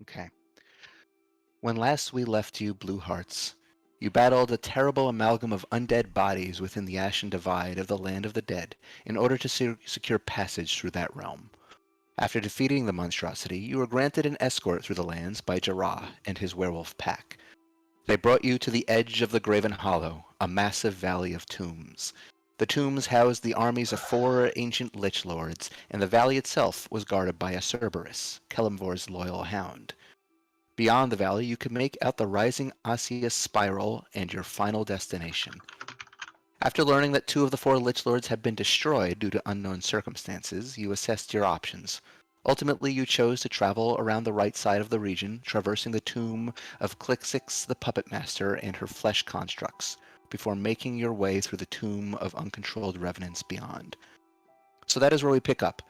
Okay. When last we left you, Blue Hearts, you battled a terrible amalgam of undead bodies within the ashen divide of the land of the dead in order to secure passage through that realm. After defeating the monstrosity, you were granted an escort through the lands by Jarrah and his werewolf pack. They brought you to the edge of the Graven Hollow, a massive valley of tombs. The tombs housed the armies of 4 ancient lich lords, and the valley itself was guarded by a Cerberus, Kelemvor's loyal hound. Beyond the valley, you could make out the rising osseous spiral and your final destination. After learning that 2 of the 4 lich lords had been destroyed due to unknown circumstances, you assessed your options. Ultimately, you chose to travel around the right side of the region, traversing the tomb of Clixix the Puppet Master and her flesh constructs, before making your way through the tomb of uncontrolled revenants beyond. So that is where we pick up.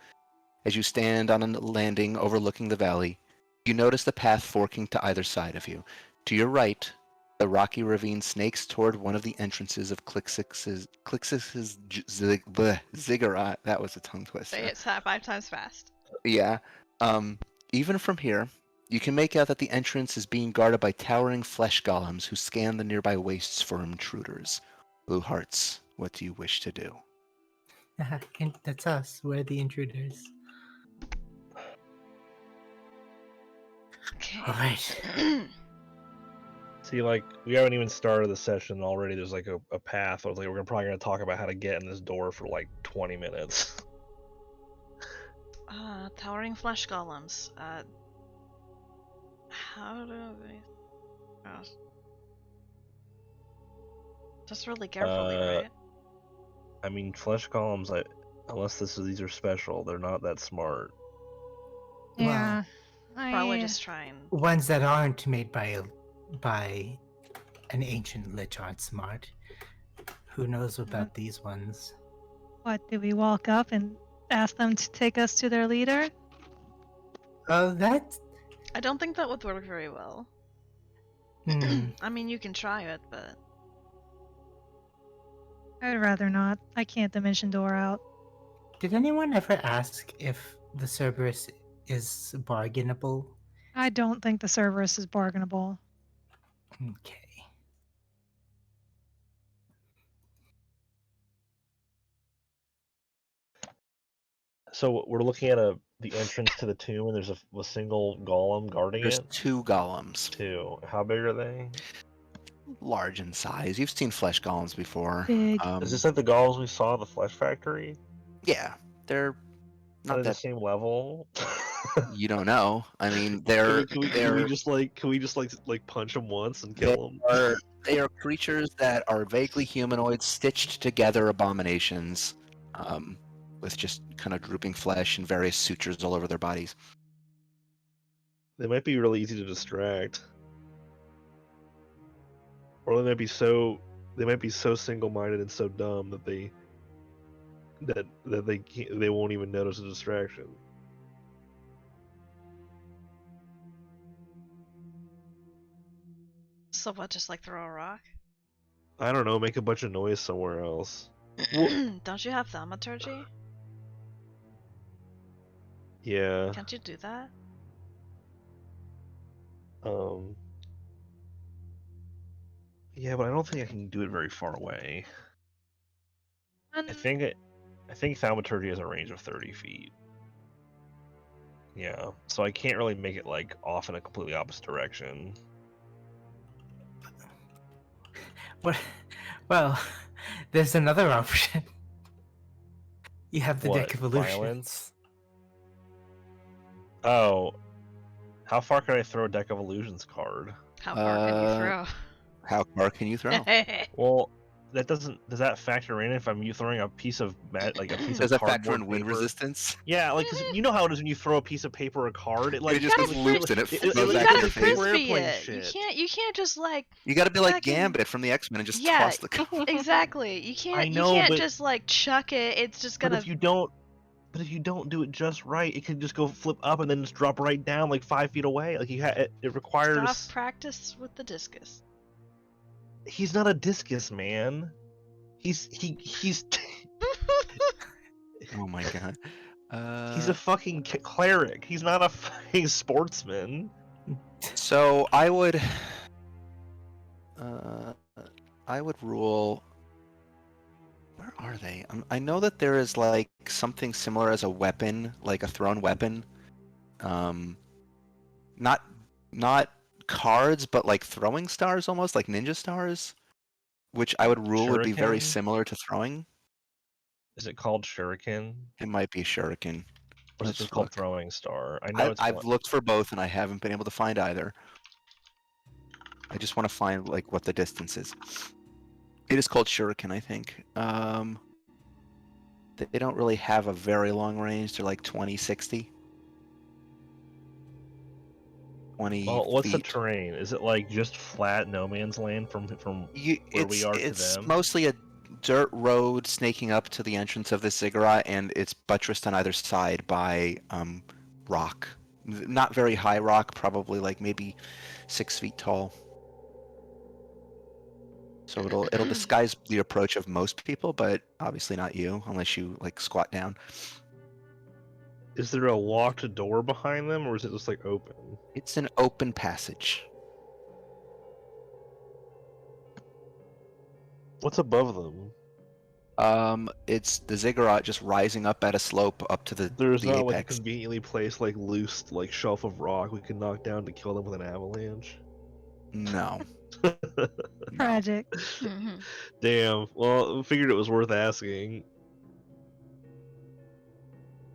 As you stand on a landing overlooking the valley, you notice the path forking to either side of you. To your right, the rocky ravine snakes toward one of the entrances of Clixix's ziggurat. That was a tongue twister. Say it 5 times fast. Yeah. Even from here, you can make out that the entrance is being guarded by towering flesh golems who scan the nearby wastes for intruders. Blue Hearts, what do you wish to do? That's us. We're the intruders. Okay. All right. See, like, we haven't even started the session already. There's like a path. I was like, we're probably gonna talk about how to get in this door for like 20 minutes. Towering flesh golems. How do we... Just really carefully, right? I mean, flesh columns, unless these are special, they're not that smart. Yeah. Probably just try and... Ones that aren't made by an ancient lich aren't smart. Who knows about these ones? What, do we walk up and ask them to take us to their leader? That. I don't think that would work very well. I mean, you can try it, but... I'd rather not. I can't dimension door out. Did anyone ever ask if the Cerberus is bargainable? I don't think the Cerberus is bargainable. Okay. So we're looking at the entrance to the tomb, and there's a single golem guarding There's it. 2 golems. 2. How big are they? Large in size. You've seen flesh golems before. Big. Is this like the golems we saw at the Flesh Factory? Yeah, they're Are not they the that. same level? You don't know. I mean, they're Can we just punch them once and kill them? They are creatures that are vaguely humanoid, stitched together abominations, with just kind of drooping flesh and various sutures all over their bodies. They might be really easy to distract, or they might be so single-minded and so dumb that they won't even notice a distraction. So what, just like throw a rock? I don't know, make a bunch of noise somewhere else. Don't you have thaumaturgy? Yeah. Can't you do that? Yeah, but I don't think I can do it very far away. I think thaumaturgy has a range of 30 feet. Yeah, so I can't really make it like off in a completely opposite direction. Well, there's another option. You have the What, Deck of Illusions. violence? Oh, how far can I throw a Deck of Illusions card? How far can you throw? How far can you throw? Well, does that factor in if I'm throwing a piece of Does of that cardboard factor in wind paper? resistance? Yeah, like, 'cause you know how it is when you throw a piece of paper or a card, it like It just gotta gets looped and it you goes back gotta in your face. frisbee Airplane it. shit. You can't just like... You gotta be like fucking- Gambit from the X-Men and just Yeah, toss the card. exactly. You I can't know, but just like chuck it. It's just gonna... But if you don't do it just right, it can just go flip up and then just drop right down like 5 feet away. Like it requires. Stop practice with the discus. He's not a discus man. He's Oh my god. he's a fucking cleric. He's not a fucking sportsman. So I would rule. Where are they? I know that there is like something similar as a weapon, like a thrown weapon. Um, not cards, but like throwing stars, almost like ninja stars, which I would rule would be very Shuriken? similar to throwing. Is it called Shuriken? It might be shuriken. Or is it Let's just called look. Throwing Star? I know it's I've one. looked for both and I haven't been able to find either. I just want to find like what the distance is. It is called shuriken, I think. They don't really have a very long range. They're like 20, 60. 20 Well, what's the feet. terrain? Is it like just flat no man's land from where we are to It's them? mostly a dirt road snaking up to the entrance of the ziggurat, and it's buttressed on either side by rock. Not very high rock, probably like maybe 6 feet tall. So it'll disguise the approach of most people, but obviously not you, unless you like squat down. Is there a locked door behind them, or is it just like open? It's an open passage. What's above them? It's the ziggurat just rising up at a slope up to There's the not like a apex. conveniently placed like loose like shelf of rock we can knock down to kill them with an avalanche. No. No. Tragic. Damn. Well, I figured it was worth asking.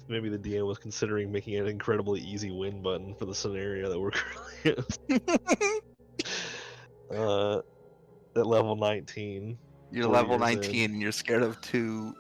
Maybe the DM was considering making an incredibly easy win button for the scenario that we're currently at level 19. You're 40 level years 19 in. and you're scared of 2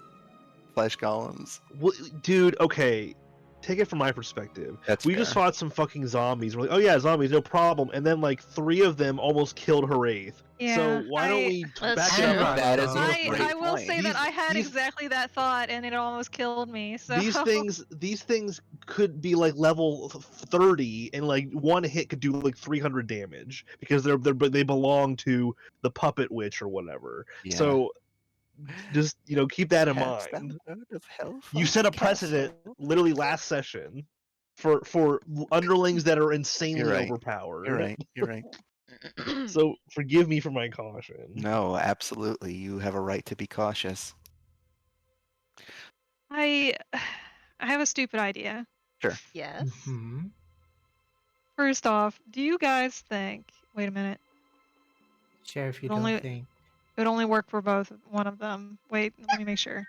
flesh golems. Well, dude, okay. Take it from my perspective. That's We fair. just fought some fucking zombies. We're like, oh yeah, zombies, no problem. And then like 3 of them almost killed Haraith. Yeah, So why don't we That's back true. it up? That is a I- great I will point. say that I had These- exactly that thought, and it almost killed me. So These things could be like level 30, and like one hit could do like 300 damage because they belong to the puppet witch or whatever. Yeah. So just keep that in Cast mind. out of hell You from set a the precedent castle. literally last session for underlings that are insanely You're right. overpowered. You're right. You're right. So forgive me for my caution. No, absolutely. You have a right to be cautious. I have a stupid idea. Yes. Mm-hmm. First off, do you guys think? Wait a minute. Sheriff, you It don't only- think? It would only work for both one of them. Wait, let me make sure.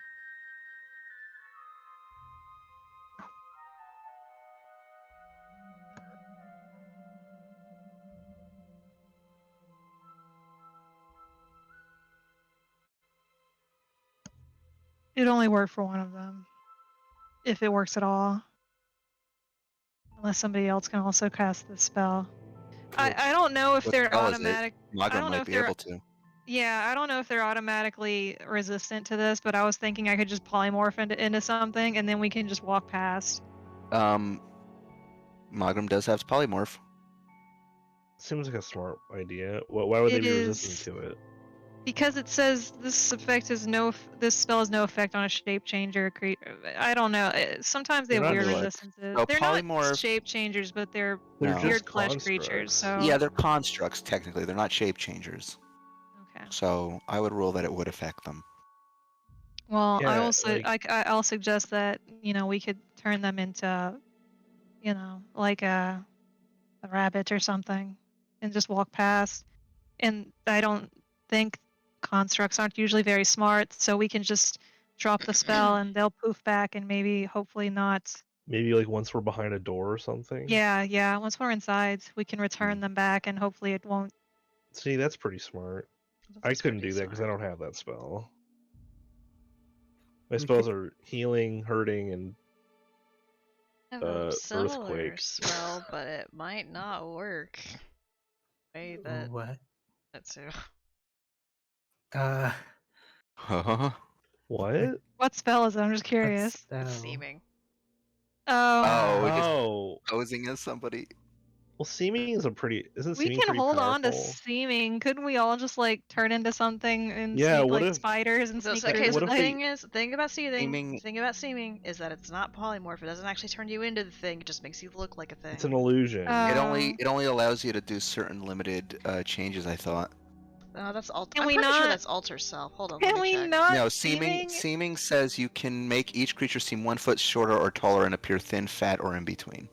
It'd only work for one of them. If it works at all. Unless somebody else can also cast the spell. I don't know if What they're spell is it? automatic. Magra don't know might if be they're- able to. Yeah, I don't know if they're automatically resistant to this, but I was thinking I could just polymorph into something and then we can just walk past. Magram does have polymorph. Seems like a smart idea. Why would they It be is- resistant to it? Because it says this spell has no effect on a shape changer creature. I don't know. Sometimes they They're have not weird like- resistances. no, they're polymorph- not shape changers, but they're They're No. weird just flesh constructs. creatures. So Yeah, they're constructs technically. They're not shape changers. okay. So I would rule that it would affect them. Well, I Yeah, also like- I'll suggest that we could turn them into, like a rabbit or something, and just walk past. And I don't think constructs aren't usually very smart, so we can just drop the spell and they'll poof back and maybe hopefully not. Maybe like once we're behind a door or something. Yeah. Once we're inside, we can return Hmm. them back and hopefully it won't. See, that's pretty smart. I That's couldn't pretty do that because I smart. don't have that spell. My We spells could- are healing, hurting, and I have a similar earthquake. spell, but it might not work. Way that What? that's too. Uh, what? What spell is it? I'm just what curious. spell? Seeming. Oh, Oh, just Oh, posing as somebody. Well, seeming is a pretty. Isn't We seeming can pretty hold on to powerful? seeming. Couldn't we all just like turn into something and Yeah, sneak what like if- spiders and So, sneak okay, through so the the if we- thing? thing is, the thing about Seeming- is that it's not polymorph. It doesn't actually turn you into the thing. It just makes you look like a thing. It's an illusion. It only allows you to do certain limited changes, I thought. That's alt. Can I'm we pretty sure not- that's alter self. Hold on, Can let me we check. not No, seeming says you can make each creature seem 1 foot shorter or taller and appear thin, fat, or in between.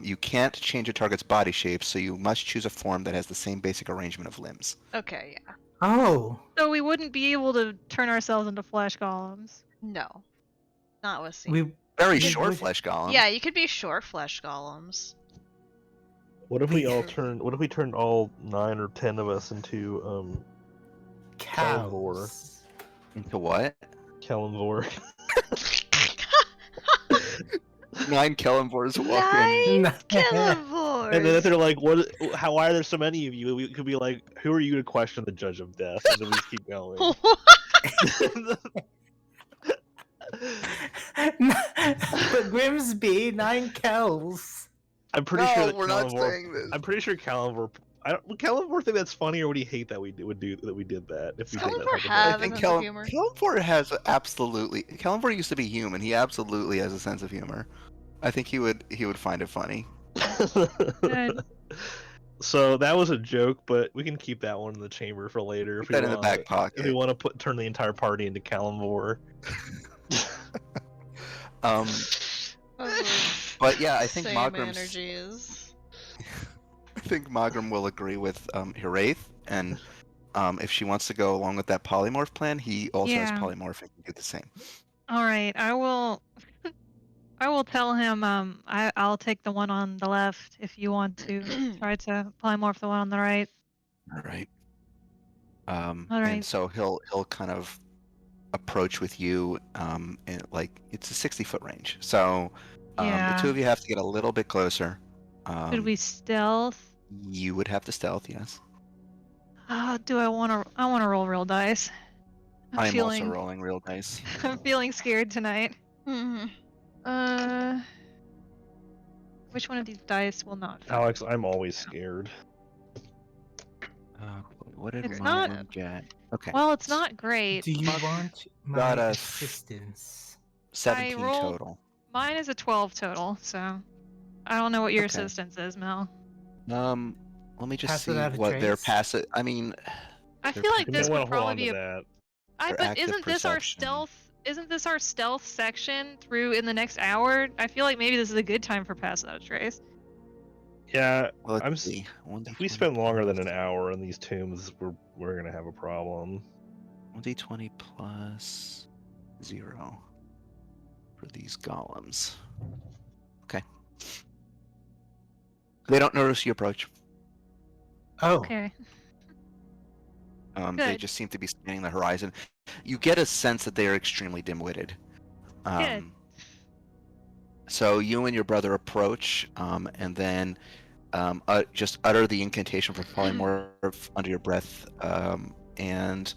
You can't change a target's body shape, so you must choose a form that has the same basic arrangement of limbs. Okay, yeah. Oh, So we wouldn't be able to turn ourselves into flesh golems. No, not with seeming. we Very We short would- flesh golem. Yeah, you could be short flesh golems. What if we all Wait. turned? What if we turned all 9 or 10 of us into cows. Into what? Kalimvor? 9 Kellenvors walk in. Nine Kelevors! And then if they're like, "What? How? Why are there so many of you?" We could be like, "Who are you to question the judge of death?" And then we just keep going. But Grimsby, 9 cows. I'm pretty sure that we're not Kalimvor. saying this. I'm pretty sure Kalimvor. Would Kalimvor think that's funny, or would he hate that we did that we did that? If we did that Kalimvor type of have I a thing? think sense of humor. Kellenvor has absolutely. Kellenvor used to be human. He absolutely has a sense of humor. I think he would find it funny. Good. So that was a joke, but we can keep that one in the chamber for later if Put that in the back If we pocket. want to turn the entire party into Kalimvor. But yeah, I think Same Magram's. energies. I think Magram will agree with Hiraeth, and if she wants to go along with that polymorph plan, he also has Yeah. polymorph and can do the same. All right, I will. I will tell him. I'll take the one on the left if you want to try to polymorph the one on the right. All right. All And right. so he'll kind of approach with you, and like it's a 60-foot range. So the Yeah. two of you have to get a little bit closer. Should we stealth? You would have to stealth, yes. Do I want to? I want to roll real dice. I am feeling. also rolling real dice. I'm feeling scared tonight. Mhm. Which one of these dice will not? fail? Alex, I'm always scared. What did It's not- Magram get? Okay. Well, it's not great. Do you want my Got a- assistance? 17 rolled- total. Mine is a 12 total, so I don't know what your Okay. assistance is, Mel. Let me just Pass see without a what their trace? passive. I mean, I They're feel like You this might would want to hold probably on be to a. that. Their But active isn't this our perception. stealth? Isn't this our stealth section through in the next hour? I feel like maybe this is a good time for pass without a trace. Yeah, well, let's I'm. see. If we spend longer than an hour in these tombs, we're gonna have a problem. 1d20 plus 0 for these golems. Okay. They don't notice you approach. Oh, Okay. They Good. just seem to be scanning the horizon. You get a sense that they are extremely dim-witted. Good. So you and your brother approach, and then just utter the incantation for polymorph under your breath, and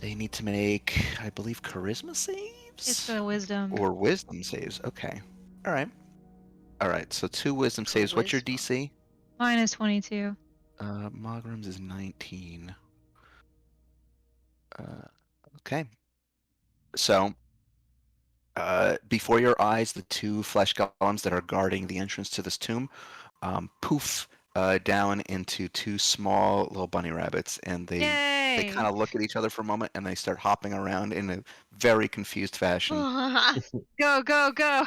they need to make, I believe, charisma saves It's a wisdom. or wisdom saves. Okay. All right. So 2 wisdom saves. What's your DC? Mine is 22. Magram's is 19. Okay. So, before your eyes, the 2 flesh golems that are guarding the entrance to this tomb poof down into 2 small little bunny rabbits, and they Yay! kind of look at each other for a moment, and they start hopping around in a very confused fashion. Go, go, go!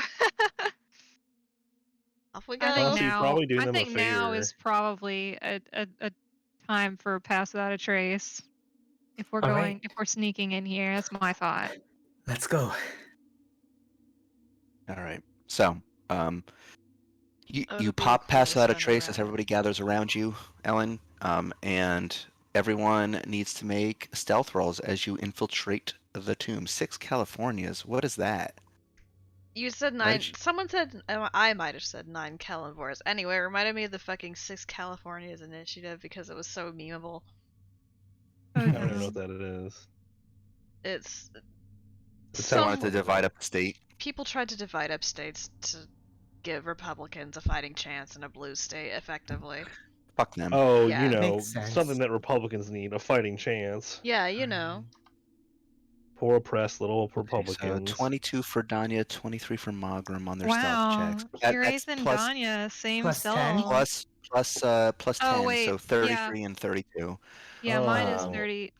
Off we I go. think Honestly, you're now. probably doing I them a think now favor. is probably a time for pass without a trace. If we're All going, right. if we're sneaking in here, that's my thought. let's go. All right. So, you That would you be pop cool past to without a send trace around. as everybody gathers around you, Ellen, and everyone needs to make stealth rolls as you infiltrate the tomb. 6 Californias. What is that? You said Why 9. did you- Someone said. I might have said 9 Kellenvors. Anyway, it reminded me of the fucking 6 Californias initiative because it was so memeable. Oh, I don't even no. know what that it is. It's. They wanted to divide up the state. People tried to divide up states to give Republicans a fighting chance in a blue state, effectively. Fuck them. Oh, Yeah. you know, Makes sense. something that Republicans need, a fighting chance. Yeah, you know. Poor oppressed little Okay, so Republicans. 22 for Danya, 23 for Magram on their Wow. stealth checks. That's Curates and plus Danya, same plus 10? stealth. plus Oh, 10, wait, so yeah. 33 and 32. Yeah, mine is Oh. 30.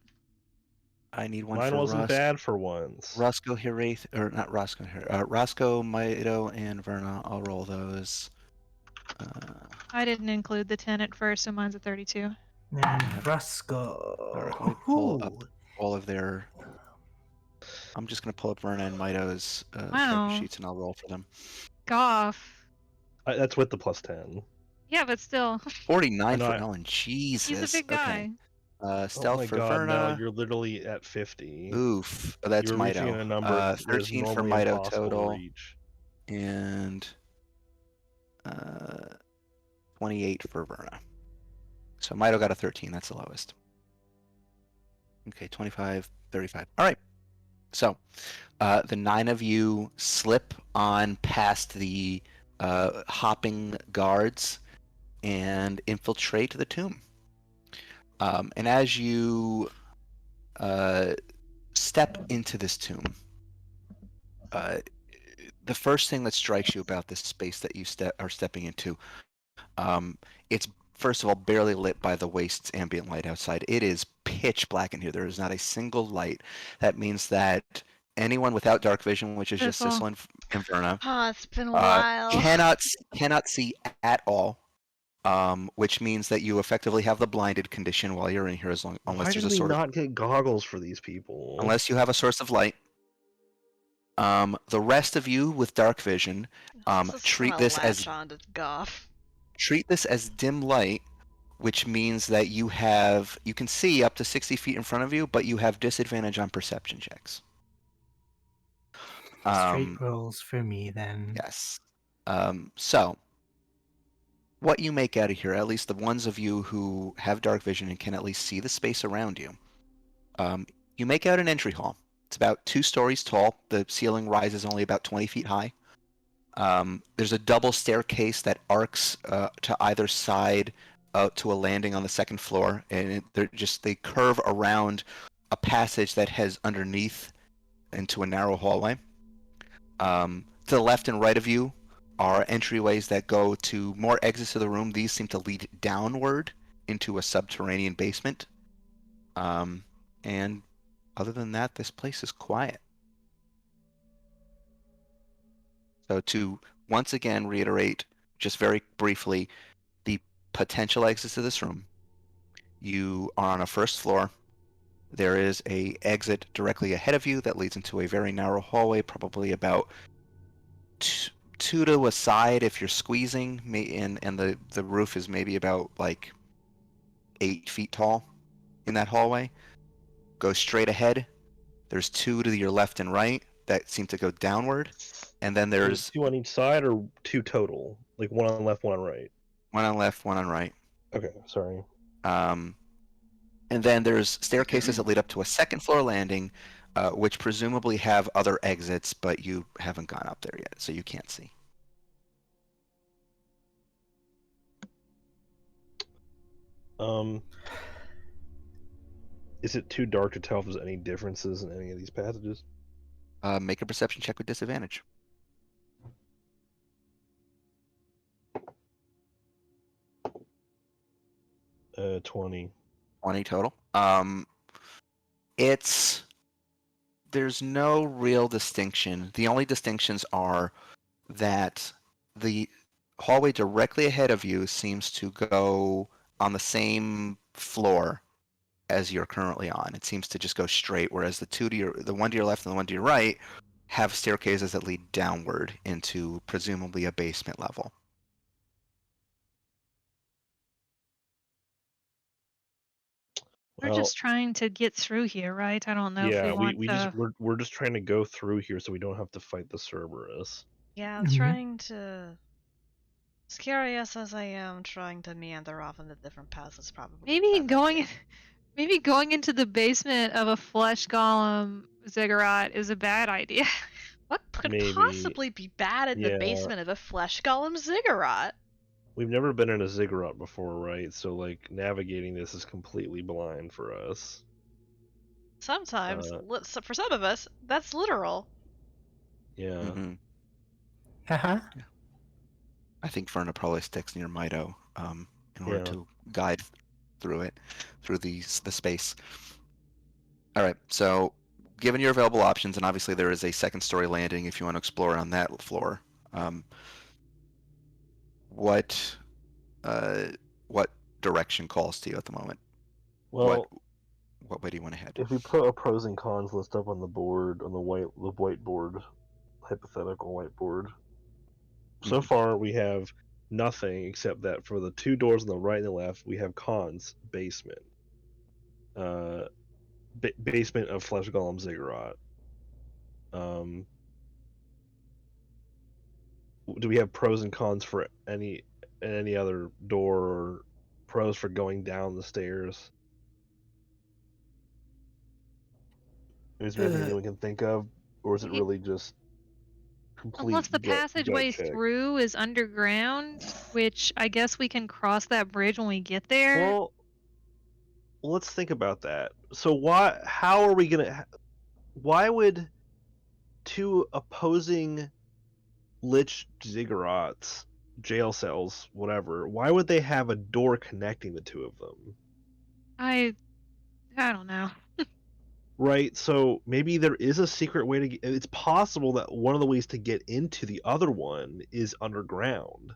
I need one Mine for wasn't Russ. bad for once. Roscoe Hiraeth, or not Roscoe, Roscoe, Maito, and Verna. I'll roll those. I didn't include the 10 at first, so mine's at 32. And Roscoe. All right, let me pull up all of their. I'm just gonna pull up Verna and Maito's character Wow. sheets, and I'll roll for them. Goff. That's with the plus 10. Yeah, but still. 49 know, for I- Ellen. Jesus. He's a big guy. Okay. Oh Stealth my for god, no, Verna. you're literally at 50. Oof. Oh, that's You're reaching Maito. a number that is 13 for normally Maito impossible to total, reach. and 28 for Verna. So Maito got a 13. That's the lowest. Okay, 25, 35. All right. So the 9 of you slip on past the hopping guards and infiltrate the tomb. And as you step into this tomb, the first thing that strikes you about this space that you are stepping into, it's first of all barely lit by the Wast's ambient light outside. It is pitch black in here. There is not a single light. That means that anyone without dark vision, which is just Sissel. Sissel and Verna, Oh, it's been a while. cannot see at all. Which means that you effectively have the blinded condition while you're in here, unless Why there's did a we sort of not get goggles for these people? unless you have a source of light. The rest of you with dark vision, treat this as Goff. treat this as dim light, which means that you can see up to 60 feet in front of you, but you have disadvantage on perception checks. Straight rolls for me then. Yes. So, what you make out of here, at least the ones of you who have dark vision and can at least see the space around you, you make out an entry hall. It's about 2 stories tall. The ceiling rises only about 20 feet high. There's a double staircase that arcs to either side to a landing on the second floor, and they curve around a passage that heads underneath into a narrow hallway. To the left and right of you are entryways that go to more exits of the room. These seem to lead downward into a subterranean basement. And other than that, this place is quiet. So to once again reiterate, just very briefly, the potential exits to this room. You are on a first floor. There is a exit directly ahead of you that leads into a very narrow hallway, probably about 2 to a side if you're squeezing, and the roof is maybe about like 8 feet tall in that hallway. Go straight ahead. There's 2 to your left and right that seem to go downward, and then there's 2 on each side or 2 total? Like 1 on left, 1 on right? 1 on left, 1 on right. Okay, sorry. And then there's staircases that lead up to a second floor landing, which presumably have other exits, but you haven't gone up there yet, so you can't see. Is it too dark to tell if there's any differences in any of these passages? Make a perception check with disadvantage. 20. 20 total. There's no real distinction. The only distinctions are that the hallway directly ahead of you seems to go on the same floor as you're currently on. It seems to just go straight, whereas the one to your left and the one to your right have staircases that lead downward into presumably a basement level. We're just trying to get through here, right? I don't know if we want to... we're just trying to go through here so we don't have to fight the Cerberus. Yeah, I'm trying to... As curious as I am, trying to meander off in the different paths is probably... Maybe going into the basement of a flesh golem ziggurat is a bad idea. What could Maybe. possibly be bad in the Yeah. basement of a flesh golem ziggurat? We've never been in a ziggurat before, right? So like navigating this is completely blind for us. Sometimes, for some of us, that's literal. Yeah. Mm-hmm. Haha. I think Verna probably sticks near Mido in order Yeah. to guide through it, through the space. All right, so given your available options, and obviously there is a second story landing if you want to explore on that floor, what direction calls to you at the moment? Well, what way do you want to head? if we put a pros and cons list up on the board, on the whiteboard, hypothetical whiteboard, so Mhm. far we have nothing except that for the two doors on the right and the left, we have cons, basement. Basement of Flesh Golem Ziggurat. Do we have pros and cons for any other door, or pros for going down the stairs? Is there anything Uh, that we can think of, or is it Y- really just complete Unless the gut passageway check? through is underground, which I guess we can cross that bridge when we get there. Well, let's think about that. So how are we gonna? Why would two opposing lich ziggurats, jail cells, whatever? Why would they have a door connecting the two of them? I don't know. Right, so maybe there is a secret way to get. It's possible that one of the ways to get into the other one is underground.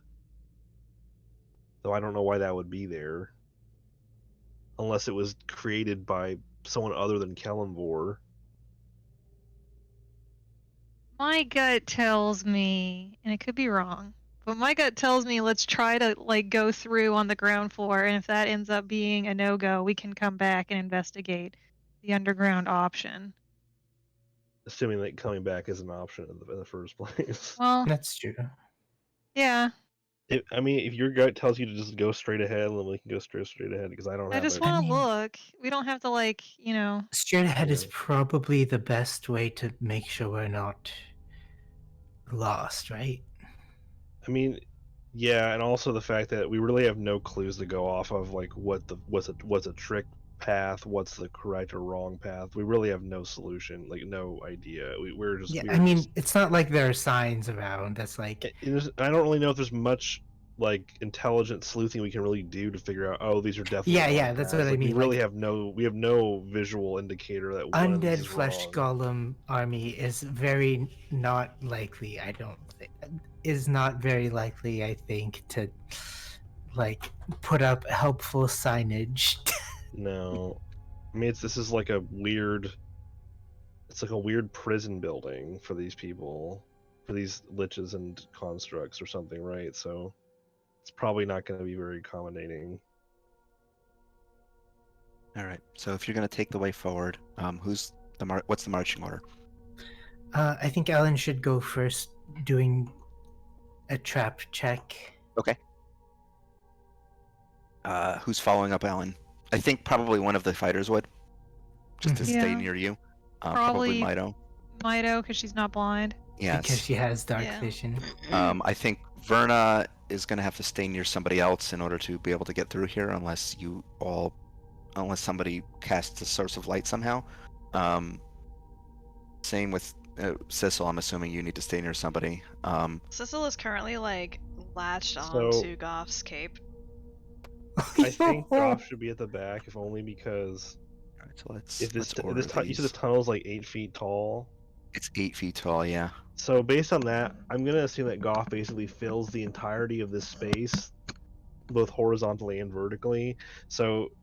Though I don't know why that would be there. Unless it was created by someone other than Kellenvor. My gut tells me, and it could be wrong, but my gut tells me let's try to like go through on the ground floor, and if that ends up being a no-go, we can come back and investigate the underground option. Assuming that coming back is an option in the first place. Well, That's true. yeah. I mean, if your gut tells you to just go straight ahead, then we can go straight ahead, because I don't I have just it. I want to mean, look. We don't have to like, straight ahead is Yeah. probably the best way to make sure we're not lost, right? I mean, yeah, and also the fact that we really have no clues to go off of, like what's a trick path, what's the correct or wrong path. We really have no solution, like no idea. We're just Yeah, we're I mean, just. it's not like there are signs around that's like, I don't really know if there's much like intelligent sleuthing we can really do to figure out. Oh, these are definitely yeah, wrong yeah, that's what paths. I Like we mean. really Like, have no visual indicator that one of these undead is flesh wrong. golem army is very not likely. I don't think is not very likely. I think to like put up helpful signage. No, I mean this is like a weird. It's like a weird prison building for these people, for these liches and constructs or something, right? So it's probably not going to be very accommodating. All right, so if you're going to take the way forward, what's the marching order? I think Ellen should go first, doing a trap check. Okay. Who's following up Alan? I think probably one of the fighters would, just to Mhm. stay Yeah. near you. Probably Mido. Mido, because she's not blind. Yes. Because she has dark Yeah. vision. I think Verna is going to have to stay near somebody else in order to be able to get through here, unless somebody casts a source of light somehow. Same with Sissel. I'm assuming you need to stay near somebody. Sissel is currently like latched So- onto Goff's cape. I think Goff should be at the back, if only because All right, so if this order you said these. this tunnel is like 8 feet tall. It's 8 feet tall. Yeah. So based on that, I'm gonna assume that Goff basically fills the entirety of this space, both horizontally and vertically. So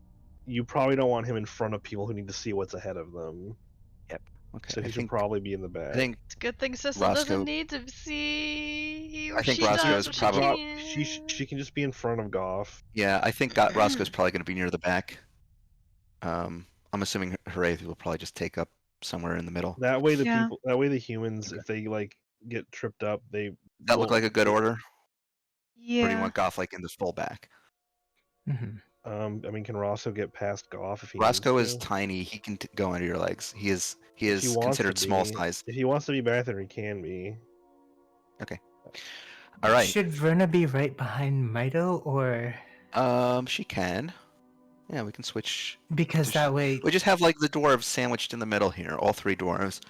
you probably don't want him in front of people who need to see what's ahead of them. Okay. So he should probably be in the back. I think It's a good thing Sissel Roscoe- doesn't need to see, or I think she Roscoe does, is or probably- She can just be in front of Goff. Yeah, I think Roscoe's probably going to be near the back. I'm assuming Heraith will probably just take up somewhere in the middle. That way Yeah. the humans, if they like get tripped up, they That look like a good order? Or do you Yeah. want Goff like in this full back? Mhm. I mean, can Roscoe get past Goff if he Roscoe needs is to? tiny. He can go under your legs. He If he is wants to considered small be. size. If he wants to be back there, he can be. Okay. All right. Should Verna be right behind Mito, or She can. Yeah, we can switch. because Just- that way? We just have like the dwarves sandwiched in the middle here. All three dwarves.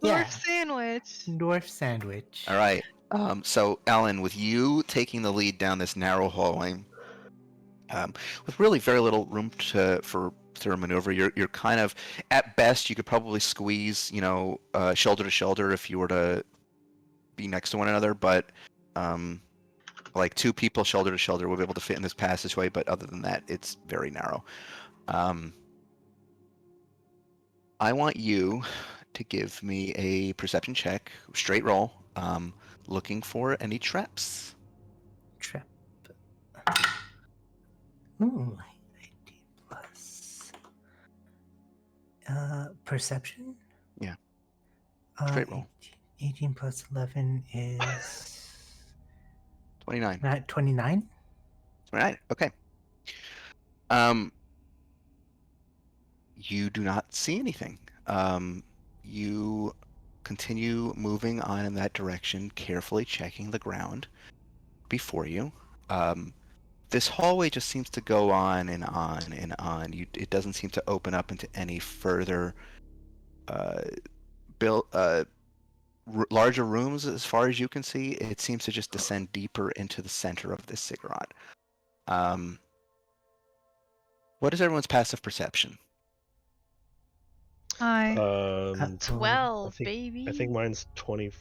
Yeah, Dwarf sandwich. dwarf sandwich. All right. So Alan, with you taking the lead down this narrow hallway, with really very little room for maneuver, you're kind of, at best, you could probably squeeze, shoulder to shoulder if you were to be next to one another, but like two people shoulder to shoulder will be able to fit in this passageway, but other than that, it's very narrow. I want you to give me a perception check, straight roll, looking for any traps. Trap. Ooh, 18 plus. Perception? Yeah. Straight roll. 18 plus 11 is 29. not 29. 29. Okay. You do not see anything. You continue moving on in that direction, carefully checking the ground before you. This hallway just seems to go on and on and on. It doesn't seem to open up into any further larger rooms as far as you can see. It seems to just descend deeper into the center of this ziggurat. What is everyone's passive perception? Hi. I 12, think, baby. I think mine's 20.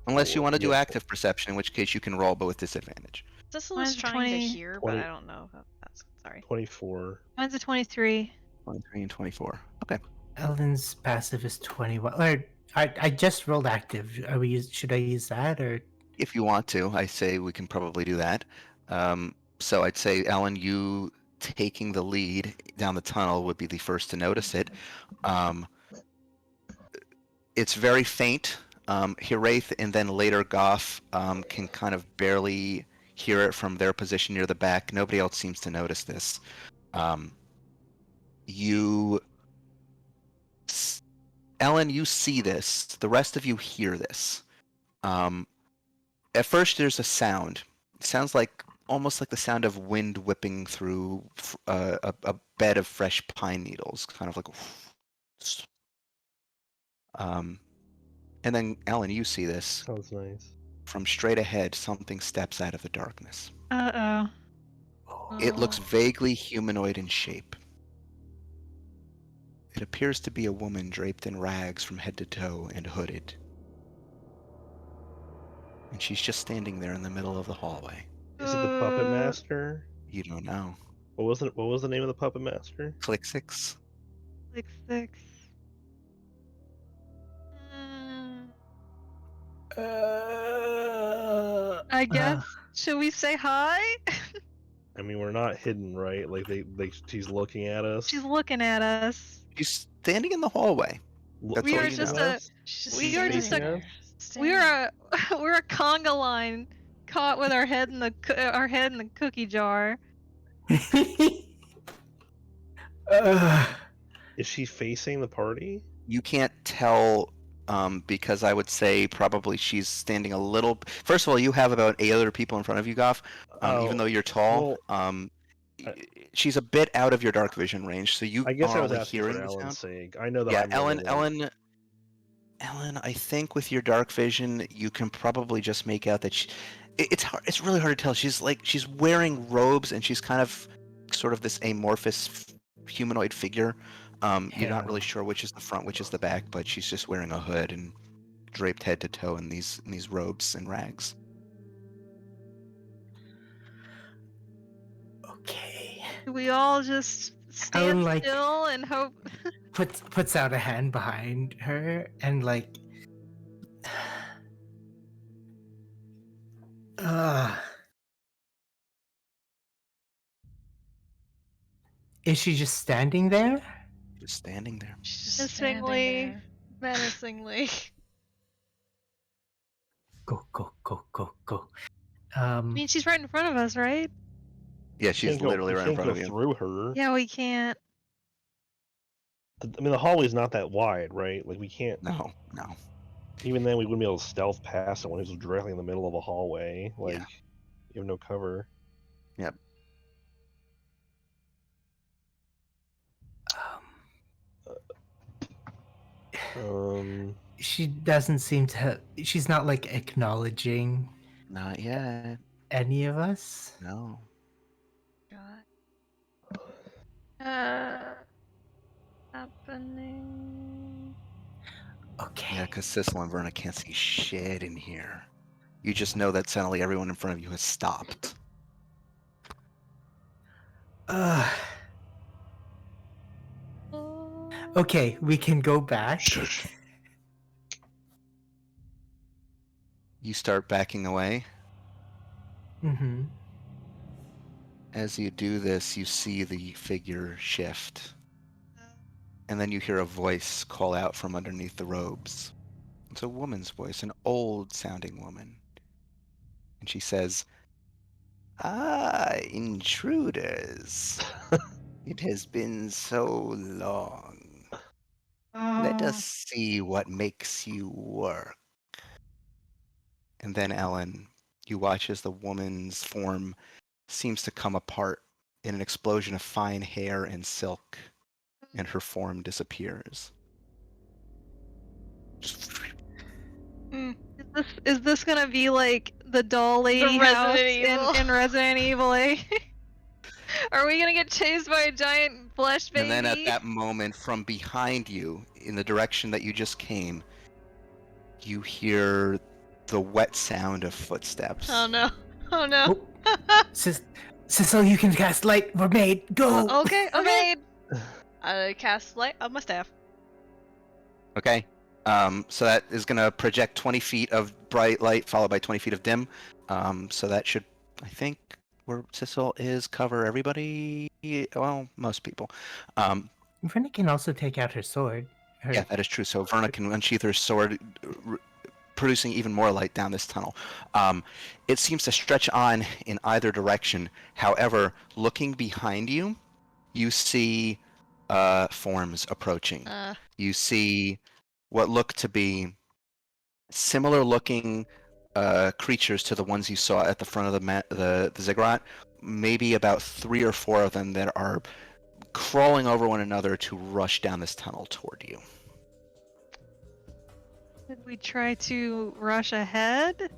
Unless you want to do yeah, active perception, in which case you can roll, but with disadvantage. Cecil Mine's was trying 20 to hear, 20 but I don't know. That's sorry. 24. Mine's a 23. 23 and 24. Okay. Ellen's passive is 21. Or I just rolled active. Should I use that, or If you want to, I say we can probably do that. So I'd say, Ellen, you taking the lead down the tunnel would be the first to notice it. It's very faint. Hiraeth and then later Goff can kind of barely hear it from their position near the back. Nobody else seems to notice this. Ellen, you see this. The rest of you hear this. At first, there's a sound. It sounds like almost like the sound of wind whipping through a bed of fresh pine needles, kind of like. And then, Ellen, you see this. Sounds nice. From straight ahead, something steps out of the darkness. Uh-oh. It looks vaguely humanoid in shape. It appears to be a woman draped in rags from head to toe and hooded. And she's just standing there in the middle of the hallway. Is it the puppet master? You don't know. What was the name of the puppet master? Click 6. Like 6. Mm, I guess. Should we say hi? I mean, we're not hidden, right? Like she's looking at us. She's looking at us. She's standing in the hallway. That's We all are you just know. We are just standing a- there, We're standing a we're a conga line caught with our head in the cookie jar. Is she facing the party? You can't tell because I would say probably she's standing a little. First of all, you have about 8 other people in front of you, Goff. Even though you're tall, she's a bit out of your dark vision range, so you I guess are I was only asking hearing for the sound. Ellen's sake. I know that. Yeah, I'm the only one. Ellen, I think with your dark vision, you can probably just make out that it's hard. It's really hard to tell. She's wearing robes and she's kind of sort of this amorphous humanoid figure. You're not really sure which is the front, which is the back, but she's just wearing a hood and draped head to toe in these robes and rags. Okay. Do we all just stand like- still and hope? Puts out a hand behind her and like. Is she just standing there? Just standing there. She's just standing Menacingly. there, menacingly. Go, go, go, go, go. I mean, she's right in front of us, right? Yeah, she's literally we right in can't front go of you. through her. Yeah, we can't. I mean, the hallway's not that wide, right? Like, we can't. No. Even then, we wouldn't be able to stealth past it when it was directly in the middle of a hallway. Like, Yeah. you have no cover. Yep. She doesn't seem to. She's not like acknowledging Not yet. any of us. No. Happening. Okay. Yeah, because Sissel and Verna can't see shit in here. You just know that suddenly everyone in front of you has stopped. Okay, we can go back. Shush. You start backing away. Mm-hmm. As you do this, you see the figure shift. And then you hear a voice call out from underneath the robes. It's a woman's voice, an old sounding woman. And she says, "Ah, intruders. It has been so long. Let us see what makes you work." And then, Ellen, you watch as the woman's form seems to come apart in an explosion of fine hair and silk, and her form disappears. Just Is this gonna be like the doll lady house Resident Evil. in Resident Evil 8? Are we gonna get chased by a giant flesh baby? And then at that moment, from behind you, in the direction that you just came, you hear the wet sound of footsteps. Oh no. Oh no. Cecil, you can cast light. We're made. Go. Okay. I cast light on my staff. Okay. So that is going to project 20 feet of bright light, followed by 20 feet of dim. So that should, I think, where Sissel is, cover everybody. Well, most people. Verna can also take out her sword. Yeah, that is true. So Verna can unsheath her sword, producing even more light down this tunnel. It seems to stretch on in either direction. However, looking behind you, you see forms approaching. You see what look to be similar looking creatures to the ones you saw at the front of the ziggurat. Maybe about 3 or 4 of them that are crawling over one another to rush down this tunnel toward you. Did we try to rush ahead?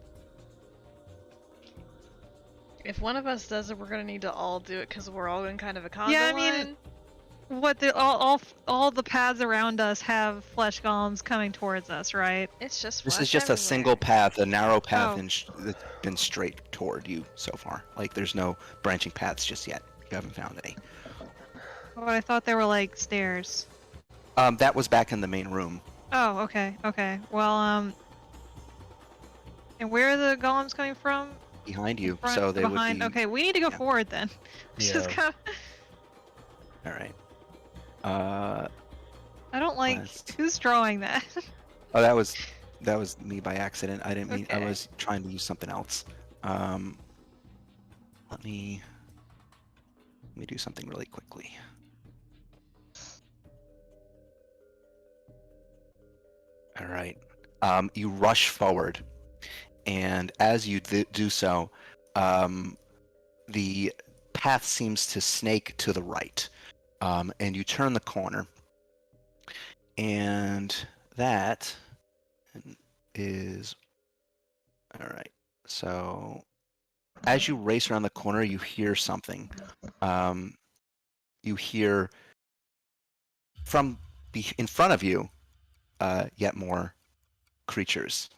If one of us does it, we're gonna need to all do it because we're all in kind of a conga Yeah, I mean, line. What the all the paths around us have flesh golems coming towards us, right? It's just This flesh is just a everywhere. single path, a narrow path, Oh. and that's been straight toward you so far. Like, there's no branching paths just yet. You haven't found any. Oh, I thought they were like stairs. That was back in the main room. Oh, okay. Well, and where are the golems coming from? Behind you, Front, so they behind. would be... Okay, we need to go yeah. forward then. Just Yeah. kind of... All right. I don't like who's drawing that. Oh, that was me by accident. I didn't mean. I Okay. was trying to use something else. Let me do something really quickly. All right. You rush forward, and as you do so, the path seems to snake to the right, and you turn the corner, and that is all right. So as you race around the corner, you hear something. You hear from in front of you yet more creatures.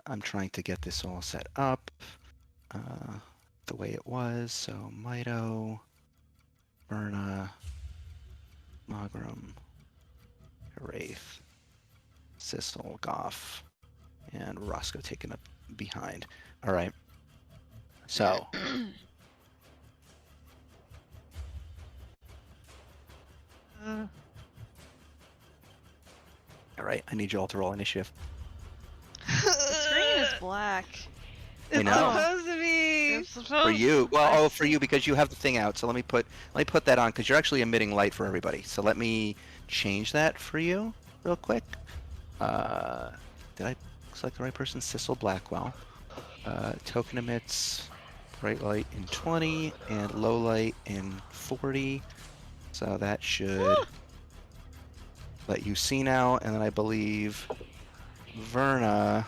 I'm trying to get this all set up the way it was. So Mito, Berna, Magram, Wraith, Sissel, Goff, and Roscoe taken up behind. All right. So all right, I need you all to roll initiative. The screen is black. I It's know. supposed to be. me? For you, well, for you because you have the thing out. So let me put that on because you're actually emitting light for everybody. So let me change that for you real quick. Did I select the right person? Cecil Blackwell. Token emits bright light in 20 and low light in 40. So that should let you see now. And then I believe Verna.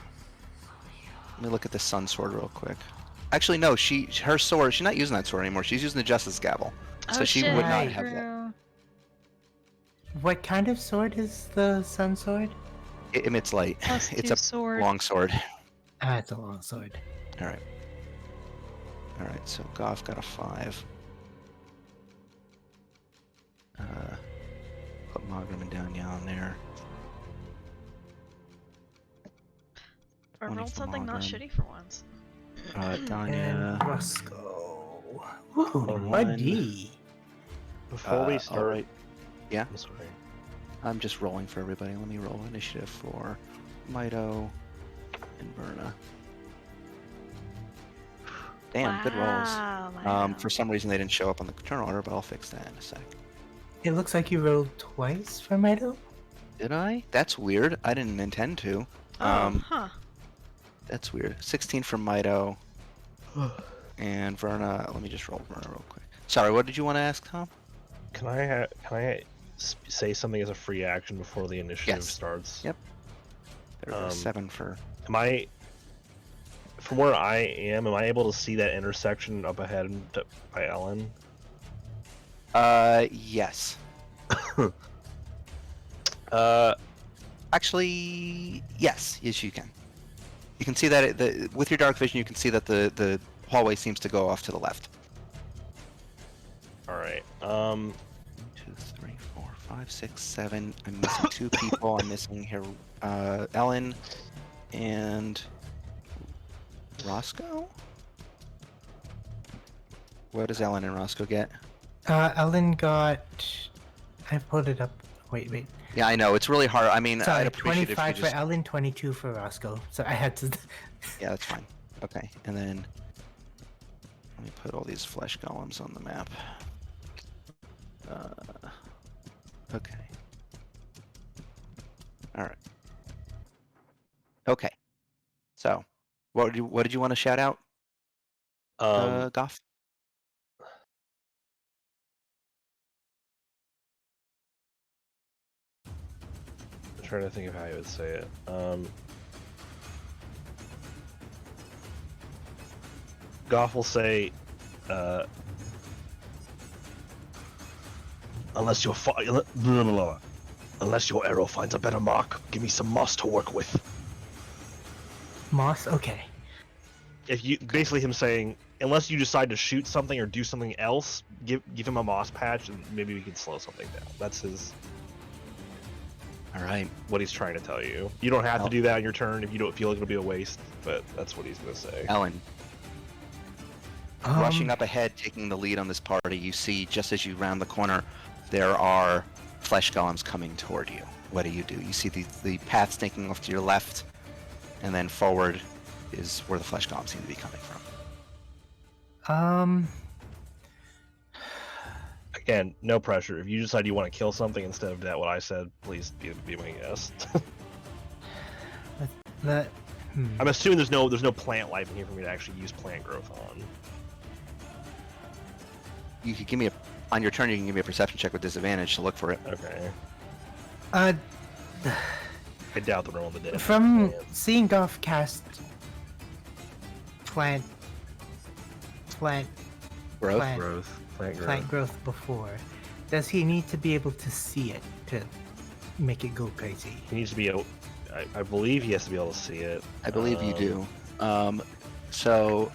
Let me look at the Sun Sword real quick. Actually, no. Her sword. She's not using that sword anymore. She's using the Justice Gavel. So Oh, she shit. would not Right. have that. True. What kind of sword is the sun sword? It emits light. Plus It's two a sword. long sword. Ah, it's a long sword. All right. All right. So Goff got a 5. Put Mograman down on there. I 20 rolled for something not Mogram. shitty for once. And Danya. Roscoe. Ooh, And buddy. Before we all start, right. Yeah? I'm sorry. I'm just rolling for everybody. Let me roll initiative for Mito and Verna. Damn, good rolls. Wow, For some reason they didn't show up on the turn order, but I'll fix that in a sec. It looks like you rolled twice for Mito. Did I? That's weird. I didn't intend to. Oh, huh. That's weird. 16 for Mito. And Verna, let me just roll Verna real quick. Sorry, what did you want to ask, Tom? Can I say something as a free action before the initiative Yes. starts? Yep. There was 7 for... Am I, from where I am I able to see that intersection up ahead by Ellen? Yes. Uh, Actually, yes. Yes, you can. You can see that with your dark vision, you can see that the hallway seems to go off to the left. all right. 2, 3, 4, 5, 6, 7. I'm missing 2 people. I'm missing here Ellen and Roscoe. What does Ellen and Roscoe get? Ellen got. I pulled it up. Wait. Yeah, I know it's really hard. I mean, I'd Sorry, appreciate if you 25 just... for Ellen, 22 for Roscoe. So I had to. Yeah, that's fine. Okay, and then let me put all these flesh golems on the map. Okay. All right. Okay. So, what did you want to shout out, Goff? I'm trying to think of how I would say it. Goff will say, unless your unless your arrow finds a better mark, give me some moss to work with. Moss? Okay. If you basically him saying, unless you decide to shoot something or do something else, give him a moss patch and maybe we can slow something down. That's his. All right. What he's trying to tell you. You don't have to do that on your turn if you don't feel like it'll be a waste, but that's what he's gonna say. Ellen, rushing up ahead, taking the lead on this party, you see just as you round the corner, there are flesh golems coming toward you. What do? You see the path snaking off to your left, and then forward is where the flesh golems seem to be coming from. Again, no pressure. If you decide you want to kill something instead of that, what I said, please be my guest. I'm assuming there's no plant life in here for me to actually use plant growth on. You could give me on your turn. You can give me a perception check with disadvantage to look for it. Okay. Uh, I doubt the realm of the dead. from seeing Goff cast plant Growth. plant growth before, does he need to be able to see it to make it go crazy? He needs to be able. I believe he has to be able to see it. I believe you do. So,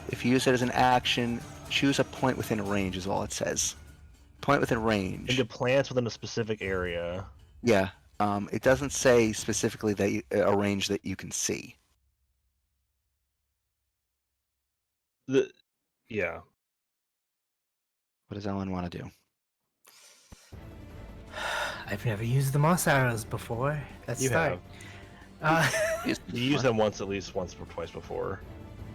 if you use it as an action, choose a point within range is all it says. Point within range. Into plants within a specific area. Yeah. It doesn't say specifically that a range that you can see. Yeah. What does Ellen want to do? I've never used the moss arrows before. That's You start. have. You used Fine. them once or twice before.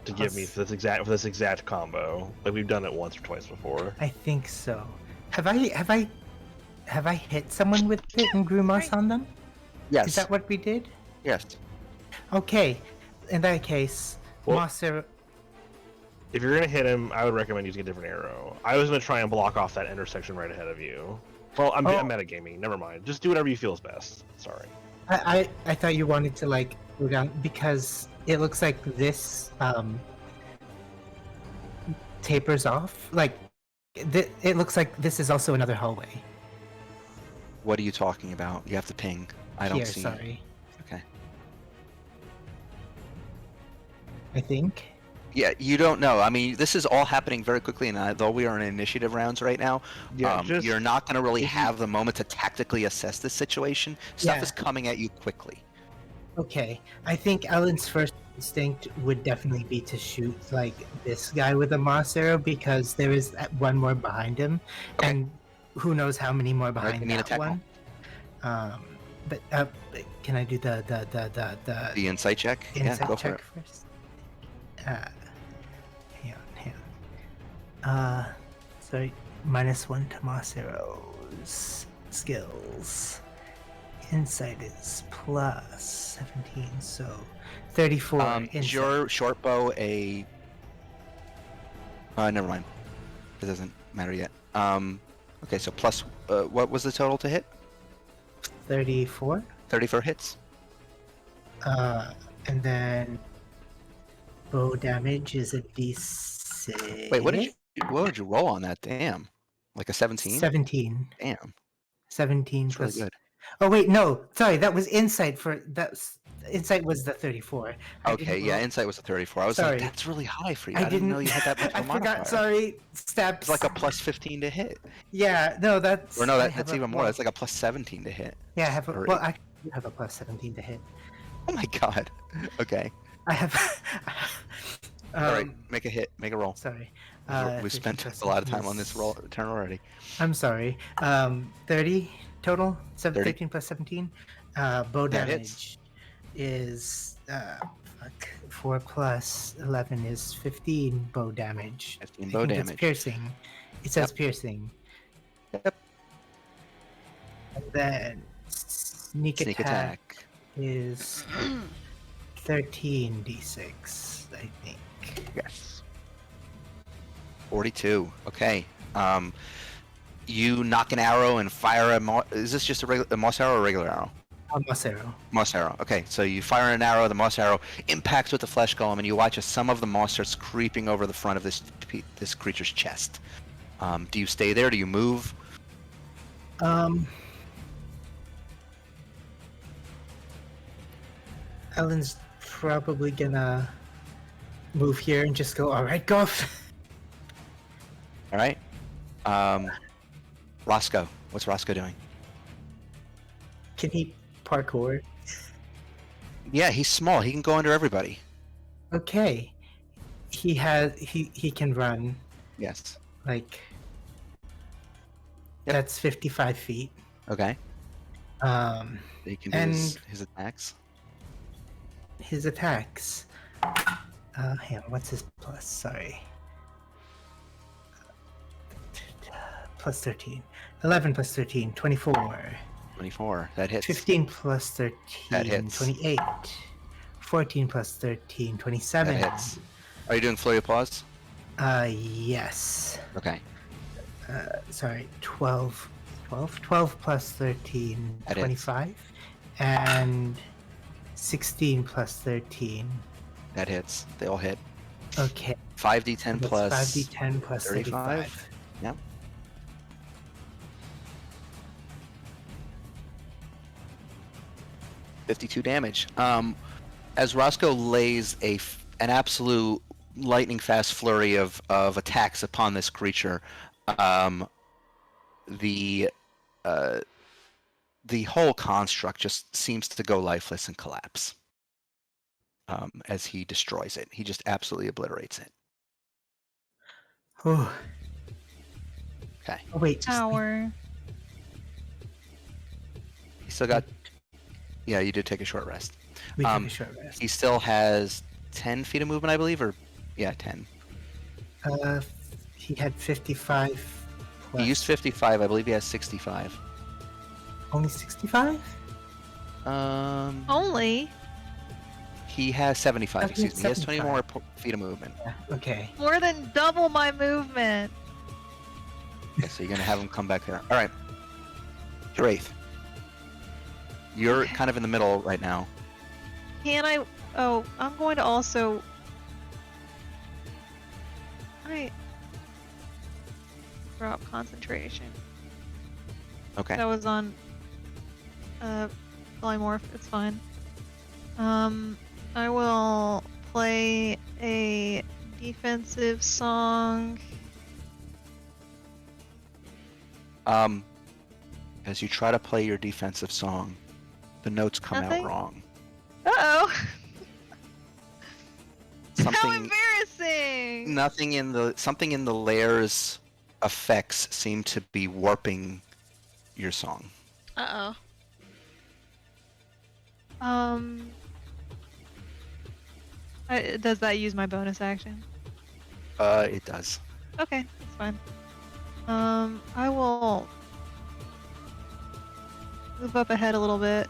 to give me Plus- for this exact combo. Like we've done it once or twice before. I think so. Have I hit someone with it and grew moss on them? Yes. Is that what we did? Yes. Okay. In that case, Well- moss arrow. If you're gonna hit him, I would recommend using a different arrow. I was gonna try and block off that intersection right ahead of you. Well, I'm metagaming. Never mind. Just do whatever you feel is best. Sorry. I thought you wanted to like go down because it looks like this tapers off. Like it looks like this is also another hallway. What are you talking about? You have to ping. I don't Here, see. sorry. Okay. I think. Yeah, you don't know. I mean, this is all happening very quickly, and though we are in initiative rounds right now, Yeah, you're not going to really if you- have the moment to tactically assess this situation. Stuff Yeah. is coming at you quickly. Okay, I think Ellen's first instinct would definitely be to shoot like this guy with a moss arrow because there is one more behind him, Okay. and who knows how many more Right, behind give me an that attack one. But can I do the The insight check? Yeah, insight go for check it. first? Hang on. Sorry, -1 to moss arrows skills. Insight is plus 17, so 34. Is insight. your short bow a? Never mind. It doesn't matter yet. Okay, so plus. What was the total to hit? 34. 34 hits. And then bow damage is a d6. Wait, what did you roll on that? Damn, like a 17. 17. Damn, 17 that's really plus. good. Oh wait, no, sorry, that was insight for that's insight was the 34. I Okay, didn't yeah, roll- insight was a 34. I was Sorry. like, that's really high for you. I I didn't know didn't- you had that much of a I modifier. forgot. Sorry, steps. It's like a plus 15 to hit. Yeah, no, that's. Or no, I that's have a- even more. well, That's like a plus 17 to hit. Yeah, I have. or- Well, I do have a plus 17 to hit. Oh my god. Okay. I have. All right, make a hit. Make a roll. Sorry. We 13 spent plus a lot of 17 time on this is- roll turn already. I'm sorry. 30 total. 30. 13 plus 17. Bow That damage hits. is 4 plus 11 is 15 bow damage. 15 I bow think that's damage. piercing. It says piercing. Yep. And then sneak Sneak attack. is 13d6, I think. Yes. 42. Okay. You knock an arrow and fire a is this just a moss arrow or a regular arrow? Moss arrow. Moss arrow. Okay, so you fire an arrow, the moss arrow impacts with the flesh golem, and you watch as some of the moss starts creeping over the front of this creature's chest. Do you stay there? Do you move? Ellen's probably gonna move here and just go, alright, go. All right. Roscoe. What's Roscoe doing? Can he parkour? Yeah, he's small. He can go under everybody. Okay. He can run Yes. like Yep. that's 55 feet. Okay. He can do his And- attacks. His attacks. Hang on, what's his plus? Sorry. Plus 13. 11 plus 13, 24. 24. That hits. 15 plus 13, That hits. 28. 14 plus 13, 27. That hits. Are you doing flurry applause? Yes. Okay. Sorry, 12. 12 plus 13, That hits. 25. And 16 plus 13. That hits. They all hit. Okay. 5d10 That's plus 5d10 plus 35. 35. Yep. $52 damage. As Roscoe lays an absolute lightning fast flurry of attacks upon this creature, the whole construct just seems to go lifeless and collapse as he destroys it. He just absolutely obliterates it. Oh. Okay. Oh, wait. Tower. He still got. Yeah, you did take a short rest. We took a short rest. He still has 10 feet of movement, I believe, or Yeah, 10. He had 55 plus. He used 55. I believe he has 65. Only 65? Only He has 75. Oh, he has Excuse me. He has 20 more 75. feet of movement. Yeah, okay. more than double my movement. Okay, so you're gonna have him come back there. All right. Wraith. You're Okay. kind of in the middle right now. Can I? Oh, I'm going to also. I drop concentration. Okay. That was on polymorph. It's fine. I will play a defensive song. As you try to play your defensive song, the notes come Nothing? out wrong. Uh-oh. How Something, embarrassing! something in the layer's effects seem to be warping your song. Uh-oh. Does that use my bonus action? It does. Okay, that's fine. I will move up ahead a little bit.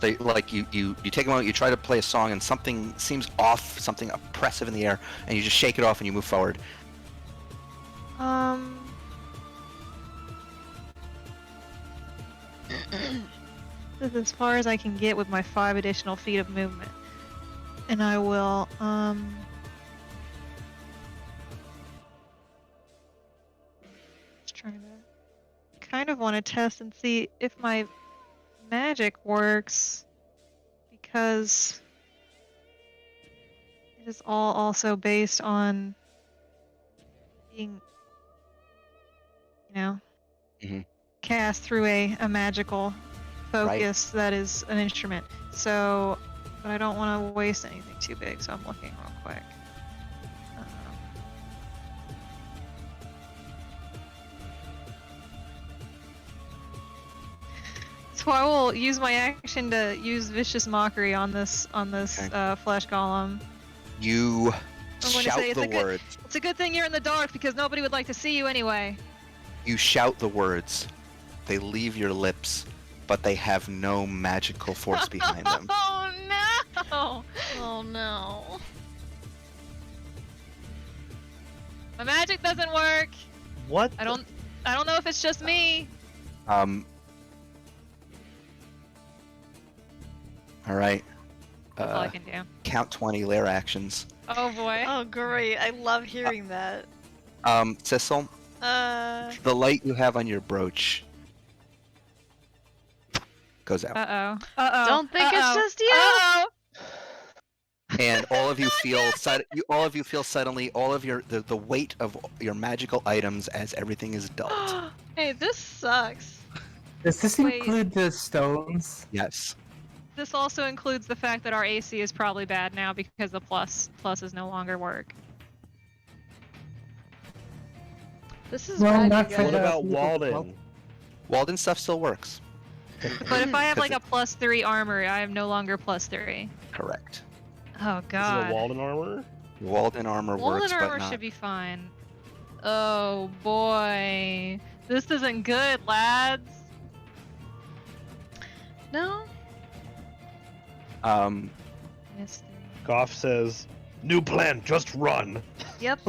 So, like you take a moment, you try to play a song, and something seems off, something oppressive in the air, and you just shake it off and you move forward. This is as far as I can get with my 5 additional feet of movement. And I will, just trying to kind of want to test and see if my magic works, because it is all also based on being, Mhm. cast through a magical focus that is an instrument. So, but I don't want to waste anything too big, so I'm looking real quick. So I will use my action to use vicious mockery on this Okay. flesh golem. You I'm going to shout say it's the a good- words. It's a good thing you're in the dark because nobody would like to see you anyway. You shout the words. They leave your lips, but they have no magical force behind them. Oh no! Oh no. My magic doesn't work. What? I don't know if it's just me. All right. That's all I can do. Count 20 lair actions. Oh boy. Oh great. I love hearing that. Sissel, Uh the light you have on your brooch goes out. Don't think it's just you. Uh-oh. And all of you feel all of you feel suddenly all of the weight of your magical items as everything is dulled. Hey, this sucks. Does this Wait. include the stones? Yes. This also includes the fact that our AC is probably bad now because the pluses no longer work. This is No, bad, not you for guys. What the- about Walden? Walden stuff still works. But if I have like 'Cause a +3 armor, I am no longer +3. Correct. Oh Is it god. a Walden armor? Walden armor Walden works, armor but not. should be fine. Oh boy. This isn't good, lads. No? Miss 3. Goff says, "New plan, just run." Yep.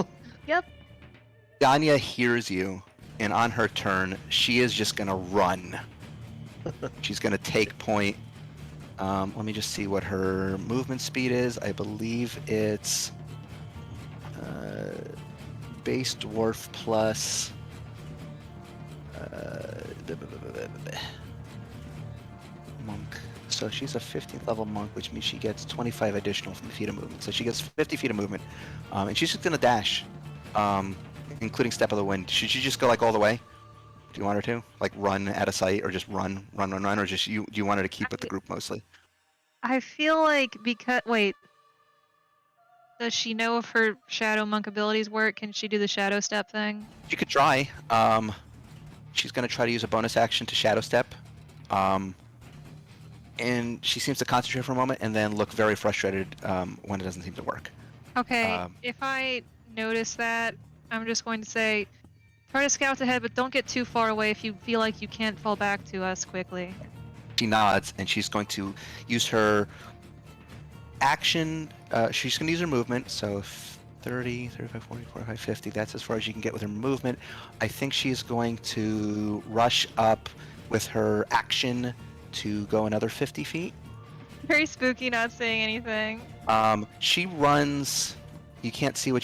Danya hears you, and on her turn, she is just gonna run. She's gonna take point. Let me just see what her movement speed is. I believe it's base dwarf plus monk. So she's a 15th level monk, which means she gets 25 additional feet of movement. So she gets 50 feet of movement, and she's just gonna dash, including step of the wind. Should she just go like all the way? Do you want her to like run out of sight, or just run, or just you? Do you want her to keep with the group mostly? I feel like wait. Does she know if her shadow monk abilities work? Can she do the shadow step thing? She could try. She's gonna try to use a bonus action to shadow step. And she seems to concentrate for a moment and then look very frustrated when it doesn't seem to work. Okay, Um, if I notice that, I'm just going to say, try to scout ahead, but don't get too far away if you feel like you can't fall back to us quickly. She nods, and she's going to use her action. She's going to use her movement, so 30, 35, 40, 45, 50. That's as far as you can get with her movement. I think she's going to rush up with her action to go another 50 feet. Very spooky, not saying anything. She runs. You can't see what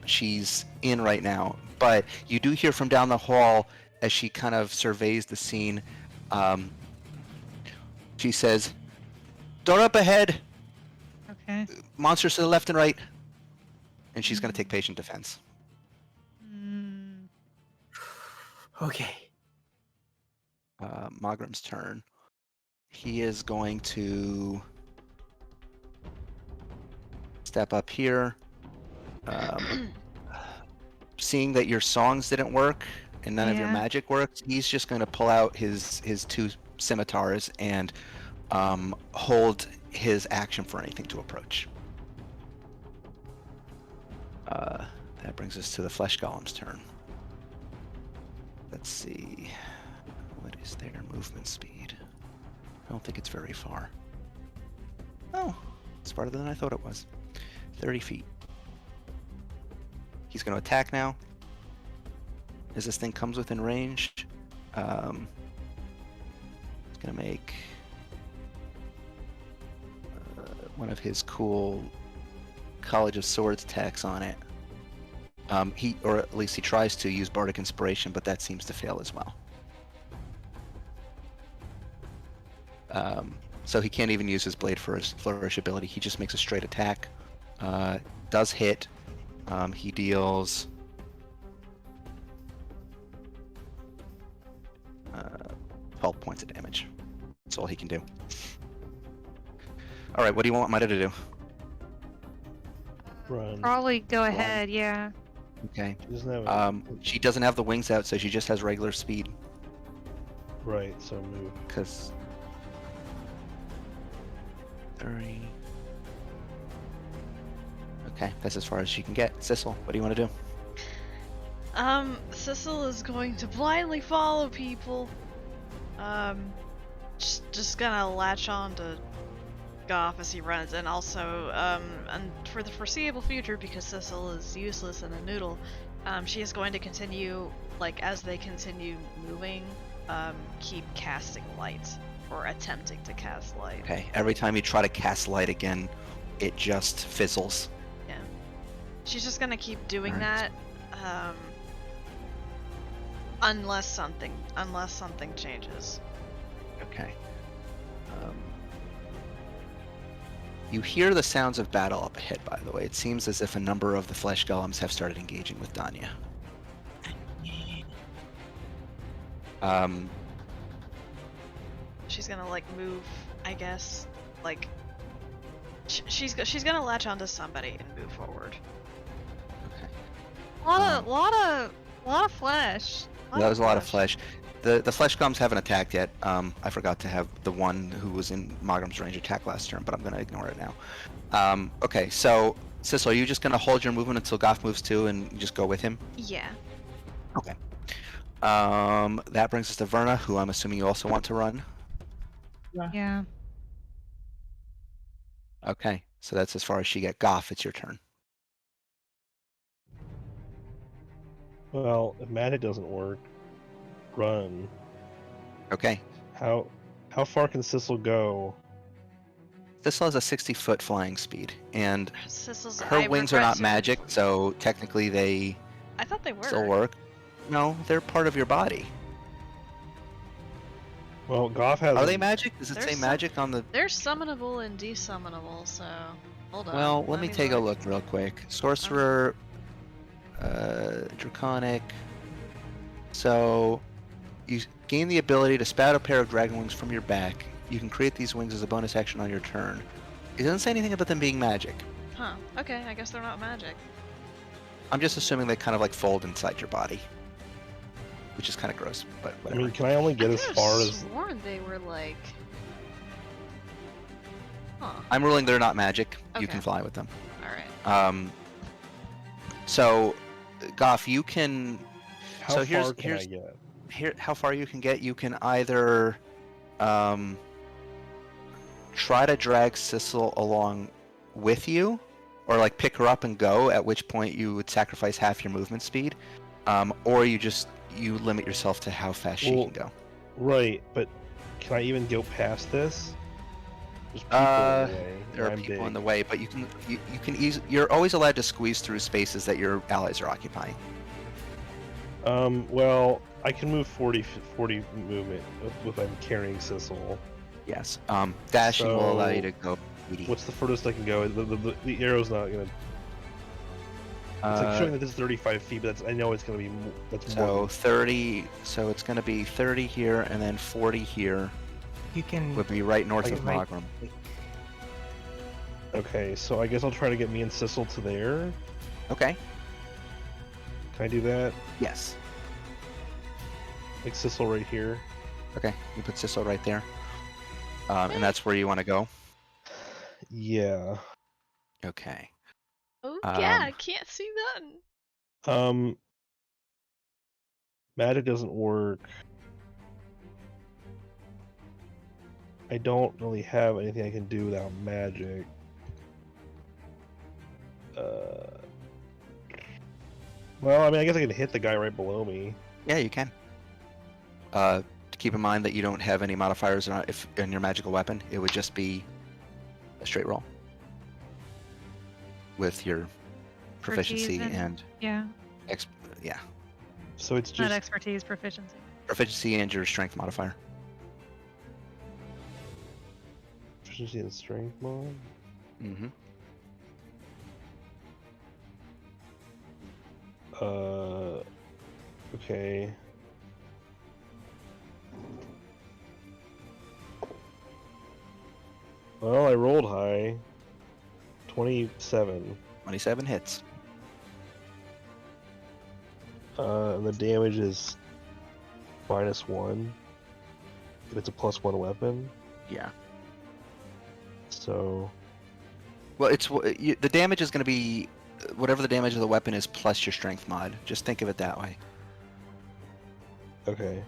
she's in right now, but you do hear from down the hall as she kind of surveys the scene. She says, "Door up ahead. Okay. Monsters to the left and right." And she's going to take patient defense. Mm, Okay. Mogram's turn. He is going to step up here. Seeing that your songs didn't work and none of your Yeah. magic worked, he's just going to pull out his two scimitars and hold his action for anything to approach. That brings us to the flesh golem's turn. Let's see. What is their movement speed? I don't think it's very far. Oh, it's farther than I thought it was. 30 feet. He's going to attack now. As this thing comes within range, it's going to make one of his cool College of Swords attacks on it. Or at least he tries to use Bardic Inspiration, but that seems to fail as well. So he can't even use his blade for his flourish ability. He just makes a straight attack. Does hit. He deals 12 points of damage. That's all he can do. All right, what do you want Mida to do? Run. probably go Run. ahead, yeah. Okay. She doesn't have She doesn't have the wings out, so she just has regular speed. right, so move. Because 30. Okay, that's as far as she can get. Sissel, what do you want to do? Sissel is going to blindly follow people. Just gonna latch on to Goff as he runs, and also, and for the foreseeable future, because Sissel is useless and a noodle, she is going to continue, like, as they continue moving, keep casting light, or attempting to cast light. Okay, every time you try to cast light again, it just fizzles. Yeah. She's just gonna keep doing Alright. that, unless something changes. Okay. You hear the sounds of battle up ahead, by the way. It seems as if a number of the flesh golems have started engaging with Danya. She's gonna, like, move, I guess, like, she's gonna latch onto somebody and move forward. Okay. Lot of flesh. That was a lot of flesh. The flesh golems haven't attacked yet. I forgot to have the one who was in Mogram's range attack last turn, but I'm going to ignore it now. Okay, so Sissel, are you just going to hold your movement until Goff moves too and just go with him? Yeah. Okay. That brings us to Verna, who I'm assuming you also want to run. Yeah. Okay, so that's as far as she get. Goff, it's your turn. Well, if magic doesn't work, run. Okay. How far can Sissel go? Sissel has a 60-foot flying speed, and Sissel's. her wings are not magic, so technically they I thought they were. still work. No, they're part of your body. Well, Goff has. Are they magic? Does it There's say some- magic on the... They're summonable and desummonable, so hold on. Well, let me take a look real quick. Sorcerer, Draconic. So, you gain the ability to spout a pair of dragon wings from your back. You can create these wings as a bonus action on your turn. It doesn't say anything about them being magic. Huh. Okay, I guess they're not magic. I'm just assuming they kind of like fold inside your body, which is kind of gross, but I whatever. mean, can I only get I as could've far as? sworn they were like. Huh. I'm ruling they're not magic. You Okay. can fly with them. All right. So, Goff, you can. How So far can I here's get? here how far you can get. You can either try to drag Sissel along with you, or like pick her up and go. At which point you would sacrifice half your movement speed, or you limit yourself to how fast she Well, can go. Right, but can I even go past this? There's people in the way. There are I'm people big. in the way, but you can you're always allowed to squeeze through spaces that your allies are occupying. Well, I can move 40 movement if I'm carrying Sissel. Yes. Dashing will allow you So, to go 80. What's the furthest I can go? The arrow's not gonna. It's like showing that this is 35 feet, but I know it's gonna be. That's so more. 30. So it's going to be 30 here, and then 40 here You can. would be right north Oh, of you're right. Magram. Okay, so I guess I'll try to get me and Sissel to there. Okay. Can I do that? Yes. Like Sissel right here. Okay. You put Sissel right there. And that's where you want to go. Yeah. Okay. Oh yeah, I can't see that. Magic doesn't work. I don't really have anything I can do without magic. Well, I mean, I guess I can hit the guy right below me. Yeah, you can. Keep in mind that you don't have any modifiers in your magical weapon. It would just be a straight roll with your proficiency Expertise and yeah, yeah, So it's not just expertise, proficiency. proficiency and your strength modifier. proficiency and strength mod. Mm-hmm. Okay. Well, I rolled high. 27. 27 hits. And the damage is -1. If it's a +1 weapon. Yeah. So Well, the damage is going to be whatever the damage of the weapon is plus your strength mod. Just think of it that way. okay.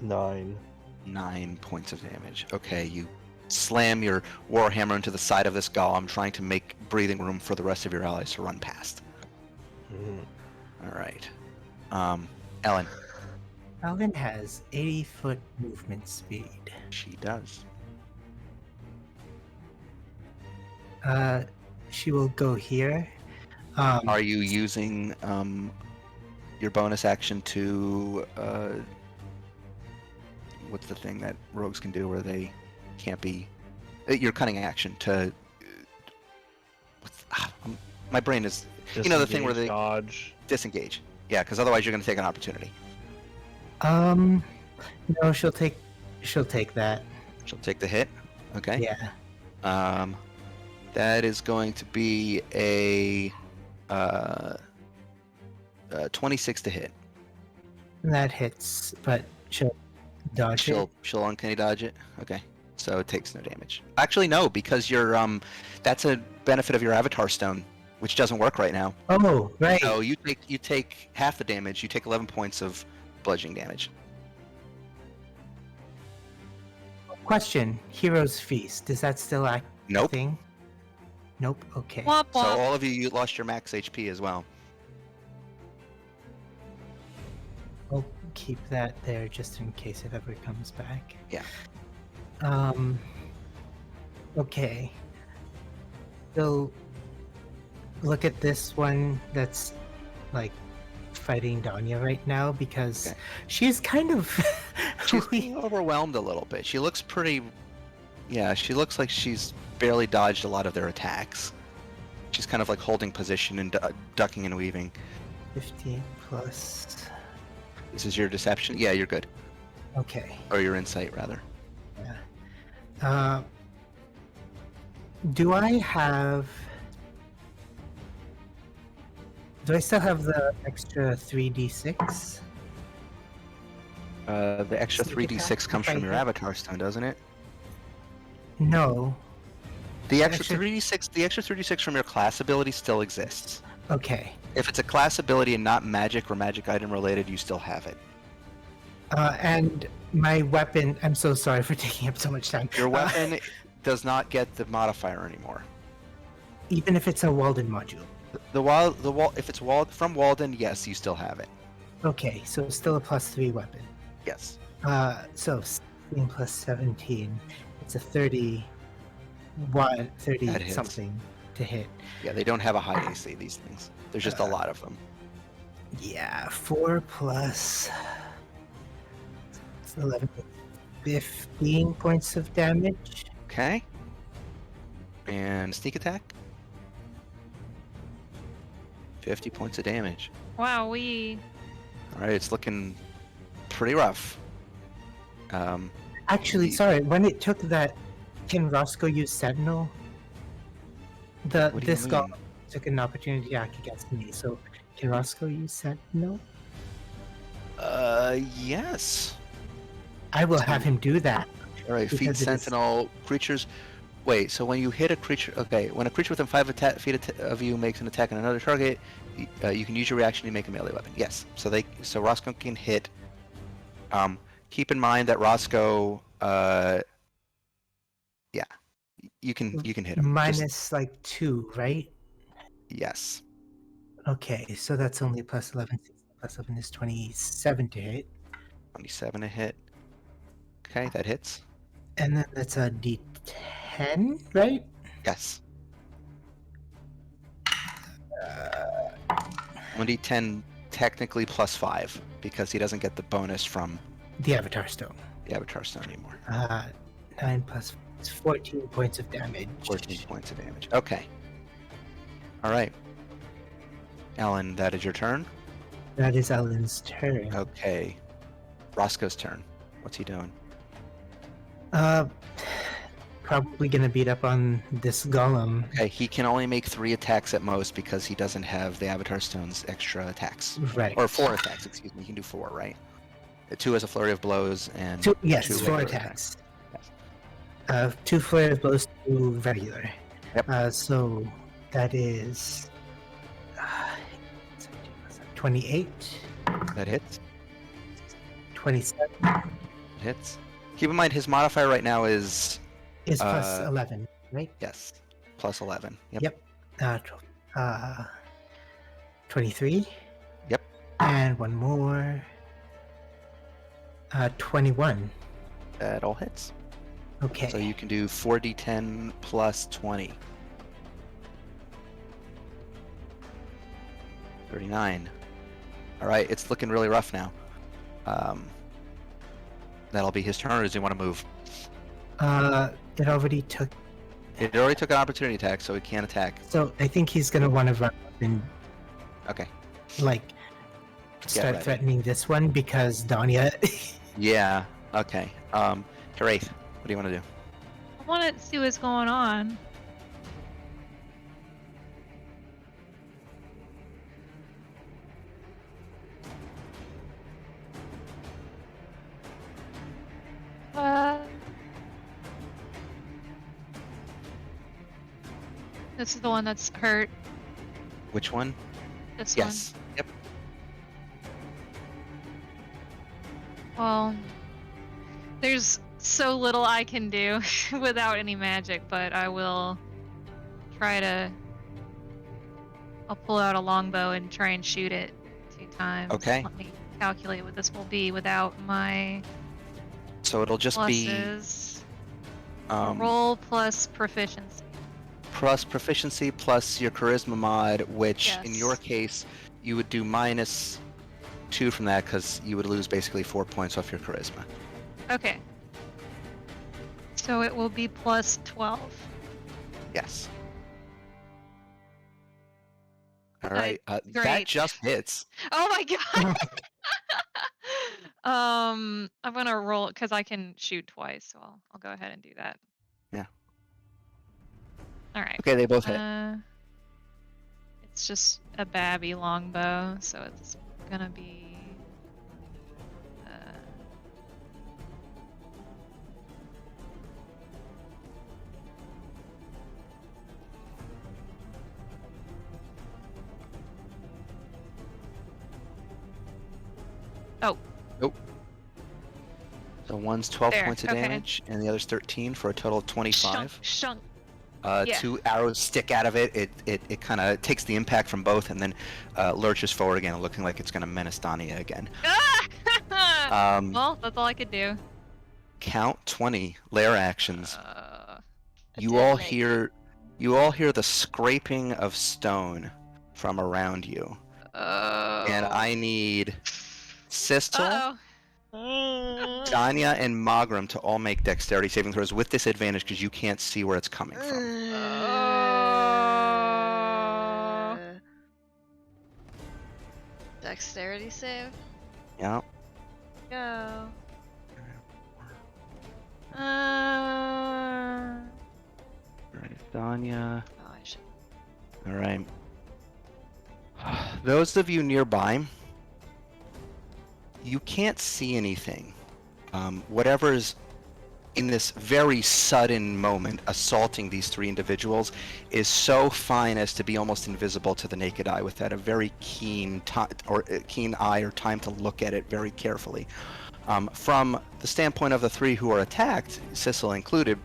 9. 9 points of damage. Okay, you slam your warhammer into the side of this golem, trying to make breathing room for the rest of your allies to run past. Mhm. All right. Ellen. Ellen has 80-foot movement speed. She does. She will go here. Are you using your bonus action to what's the thing that rogues can do where they can't be your cunning action to my brain is you know the thing where Disengage, they dodge. disengage. Yeah, because otherwise you're going to take an opportunity. No, she'll take that. She'll take the hit. Okay. Yeah. That is going to be a 26 to hit. That hits, but she'll dodge She'll uncanny dodge it. Okay. So it takes no damage. Actually, no, because you're that's a benefit of your avatar stone, which doesn't work right now. Oh, right. So you take half the damage. You take 11 points of bludgeoning damage. Question: Hero's Feast. Is that still a Nope. thing? Nope. Okay. Womp So womp. all of you lost your max HP as well. I'll keep that there just in case it ever comes back. Yeah. Okay. So look at this one that's like fighting Danya right now because Okay. she's kind of She's being overwhelmed a little bit. She looks pretty. Yeah, she looks like she's barely dodged a lot of their attacks. She's kind of like holding position and ducking and weaving. 15 plus. This is your deception? Yeah, you're good. Okay. Or your insight, rather. Yeah. Do I still have the extra 3d6? The extra Sneak 3d6 attack comes if I from your hit? avatar stone, doesn't it? No. The extra extra- 3d6, the extra 3d6 from your class ability still exists. Okay. If it's a class ability and not magic or magic item related, you still have it. And my weapon. I'm so sorry for taking up so much time. Your weapon does not get the modifier anymore. Even if it's a Walden module. If it's from Walden, yes, you still have it. Okay, so it's still a +3 weapon. Yes. So 16 plus 17. It's a 30 That hits. something to hit. Yeah, they don't have a high AC, these things. There's just a lot of them. Yeah, 4 plus 11, 15 points of damage. Okay. And sneak attack. 50 points of damage. Wow, we. Alright, it's looking pretty rough. Actually, sorry, when it took that, can Roscoe use Sentinel? What do you This guy mean? took an opportunity attack against me, so can Roscoe use Sentinel? Yes. I will have him do that. Alright, feed Because it is- sentinel creatures. Wait, so when you hit a creature, okay, when a creature within 5 feet of you makes an attack on another target, you can use your reaction to make a melee weapon. Yes, so Roscoe can hit. Keep in mind that Roscoe, yeah, you can hit him. Just- Minus like 2, right? yes, Okay, so that's only plus 11. Plus 11 is 27 to hit. 27 a hit. Okay, that hits. And then that's a d10, right? Yes. 1d10 technically plus 5 because he doesn't get the bonus from The Avatar Stone. the Avatar Stone anymore. 9 plus 14 points of damage. 14 points of damage. Okay. All right. Alan, that is your turn. That is Ellen's turn. Okay. Roscoe's turn. What's he doing? Probably gonna beat up on this golem. Okay, he can only make 3 attacks at most because he doesn't have the Avatar Stone's extra attacks. Right. Or 4 attacks, excuse me. He can do 4, right? 2 as a flurry of blows and Yes, 2 4 regular attacks. Yes. 2 flare of blows, 2 regular. Yep. So that is 28, That hits. 27 That hits. Keep in mind his modifier right now is is plus 11, right? yes, plus 11. Yep. Yep. 23. Yep. And one more. 21. That all hits. Okay. So you can do 4d10 plus 20. 39. Alright, it's looking really rough now. That'll be his turn, or does he want to move? It already took. It already took an opportunity attack, so he can't attack. So I think he's gonna want to run up and Okay. like start ready. threatening this one because Danya. Yeah, okay. Heraith, what do you want to do? I want to see what's going on. This is the one that's hurt. Which one? This Yes. Yep. one. Well, there's so little I can do without any magic, but I will try to. I'll pull out a longbow and try and shoot it 2 times. Okay. Let me calculate what this will be without my So it'll just pluses. be Roll plus proficiency. plus proficiency plus your charisma mod, which in Yes. your case you would do minus 2 from that because you would lose basically 4 points off your charisma. Okay. So it will be plus 12. Yes. All right. That great. just hits. Oh my god. I'm gonna roll because I can shoot twice, so I'll go ahead and do that. Yeah. All right. Okay, they both hit. It's just a babby longbow, so it's gonna be So one's 12 There, points of okay. damage, and the other's 13 for a total of 25. Shunk. Yeah. 2 arrows stick out of it. It kind of takes the impact from both, and then lurches forward again, looking like it's going to menace Dania again. Well, that's all I could do. Count 20 lair actions. Uh, You all hear the scraping of stone from around you, and I need Sistel, Uh-oh. Danya, and Magram to all make dexterity saving throws with disadvantage because you can't see where it's coming from. Dexterity save. Yeah. Go. Right, Danya. Oh, I should. All right. Those of you nearby, you can't see anything. Whatever's in this very sudden moment assaulting these three individuals is so fine as to be almost invisible to the naked eye without a very keen eye or time to look at it very carefully. From the standpoint of the three who are attacked, Sissel included,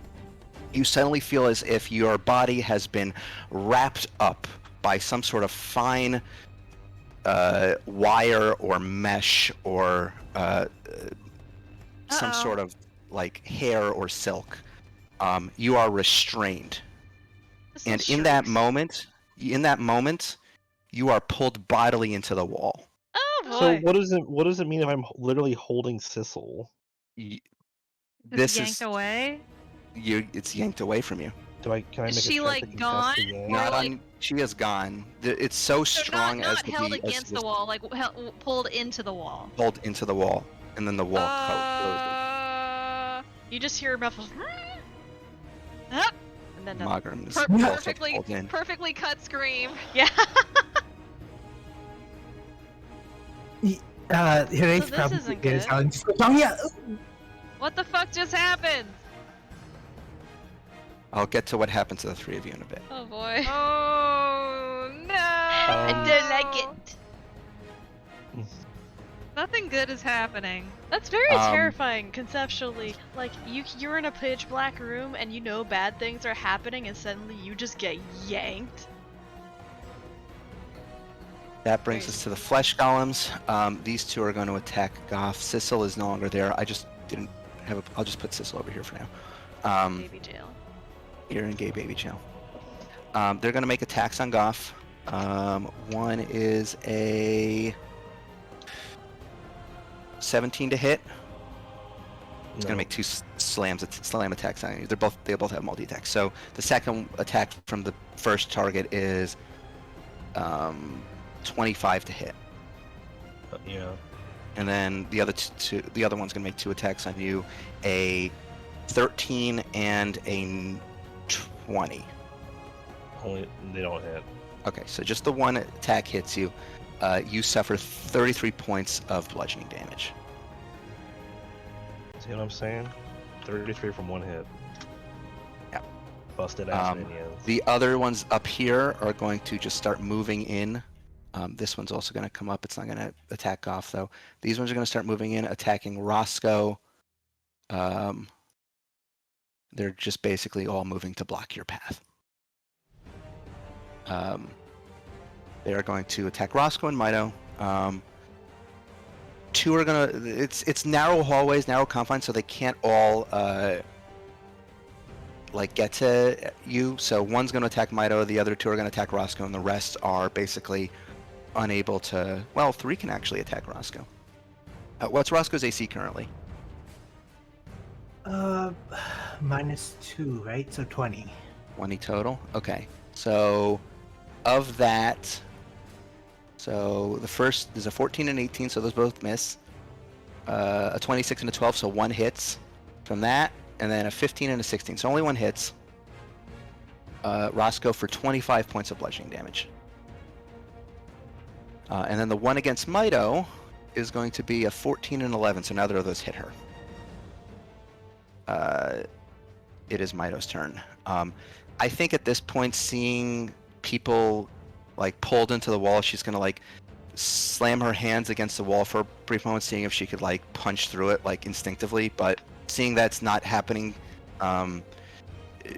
you suddenly feel as if your body has been wrapped up by some sort of fine wire or mesh or some sort of like hair or silk. You are restrained, and in that moment, you are pulled bodily into the wall. Oh boy. So what does it mean if I'm literally holding Sissel? This yanked is away. it's yanked away from you. Can I make Is a she, check like, to contest gone? the yank? Not like- on. She is gone. It's so So strong not as to held be against the wall, like pulled into the wall. pulled into the wall, and then the wall closes. You just hear a muffled. Ah, And then Magram is per- also perfectly, pulled in. perfectly cut scream. yeah. Hirae's this probably isn't gonna good. tell him, just go, Danya! What the fuck just happened? I'll get to what happened to the three of you in a bit. Oh boy. Oh no! I don't like it. Nothing good is happening. That's very Um, terrifying conceptually. Like you're in a pitch black room and you know bad things are happening and suddenly you just get yanked. That brings us to the flesh golems. These two are going to attack Goff. Sissel is no longer there. I just didn't have a. I'll just put Sissel over here for now. Baby jail. Here in gay baby jail. They're going to make attacks on Goff. One is a 17 to hit. It's going to make two slam attacks on you. They both have multi attacks. So the second attack from the first target is 25 to hit. Yeah. And then the other the other one's going to make two attacks on you, a 13 and a 20. Only they don't hit. Okay, so just the one attack hits you. You suffer 33 points of bludgeoning damage. See what I'm saying? 33 from one hit. Yeah. Busted ass minions. The other ones up here are going to just start moving in. This one's also going to come up. It's not going to attack Goff, though. These ones are going to start moving in, attacking Roscoe. They're just basically all moving to block your path. They are going to attack Roscoe and Mito. Two are going to... It's narrow hallways, narrow confines, so they can't all... get to you. So one's going to attack Mito, the other two are going to attack Roscoe, and the rest are basically unable to... Well, three can actually attack Roscoe. What's Roscoe's AC currently? -2, right? So 20. 20 total? Okay. So, of that... So, the first is a 14 and 18, so those both miss. A 26 and a 12, so one hits from that. And then a 15 and a 16, so only one hits. Roscoe for 25 points of bludgeoning damage. And then the one against Mito is going to be a 14 and 11, so neither of those hit her. It is Mito's turn. I think at this point, seeing people pulled into the wall, she's gonna slam her hands against the wall for a brief moment, seeing if she could like punch through it like instinctively. But seeing that's not happening,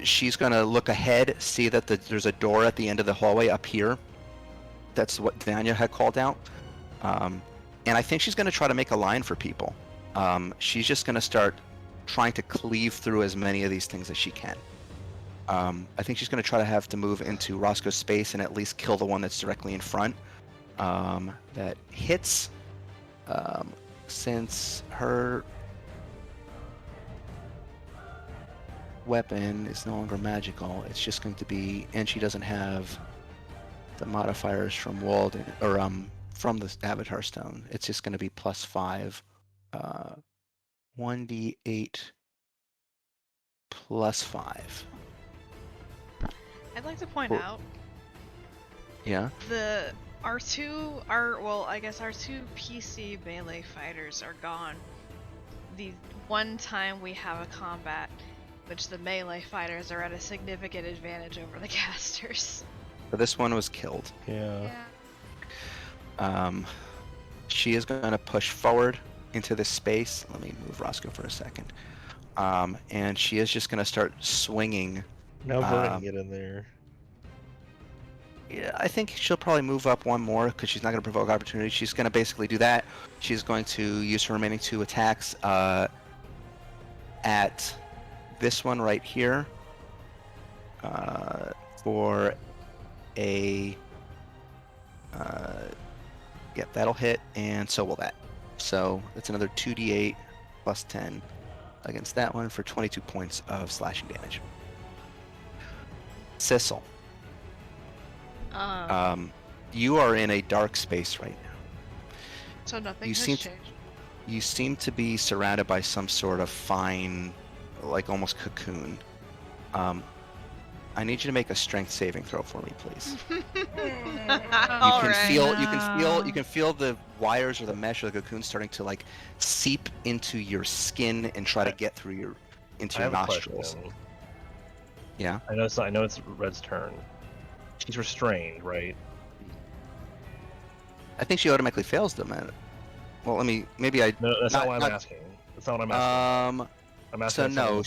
she's gonna look ahead, see that there's a door at the end of the hallway up here. That's what Vanya had called out. And I think she's gonna try to make a line for people. She's just gonna start trying to cleave through as many of these things as she can. I think she's gonna try to have to move into Roscoe's space and at least kill the one that's directly in front. That hits, since her weapon is no longer magical. It's just going to be, and she doesn't have the modifiers from Walden or from the Avatar Stone. It's just going to be +5, 1d8 +5. I'd like to point Or- out Yeah. our two PC melee fighters are gone. The one time we have a combat, which the melee fighters are at a significant advantage over the casters. So this one was killed. Yeah. She is going to push forward into this space. Let me move Roscoe for a second. And she is just going to start swinging. Now Verna can get in there. Yeah, I think she'll probably move up one more because she's not going to provoke opportunity. She's going to basically do that. She's going to use her remaining 2 attacks at this one right here for a... Yep, that'll hit, and so will that. So that's another 2d8 +10 against that one for 22 points of slashing damage. Sissel. You are in a dark space right now. So nothing you has seem changed. You seem to be surrounded by some sort of fine, like almost cocoon. I need you to make a strength saving throw for me, please. You can feel the wires or the mesh or the cocoon starting to like seep into your skin and try to get through into your nostrils. Question. Yeah. I know it's Red's turn. She's restrained, right? I think she automatically fails them. Well, No, that's not what I'm asking. That's not what I'm asking. I'm asking. So no,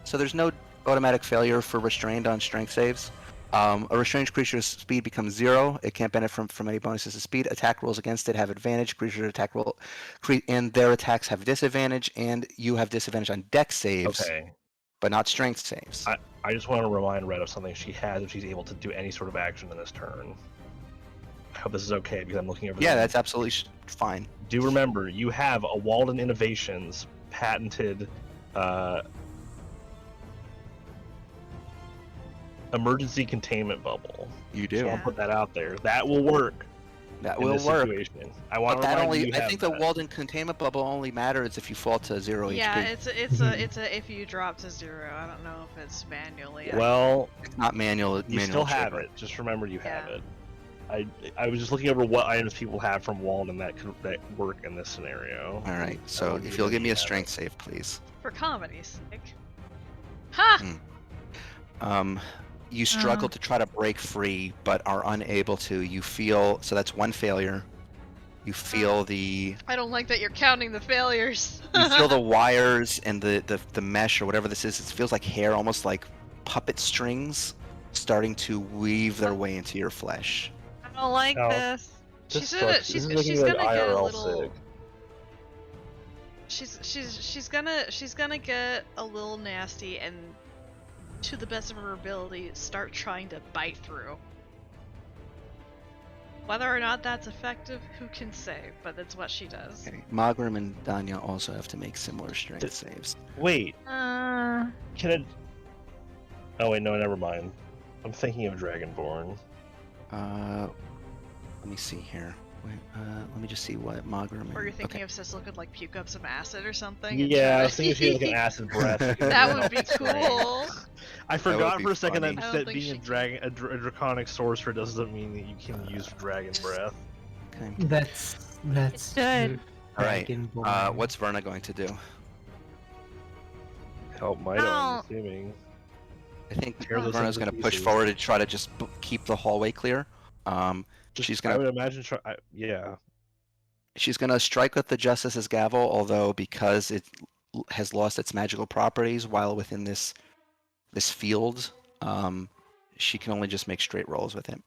so there's no automatic failure for restrained on strength saves. A restrained creature's speed becomes 0. It can't benefit from any bonuses to speed. Attack rolls against it have advantage. Creature attack roll, and their attacks have disadvantage, and you have disadvantage on dex saves, Okay. but not strength saves. I just want to remind Red of something she has if she's able to do any sort of action in this turn. I hope this is okay because I'm looking over. Yeah, that's absolutely fine. Do remember, you have a Walden Innovations patented emergency containment bubble. You do. So I'll put that out there. That will work. That in will this work. Situation. I want But to that remind only, you. I think the Walden containment bubble only matters if you fall to 0 Yeah, HP. it's a if you drop to 0. I don't know if it's manually. Well, It's not manual. you still have it. Just remember you have Yeah. it. I was just looking over what items people have from Walden that work in this scenario. All right. So if you'll give me a strength save, please. For comedy's sake. Ha! You struggle to try to break free, but are unable to. You feel, so that's 1 failure. You feel the I don't like that you're counting the failures. you feel the wires and the mesh or whatever this is. It feels like hair, almost like puppet strings, starting to weave their way into your flesh. I don't like No. this. She's This gonna sucks. she's, This is making she's me, gonna like, get a IRL little. sick. She's gonna get a little nasty and, to the best of her ability, start trying to bite through. Whether or not that's effective, who can say? But that's what she does. Okay. Magram and Danya also have to make similar strength saves. Wait, Uh, can it? Oh wait, no, never mind. I'm thinking of Dragonborn. Let me see here. Wait, let me just see what Magram. Or you're thinking okay. of Sissel could like puke up some acid or something. and Yeah, I try was thinking she had like an acid breath. That would be cool. I forgot be for a second funny. I don't that think being she a draconic sorcerer doesn't mean that you can use dragon breath. Okay. That's It's good. All right. Dragonborn. What's Verna going to do? Help might Oh. I'm assuming. I think Tear those Verna's into going to push pieces. forward and try to just keep the hallway clear. She's I gonna would imagine. Yeah. she's gonna strike with the Justice's Gavel, although because it has lost its magical properties while within this field, she can only just make straight rolls with it.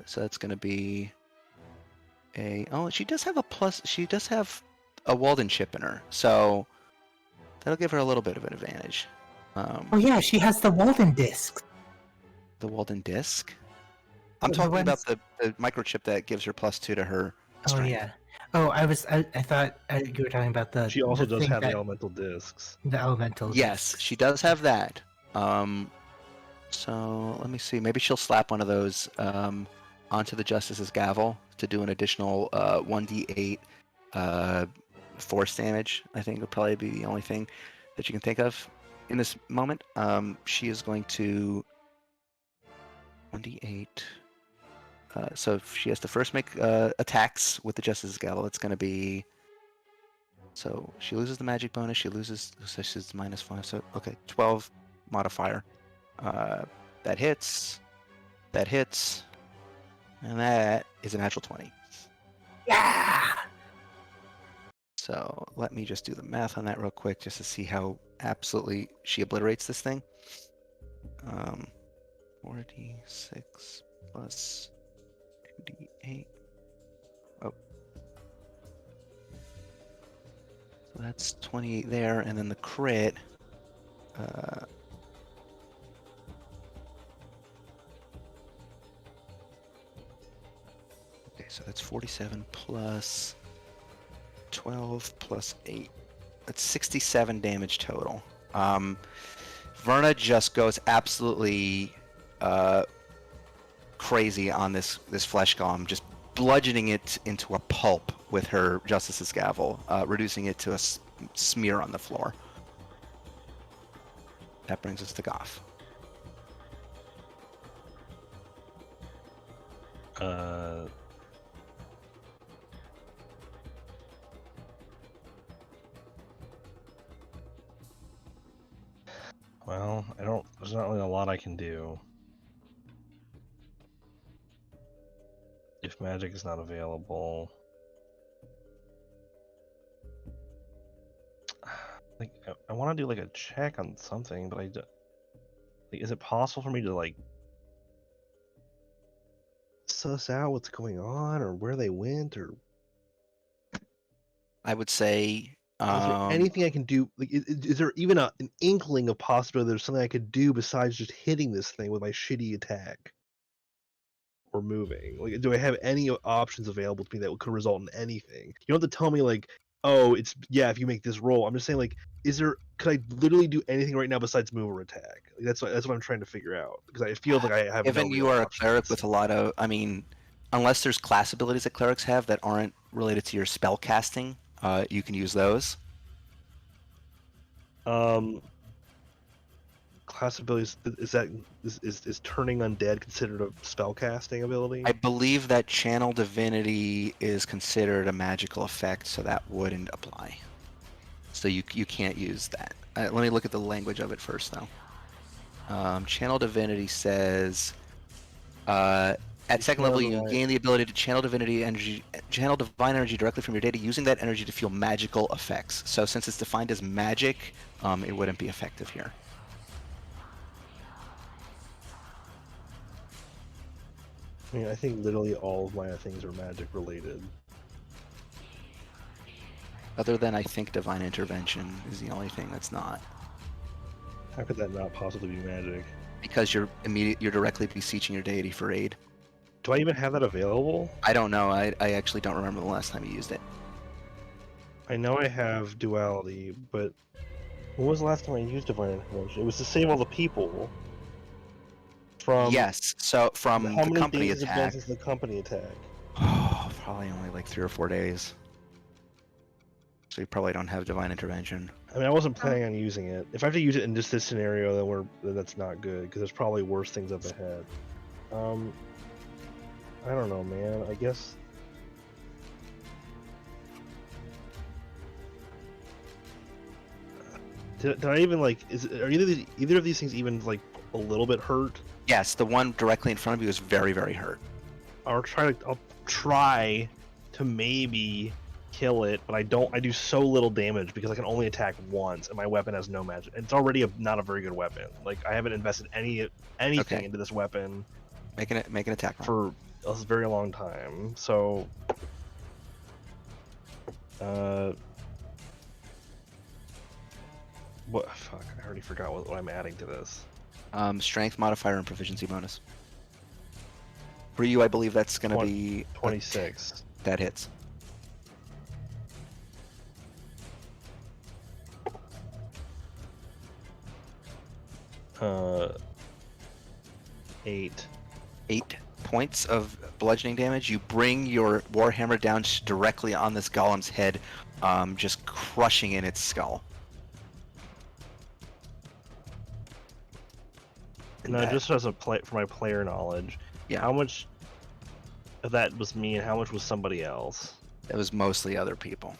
So that's gonna be she does have a plus. She does have a Walden chip in her, so that'll give her a little bit of an advantage. Oh yeah, she has the Walden disc. The Walden disc. I'm The talking about ones- the microchip that gives her +2 to her Oh strength. yeah. Oh, I thought you were talking about the. She also the does thing have the that- elemental discs. the elemental. Yes, discs. she does have that. So let me see. Maybe she'll slap one of those onto the Justice's Gavel to do an additional 1d8 force damage. I think would probably be the only thing that you can think of in this moment. She is going to 1d8. So if she has to first make attacks with the Justice's Gavel, it's going to be. So she loses the magic bonus. She loses. So she's -5. So okay, 12 modifier. That hits. That hits. And that is a natural 20. Yeah. So let me just do the math on that real quick just to see how absolutely she obliterates this thing. 4d6 plus 2d8. Oh. So that's 28 there, and then the crit. Okay, so that's 47 plus 12 plus 8. That's 67 damage total. Verna just goes absolutely crazy on this flesh golem, just bludgeoning it into a pulp with her Justice's Gavel, reducing it to a smear on the floor. That brings us to Goff. Well, there's not really a lot I can do. If magic is not available. Like, I want to do like a check on something, but is it possible for me to like suss out what's going on or where they went, or I would say is there anything I can do? Like, is there even an inkling of possibility there's something I could do besides just hitting this thing with my shitty attack or moving? Like, do I have any options available to me that could result in anything? You don't have to tell me like, oh, it's if you make this roll. I'm just saying, like, could I literally do anything right now besides move or attack? Like, that's what I'm trying to figure out, because I feel like I have given no you real are a cleric options. with a lot of, I mean, unless there's class abilities that clerics have that aren't related to your spell casting, you can use those. Class abilities, is turning undead considered a spell casting ability? I believe that channel divinity is considered a magical effect, so that wouldn't apply. So you can't use that. Let me look at the language of it first, though. Channel divinity says, at second level, you gain the ability to channel divine energy directly from your data, using that energy to fuel magical effects. So since it's defined as magic, it wouldn't be effective here. I mean, I think literally all of my things are magic related. Other than, I think, divine intervention is the only thing that's not. How could that not possibly be magic? Because you're directly beseeching your deity for aid. Do I even have that available? I don't know. I actually don't remember the last time you used it. I know I have duality, but when was the last time I used divine intervention? It was to save all the people from Yes. So from how the many company days attack. advances the company attack? Oh, probably only like 3 or 4 days. So you probably don't have divine intervention. I mean, I wasn't planning on using it. If I have to use it in just this scenario, then that's not good, because there's probably worse things up ahead. I don't know, man. I guess. Did I even like? Are either of these things even like a little bit hurt? Yes, the one directly in front of you is very, very hurt. I'll try to maybe kill it, but I do so little damage because I can only attack once, and my weapon has no magic. It's already not a very good weapon. Like, I haven't invested anything Okay. into this weapon Make an attack roll. for a very long time. So, what? Fuck! I already forgot what I'm adding to this. Strength modifier and proficiency bonus. For you, I believe that's going to be 26. That hits. Uh, 8. 8 points of bludgeoning damage. You bring your warhammer down directly on this golem's head, just crushing in its skull. And No, that- just as for my player knowledge. Yeah. How much of that was me, and how much was somebody else? It was mostly other people.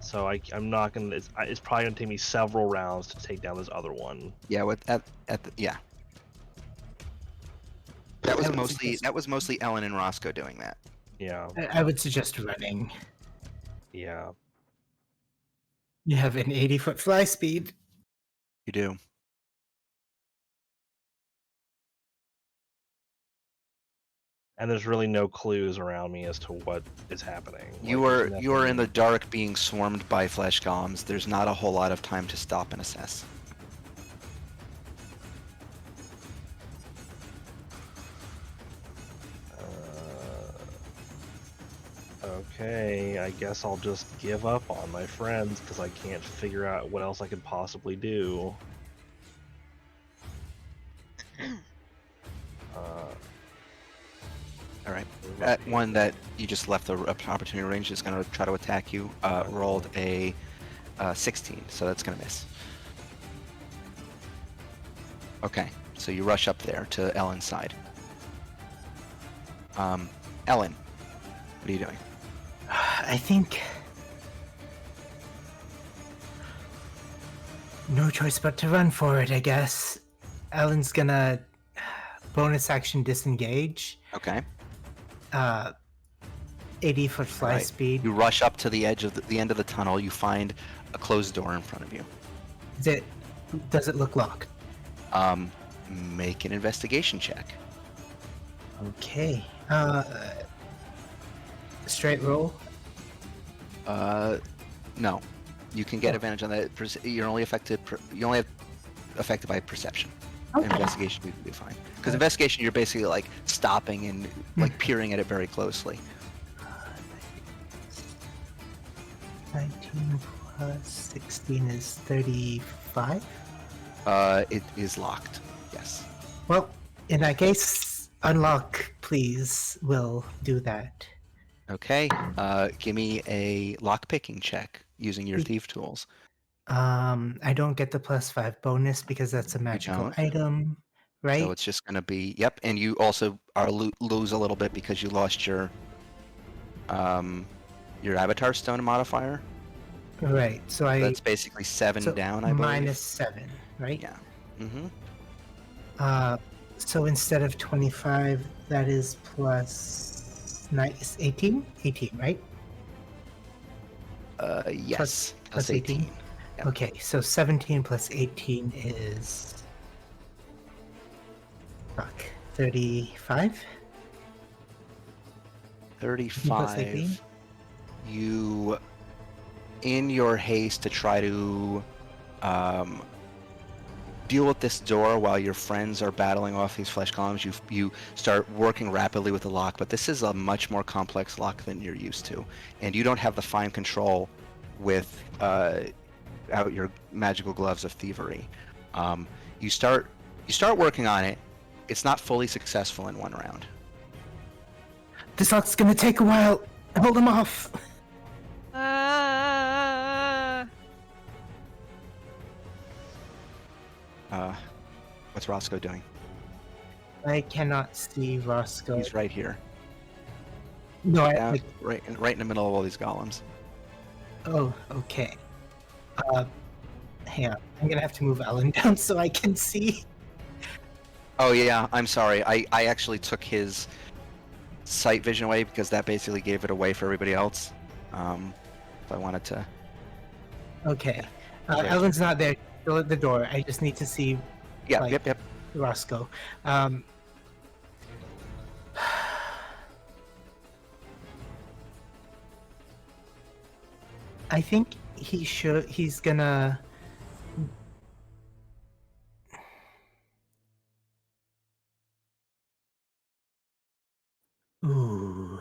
So I'm not gonna. It's probably gonna take me several rounds to take down this other one. Yeah, yeah. That was mostly Ellen and Roscoe doing that. Yeah, I would suggest running. yeah. You have an 80-foot fly speed. You do. And there's really no clues around me as to what is happening. You Like, are there's in the nothing- dark, being swarmed by flesh golems. There's not a whole lot of time to stop and assess. Okay, I guess I'll just give up on my friends because I can't figure out what else I could possibly do. All right. That one that you just left the opportunity range is going to try to attack you. Rolled a 16, so that's going to miss. Okay, so you rush up there to Ellen's side. Ellen, what are you doing? I think no choice but to run for it, I guess. Alan's gonna bonus action disengage. Okay. 80-foot fly Right. speed. You rush up to the edge of the end of the tunnel. You find a closed door in front of you. Does it look locked? Make an investigation check. Okay. Straight roll. No. You can get Oh. advantage on that. You're only affected. You only have affected by perception. Okay. Investigation would be fine. Because investigation, you're basically like stopping and like peering at it very closely. 19 plus 16 is 35. It is locked. Yes. Well, in that case, unlock, please. We'll do that. Okay. Give me a lock picking check using your thief tools. I don't get the +5 bonus because that's a magical don't? item, right? So it's just going to be and you also are lose a little bit because you lost your avatar stone modifier. Right. So That's basically 7 so down, I believe. minus 7, right? Yeah. Mm-hmm. So instead of 25, that is plus 18? 18, right? Yes. Plus 18. Yep. Okay, so 17 plus 18 is 35. 35. You, in your haste to try to deal with this door while your friends are battling off these flesh golems, you start working rapidly with the lock, but this is a much more complex lock than you're used to, and you don't have the fine control with out your magical gloves of thievery. You start working on it. It's not fully successful in one round. This lock's gonna take a while. Hold him off. What's Roscoe doing? I cannot see Roscoe. He's right here. No, Down, right in the middle of all these golems. Oh, okay. Hang on. I'm gonna have to move Alan down so I can see. Oh yeah, I'm sorry. I actually took his sight vision away because that basically gave it away for everybody else. If I wanted to. Okay. Right here. Ellen's not there. Still at the door. I just need to see, Yep, like, yep. Roscoe. I think he's gonna. Ooh.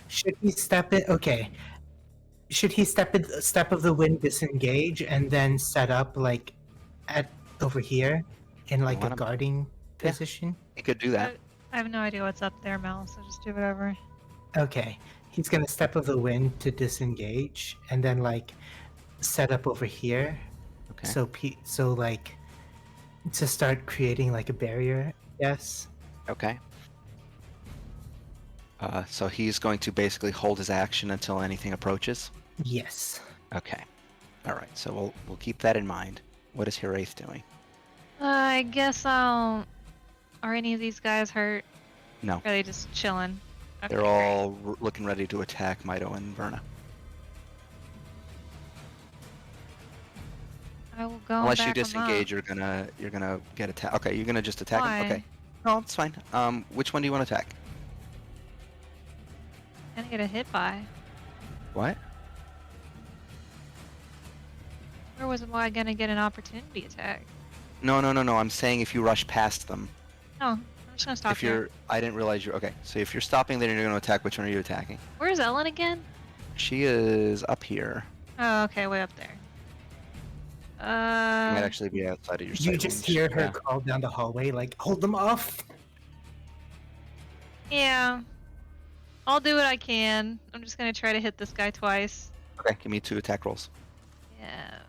Should he step it? Okay. Should he step of the wind, disengage, and then set up like at over here in like a Let him. guarding Yeah. position? He could do that. I have no idea what's up there, Mel. So just do whatever. Okay. He's gonna step of the wind to disengage, and then like set up over here. Okay. So like to start creating like a barrier. Yes. Okay. So he's going to basically hold his action until anything approaches. Yes. Okay. All right. So we'll keep that in mind. What is Hiraeth doing? I guess I'll. Are any of these guys hurt? No. Or are they just chilling? Okay, They're great. all looking ready to attack Mito and Verna. I will go Unless you back 'em disengage, up. you're gonna get attacked. Okay, you're gonna just attack him. Why? Okay. No, it's fine. Which one do you want to attack? Gonna get a hit by. What? Where was I gonna get an opportunity attack? No. I'm saying if you rush past them. No, I'm just gonna stop If you're, here. I didn't realize you're okay. So if you're stopping, then you're gonna attack. Which one are you attacking? Where's Ellen again? She is up here. Oh, okay, way up there. She might actually be outside of your You sight just range. hear her Yeah. call down the hallway, like, hold them off. Yeah. I'll do what I can. I'm just gonna try to hit this guy twice. Okay, give me 2 attack rolls. Yeah.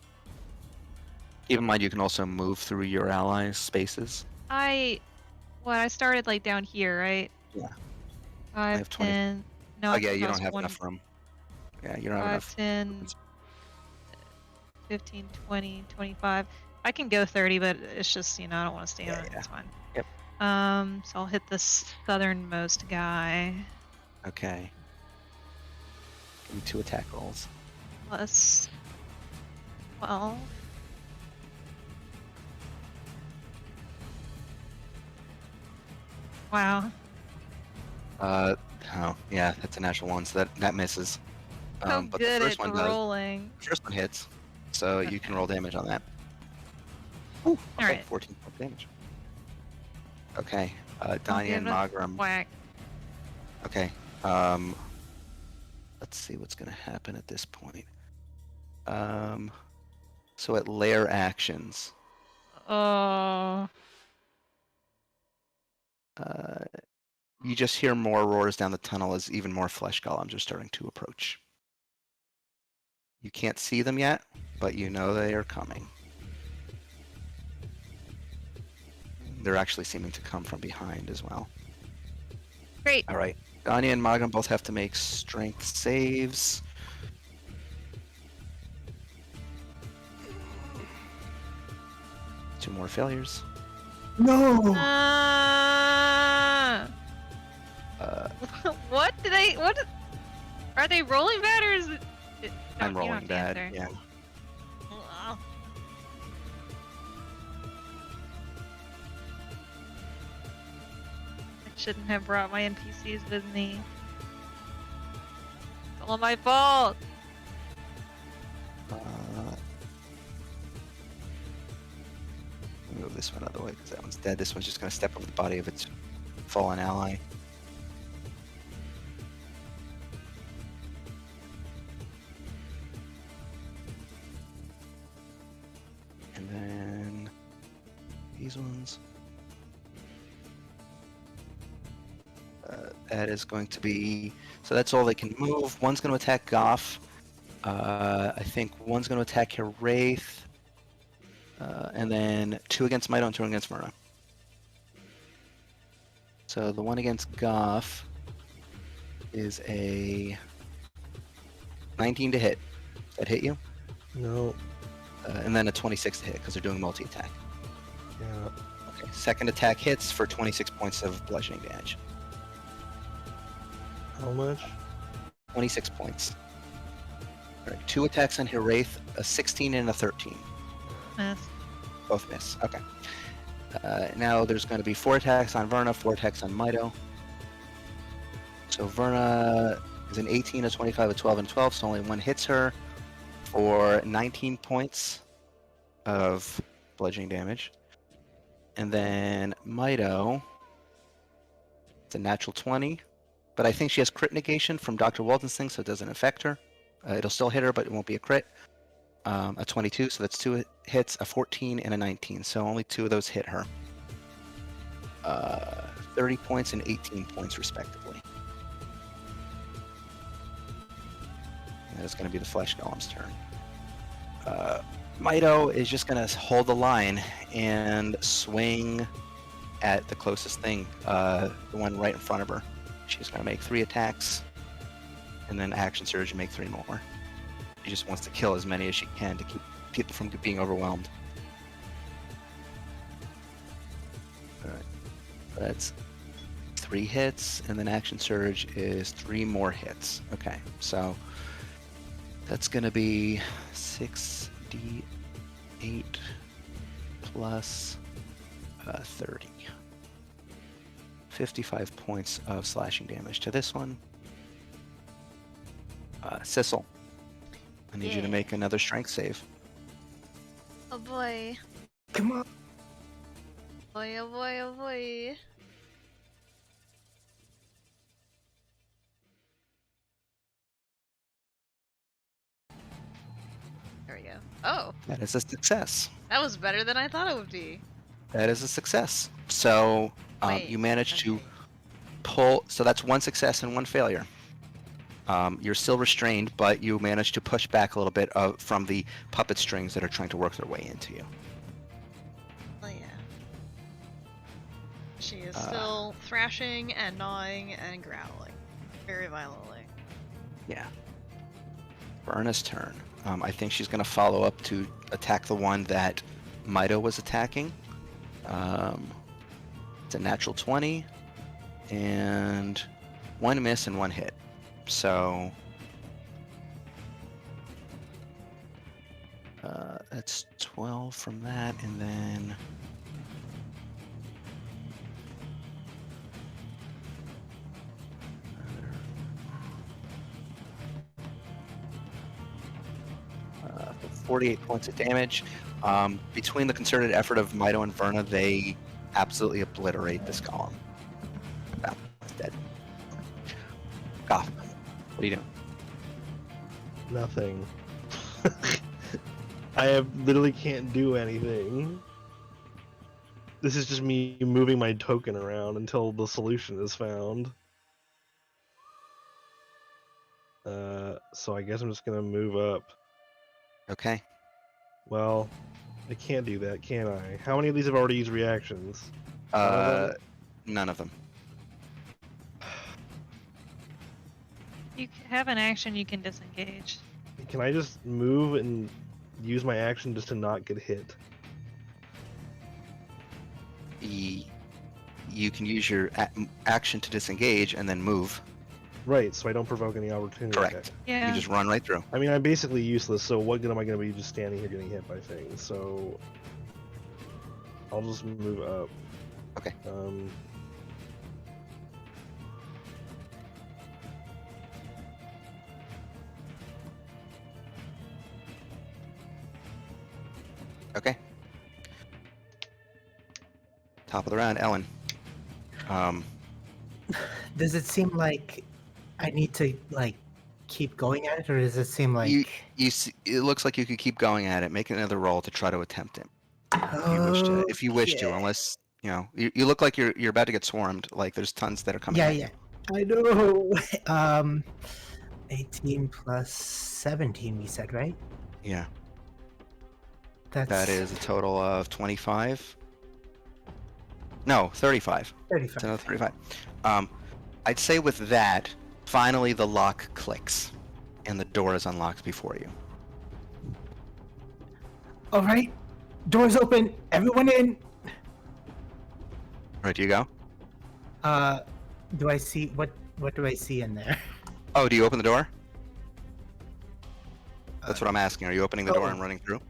Keep in mind you can also move through your allies' spaces. I started like down here, right? Yeah. 5, have 20. 10. No, Oh I yeah, think you I don't was have one- enough room. Yeah, you don't have 5, enough. 10, 15, 20, 25. I can go 30, but it's just, I don't want to stay on it. Yeah. It's fine. Yep. So I'll hit this southernmost guy. Okay. Give me 2 attack rolls. Plus 12. Wow. Oh yeah, that's a natural one, so that misses. So But good the first at one does. rolling. The first one hits, so you can Okay. roll damage on that. Ooh, okay, Alright. 14 points damage. Okay, I'll Danya give and it a Magram. Whack. Okay, let's see what's gonna happen at this point. So at lair actions, Oh. you just hear more roars down the tunnel as even more flesh golems are starting to approach. You can't see them yet, but you know they are coming. They're actually seeming to come from behind as well. Great. All right, Danya and Magram both have to make strength saves. Two more failures. No. What do they? What? Are they rolling bad or is it? I'm you don't rolling have to bad. answer. Yeah. Ugh. I shouldn't have brought my NPCs with me. It's all my fault. Move this one out of the way because that one's dead. This one's just going to step over the body of its fallen ally. And then these ones. That is going to be, so that's all they can move. One's going to attack Goff. I think one's going to attack Hiraeth. And then 2 against Mito and 2 against Myrna. So the one against Goff is a 19 to hit. Does that hit you? No. And then a 26 to hit because they're doing multi-attack. Yeah. Okay, second attack hits for 26 points of bludgeoning damage. How much? 26 points. All right, 2 attacks on Hiraeth, a 16 and a 13. Miss. Both miss. Okay. Now there's going to be 4 attacks on Verna, 4 attacks on Mito. So Verna is an 18, a 25, a 12, and 12, so only one hits her for 19 points of bludgeoning damage. And then Mito, it's a natural 20, but I think she has crit negation from Dr. Walden's thing, so it doesn't affect her. It'll still hit her, but it won't be a crit. A 22, so that's 2 hits, a 14 and a 19, so only 2 of those hit her. 30 points and 18 points respectively. And that is going to be the Flesh Golem's turn. Mito is just going to hold the line and swing at the closest thing, the one right in front of her. She's going to make 3 attacks, and then action surge and make 3 more. She just wants to kill as many as she can to keep people from being overwhelmed. Alright, that's 3 hits, and then action surge is 3 more hits. Okay, so that's going to be 6d8 plus 30. 55 points of slashing damage to this one. Sissel, I need you to Yeah. make another strength save. Oh boy. Come on. Boy, oh boy, oh boy. There we go. Oh, That is a success. that was better than I thought it would be. That is a success. So Wait, you managed to okay. pull. So that's 1 success and 1 failure. You're still restrained, but you managed to push back a little bit from the puppet strings that are trying to work their way into you. Oh yeah. She is still thrashing and gnawing and growling. Very violently. Yeah. Verna's turn. I think she's going to follow up to attack the one that Mito was attacking. It's a natural 20, and 1 miss and 1 hit. So that's 12 from that, and then uh, 48 points of damage. Between the concerted effort of Mito and Verna, they absolutely obliterate this golem. Ah, it's dead. Goth, what are you doing? Nothing. literally can't do anything. This is just me moving my token around until the solution is found. So I guess I'm just gonna move up. Okay. Well, I can't do that, can I? How many of these have already used reactions? None of them? None of them. You have an action you can disengage. Can I just move and use my action just to not get hit? You can use your action to disengage and then move. Right, so I don't provoke any opportunity. Correct. Yeah. You just run right through. I mean, I'm basically useless, so what good am I going to be just standing here getting hit by things? So I'll just move up. Okay. Okay. Top of the round, Ellen. Does it seem like I need to like keep going at it, or does it seem like You see, it looks like you could keep going at it. Make another roll to try to attempt it. If you wish to, Okay. unless you look like you're about to get swarmed. Like there's tons that are coming. Yeah, at yeah. you. I know. 18 plus 17, we said, right? Yeah. That's That is a total of 25. No, 35. 35. It's another 35. I'd say with that, finally the lock clicks, and the door is unlocked before you. All right, doors open. Everyone in. Right, do you go? Do I see what? What do I see in there? Oh, do you open the door? That's what I'm asking. Are you opening the door and running through?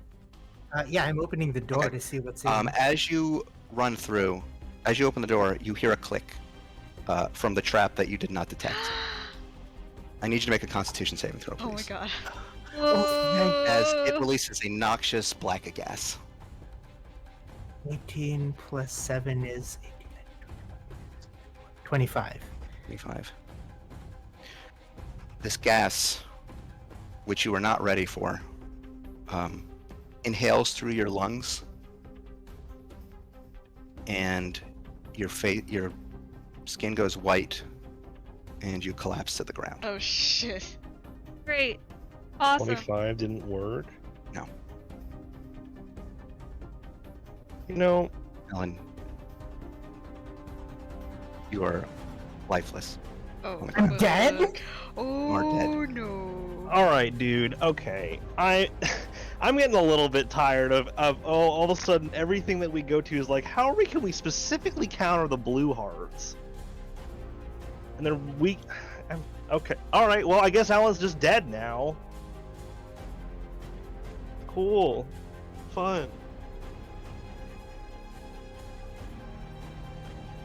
Yeah, I'm opening the door Okay. to see what's in. As you run through, as you open the door, you hear a click from the trap that you did not detect. I need you to make a Constitution saving throw, please. Oh my god. Oh, As it releases a noxious black gas. 18 plus 7 is 18, 25. 25. This gas, which you are not ready for, inhales through your lungs, and your skin goes white, and you collapse to the ground. Oh shit. Great. Awesome. 25 didn't work. No. You know, Ellen, you are lifeless. Oh. my I'm God. dead? Oh are dead. no. all right, dude. Okay, I'm getting a little bit tired of all of a sudden everything that we go to is like, can we specifically counter the blue hearts? And then okay. All right. Well, I guess Alan's just dead now. Cool. Fun.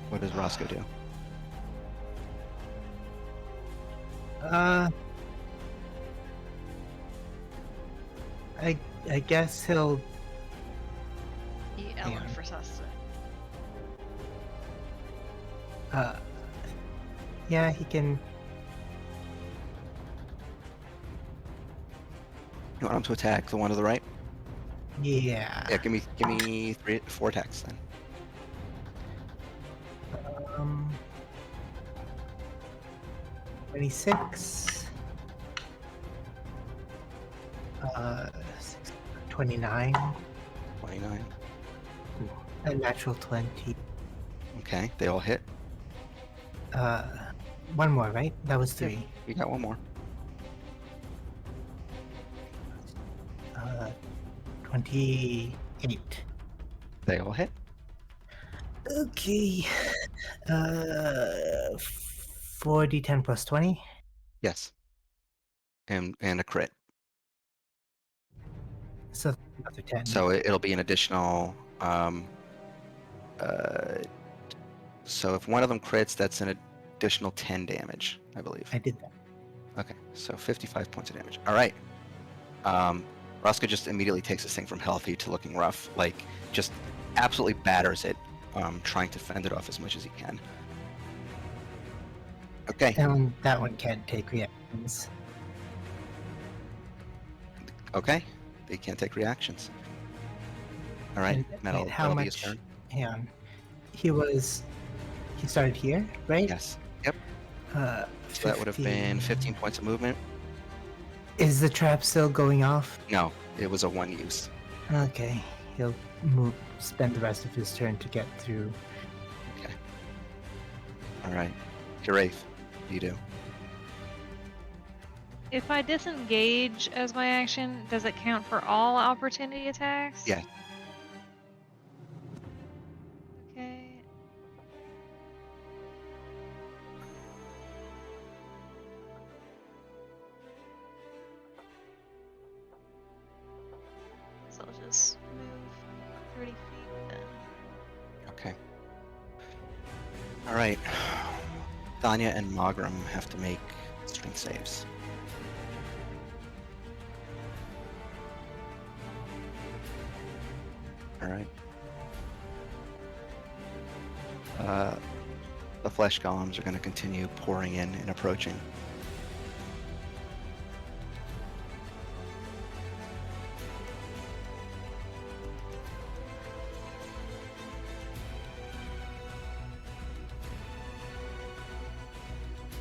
What does Roscoe do? I guess he'll. Eat Hang Ellen on. for sustenance. Yeah, he can. You want him to attack the one to the right? Yeah. Yeah, give me 4 attacks then. Um. 26. 29. 29. A natural 20. Okay, they all hit. One more, right? That was 3. You got one more. 28. They all hit. Okay. 4d10 plus 20. Yes. And a crit. So another 10. So it'll be an additional. So if one of them crits, that's an additional 10 damage, I believe. I did that. Okay, so 55 points of damage. All right. Roscoe just immediately takes this thing from healthy to looking rough, like just absolutely batters it, trying to fend it off as much as he can. Okay. And that one can't take reactions. Okay. They can't take reactions. All right. Metal. And how that'll be his much? turn. Hang on. He started here, right? Yes. Yep. So that would have 15. been 15 points of movement. Is the trap still going off? No, it was a 1 use. Okay. He'll spend the rest of his turn to get through. Okay. All right. Wraith, what do you do? If I disengage as my action, does it count for all opportunity attacks? Yeah. Okay. So I'll just move 30 feet then. Okay. All right. Thanya and Magram have to make strength saves. All right. The flesh golems are going to continue pouring in and approaching.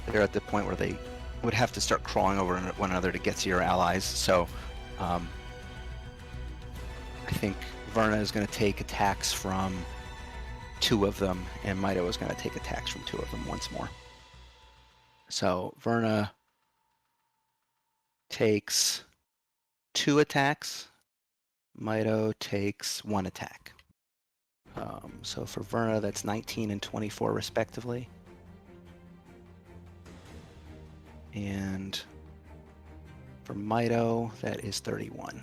They're at the point where they would have to start crawling over one another to get to your allies. So I think Verna is going to take attacks from 2 of them, and Mido is going to take attacks from 2 of them once more. So Verna takes 2 attacks Mito takes 1 attack. So for Verna, that's 19 and 24 respectively. And for Mito, that is 31.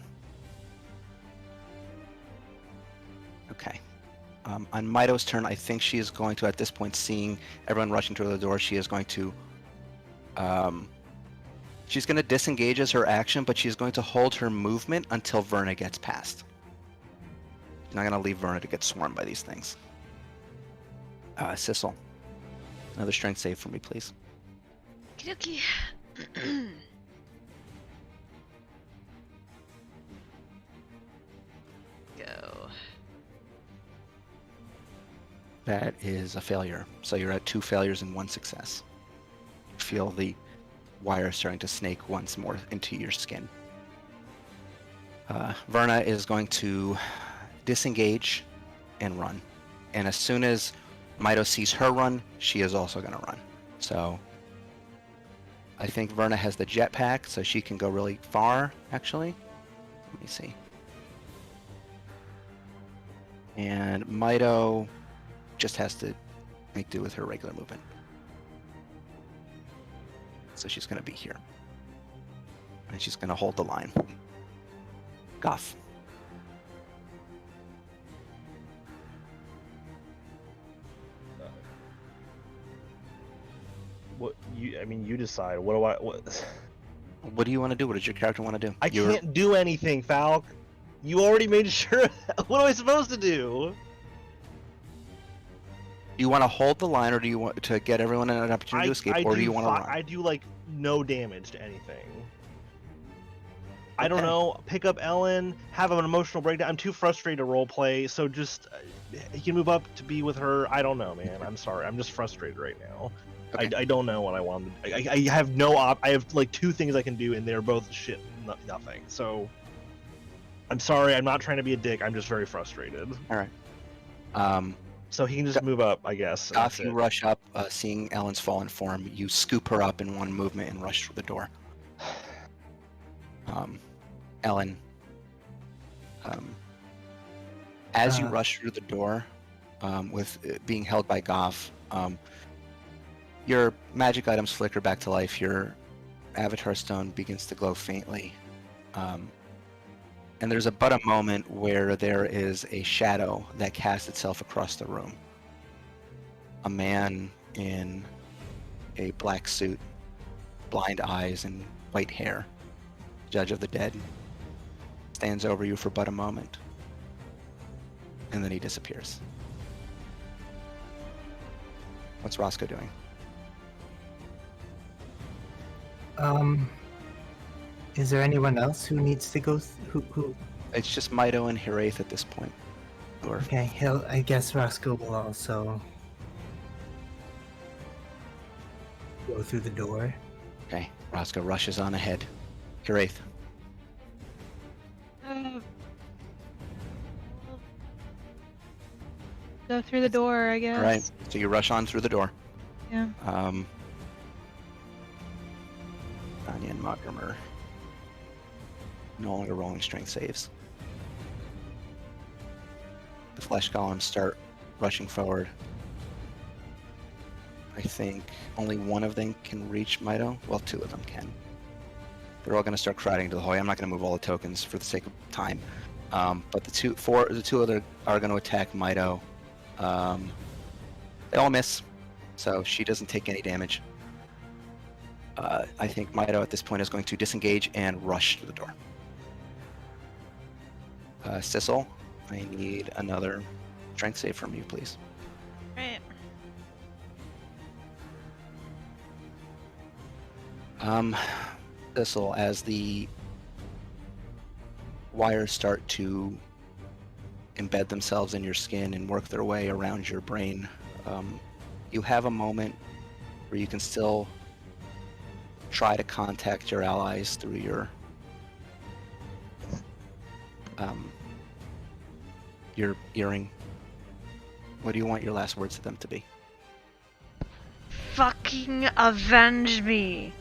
Okay. On Mito's turn, I think she is going to, at this point, seeing everyone rushing toward the door, she is going to she's going to disengage as her action, but she's going to hold her movement until Verna gets past. She's not going to leave Verna to get swarmed by these things. Sissel, another strength save for me, please. Okie Go. That is a failure. So you're at 2 failures and 1 success. You feel the wire starting to snake once more into your skin. Verna is going to disengage and run. And as soon as Mito sees her run, she is also going to run. So I think Verna has the jetpack, so she can go really far, actually. Let me see. And Mito just has to make do with her regular movement. So she's going to be here. And she's going to hold the line. Goff. What you? I mean, you decide. What do I? What? What do you want to do? What does your character want to do? I can't do anything, Falk. You already made sure. What am I supposed to do? Do you want to hold the line, or do you want to get everyone an opportunity to escape, or do you want to run? I do like no damage to anything. I don't know. Pick up Ellen, have an emotional breakdown. I'm too frustrated to role play, so just you can move up to be with her. I don't know, man. I'm sorry. I'm just frustrated right now. Okay. I don't know what I want. I have no I have like 2 things I can do, and they're both shit. Nothing. So I'm sorry. I'm not trying to be a dick. I'm just very frustrated. All right. So he can just move up, I guess. Goff, you rush up, seeing Ellen's fallen form. You scoop her up in one movement and rush through the door. Ellen, as you rush through the door, with it being held by Goff, your magic items flicker back to life. Your avatar stone begins to glow faintly. And there's but a moment where there is a shadow that casts itself across the room. A man in a black suit, blind eyes, and white hair, Judge of the Dead, stands over you for but a moment. And then he disappears. What's Roscoe doing? Is there anyone else who needs to go? Who? It's just Mito and Hiraeth at this point. Okay, I guess Roscoe will also go through the door. Okay, Roscoe rushes on ahead. Hiraeth. Go through the door, I guess. All right, so you rush on through the door. Yeah. Anya and Montgomery no longer rolling strength saves. The flesh golems start rushing forward. I think only one of them can reach Mito. Well, 2 of them can. They're all going to start crowding to the hallway. I'm not going to move all the tokens for the sake of time. But the two other are going to attack Mito. They all miss, so she doesn't take any damage. I think Mito at this point is going to disengage and rush to the door. Sissel, I need another strength save from you, please. Right. Sissel, as the wires start to embed themselves in your skin and work their way around your brain, you have a moment where you can still try to contact your allies through your earring. What do you want your last words to them to be? Fucking avenge me!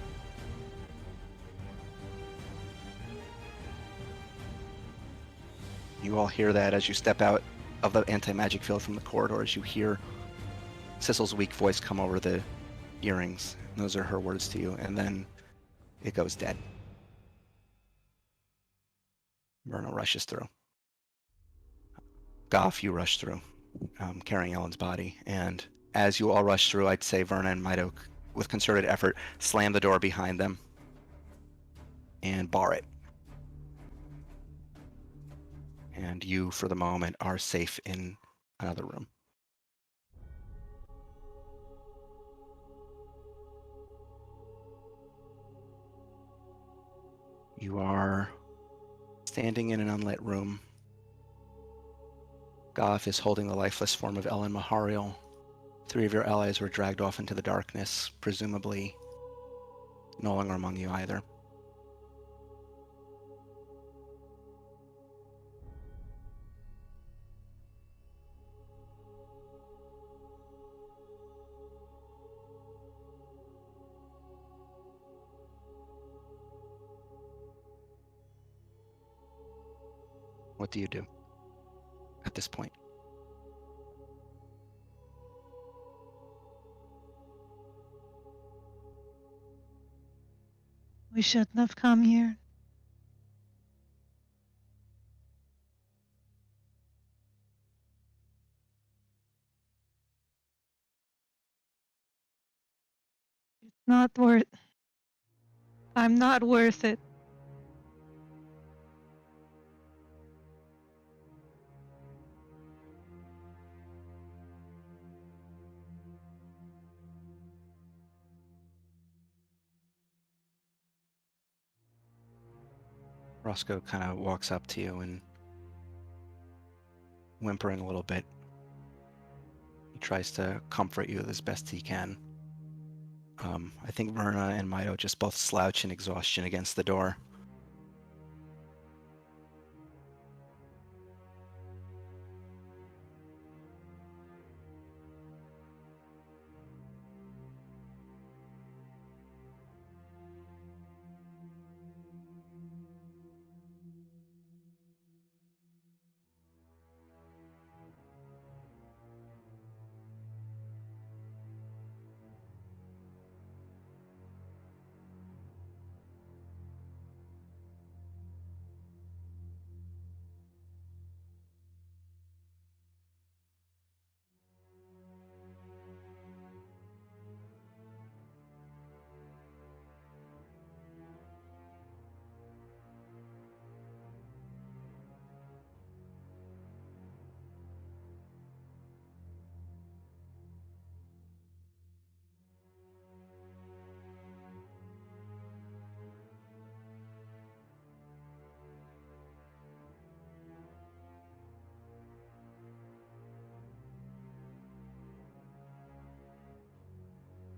You all hear that as you step out of the anti-magic field from the corridors. You hear Sissel's weak voice come over the earrings. Those are her words to you, and then it goes dead. Verna rushes through. Goff, you rush through, carrying Ellen's body, and as you all rush through, I'd say Verna and Mido, with concerted effort, slam the door behind them and bar it. And you, for the moment, are safe in another room. You are standing in an unlit room. Goff is holding the lifeless form of Ellen Mahariel. 3 of your allies were dragged off into the darkness, presumably no longer among you either. What do you do at this point? We shouldn't have come here. It's not worth. I'm not worth it. Roscoe kind of walks up to you and, whimpering a little bit, he tries to comfort you as best he can. I think Verna and Mido just both slouch in exhaustion against the door.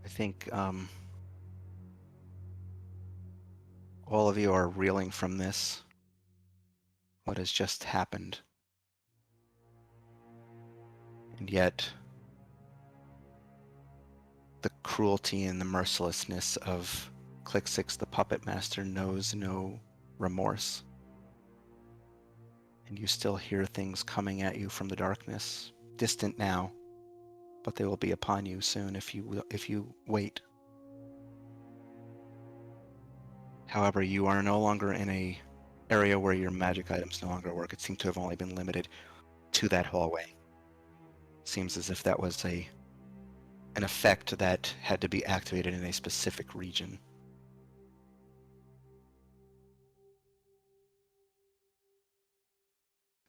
I think all of you are reeling from this, what has just happened. And yet, the cruelty and the mercilessness of Click Six, the puppet master, knows no remorse. And you still hear things coming at you from the darkness, distant now, but they will be upon you soon if you wait. However, you are no longer in a area where your magic items no longer work. It seemed to have only been limited to that hallway. Seems as if that was an effect that had to be activated in a specific region.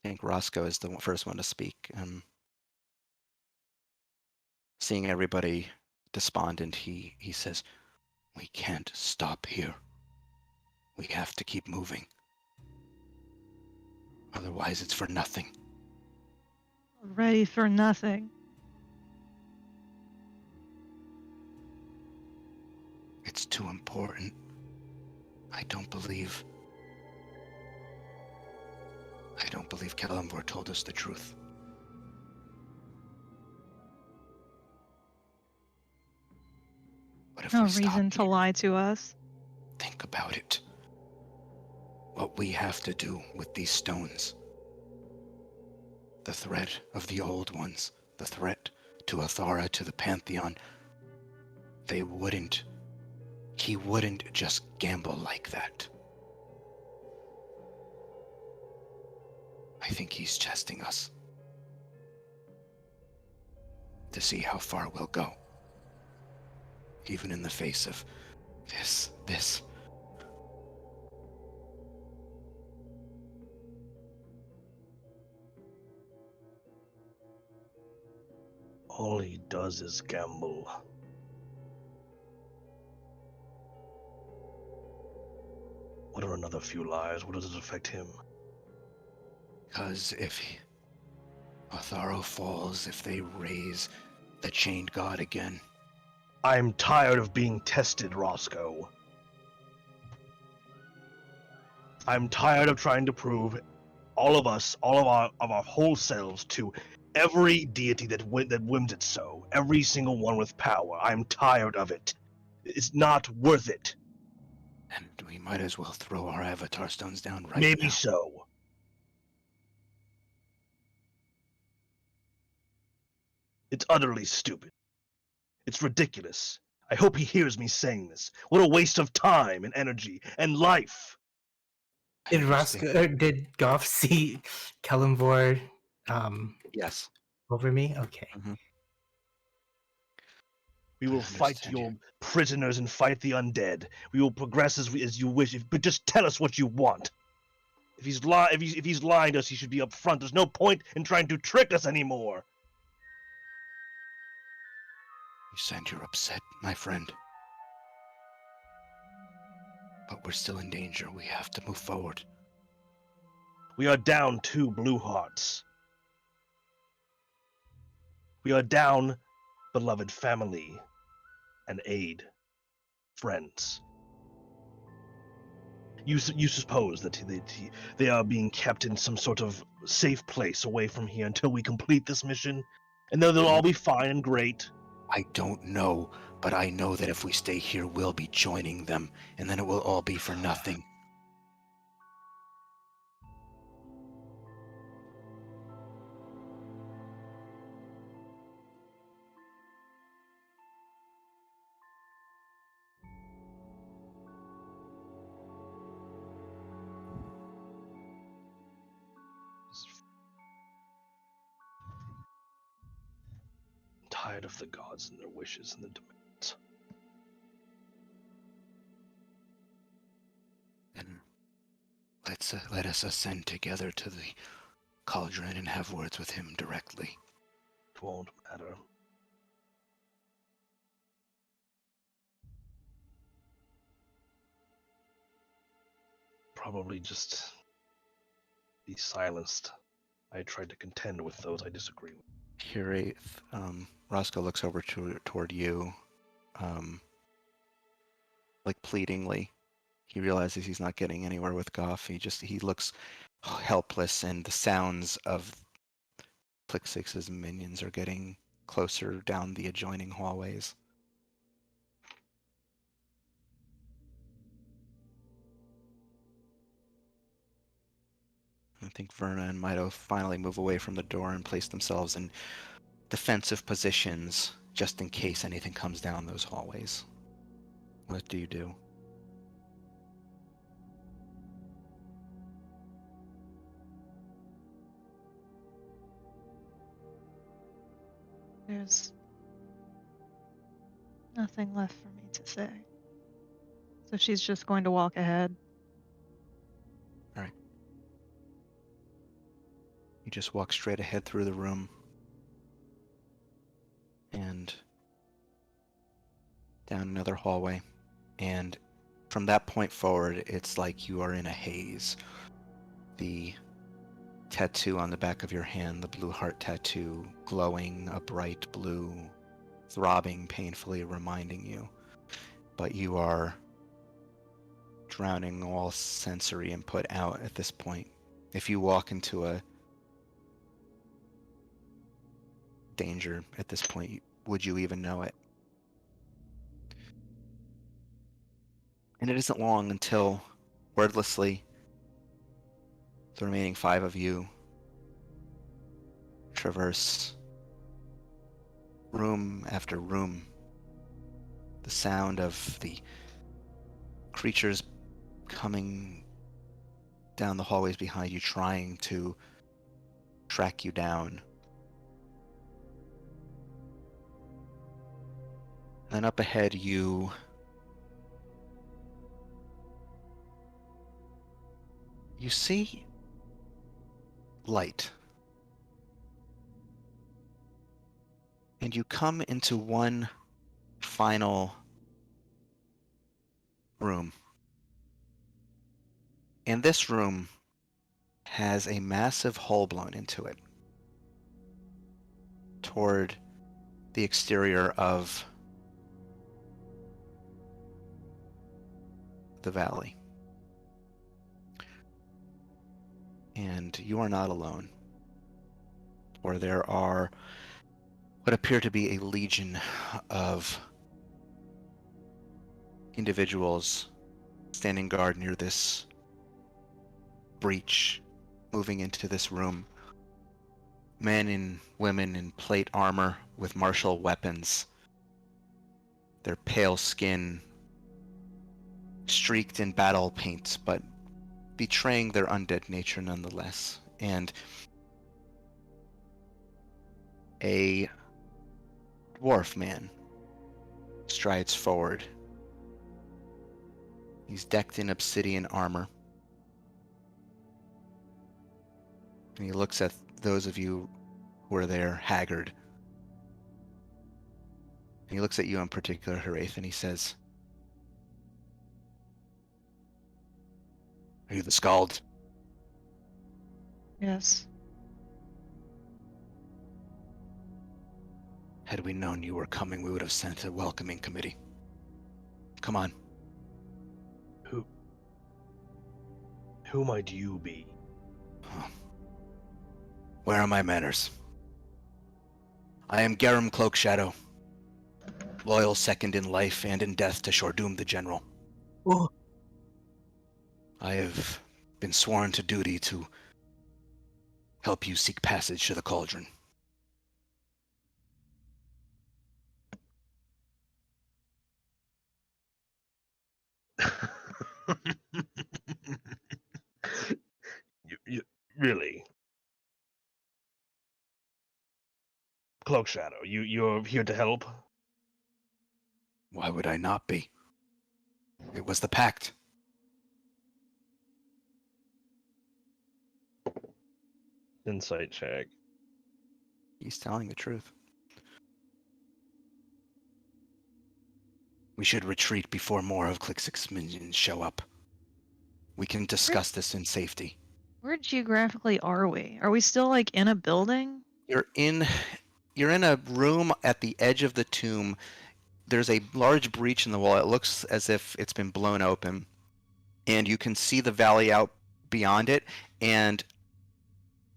I think Roscoe is the first one to speak. Seeing everybody despondent, he says, "We can't stop here. We have to keep moving. Otherwise, it's for nothing." Ready for nothing. It's too important. I don't believe Kalimvor told us the truth. But if No we stop reason to here, lie to us. think about it. What we have to do with these stones. The threat of the Old Ones, the threat to Athara, to the Pantheon. He wouldn't just gamble like that. I think he's testing us to see how far we'll go, even in the face of this. All he does is gamble. What are another few lives? What does it affect him? Because if Atharo falls, if they raise the chained god again, I'm tired of being tested, Roscoe. I'm tired of trying to prove all of us, all of our whole selves to every deity that whims it so, every single one with power. I'm tired of it. It's not worth it. and we might as well throw our avatar stones down right Maybe now. so. It's utterly stupid. It's ridiculous. I hope he hears me saying this. What a waste of time and energy and life. I Did understand. Roscoe or did Goff see Kellenvor Yes. over me? Okay. We I will fight understand your you. prisoners and fight the undead. We will progress as you wish, but just tell us what you want. If he's lying to us, he should be upfront. There's no point in trying to trick us anymore. You said you're upset, my friend. But we're still in danger. We have to move forward. We are down 2 blue hearts. We are down beloved family and aid, friends. You suppose that they are being kept in some sort of safe place away from here until we complete this mission, and then they'll all be fine and great. I don't know, but I know that if we stay here, we'll be joining them, and then it will all be for nothing. I'm tired of the gods and their wishes and their demands. Then let us ascend together to the cauldron and have words with him directly. It won't matter. Probably just be silenced. I tried to contend with those I disagree with. Curate, Roscoe looks over toward you, like pleadingly. He realizes he's not getting anywhere with Goff. He looks helpless, and the sounds of Plixix's minions are getting closer down the adjoining hallways. I think Verna and Mido finally move away from the door and place themselves in defensive positions just in case anything comes down those hallways. What do you do? There's nothing left for me to say. So she's just going to walk ahead. All right. You just walk straight ahead through the room and down another hallway. And from that point forward, it's like you are in a haze. The tattoo on the back of your hand, the blue heart tattoo, glowing a bright blue, throbbing painfully, reminding you. But you are drowning all sensory input out at this point. If you walk into a danger at this point, would you even know it? And it isn't long until, wordlessly, the remaining 5 of you traverse room after room. The sound of the creatures coming down the hallways behind you, trying to track you down. And up ahead, you see light. And you come into one final room. And this room has a massive hole blown into it toward the exterior of the valley. And you are not alone, or there are what appear to be a legion of individuals standing guard near this breach, moving into this room. Men and women in plate armor with martial weapons, their pale skin streaked in battle paint, but betraying their undead nature nonetheless. And a dwarf man strides forward. He's decked in obsidian armor. And he looks at those of you who are there, haggard. And he looks at you in particular, Haraith, and he says, "Are you the Skald?" Yes. Had we known you were coming, we would have sent a welcoming committee. Come on. Who might you be? Where are my manners? I am Garum Cloakshadow, loyal second in life and in death to Shordoom the General. Oh. I have been sworn to duty to help you seek passage to the cauldron. you really? Cloak Shadow, you're here to help? Why would I not be? It was the pact. Insight check. He's telling the truth. We should retreat before more of Clix's minions show up. We can discuss this in safety. Where geographically are we? Are we still like in a building? You're in a room at the edge of the tomb. There's a large breach in the wall. It looks as if it's been blown open. And you can see the valley out beyond it. And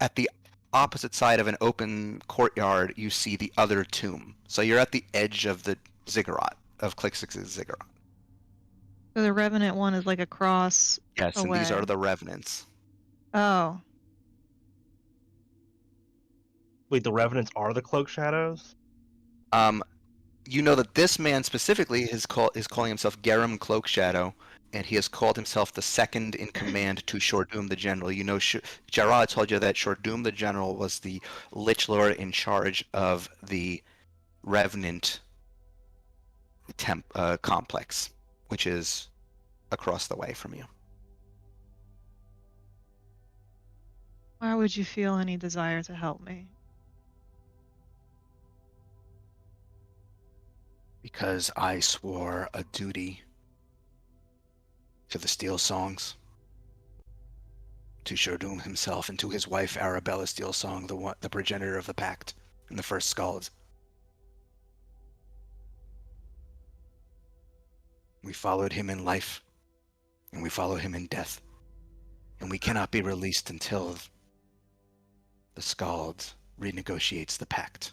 at the opposite side of an open courtyard, you see the other tomb. So you're at the edge of the ziggurat, of Clix's ziggurat. So the Revenant one is like across Yes, away. and these are the revenants. Oh. Wait, the Revenants are the Cloak Shadows? You know that this man specifically is calling himself Garum Cloakshadow, and he has called himself the second in command to Shordoom the General. You know, Jarrah told you that Shordoom the General was the Lich Lord in charge of the Revenant complex, which is across the way from you. Why would you feel any desire to help me? Because I swore a duty to the Steel Songs, to Shordoom himself, and to his wife Arabella Steelsong, the progenitor of the Pact, and the first Skald. We followed him in life, and we follow him in death, and we cannot be released until the Skald renegotiates the Pact.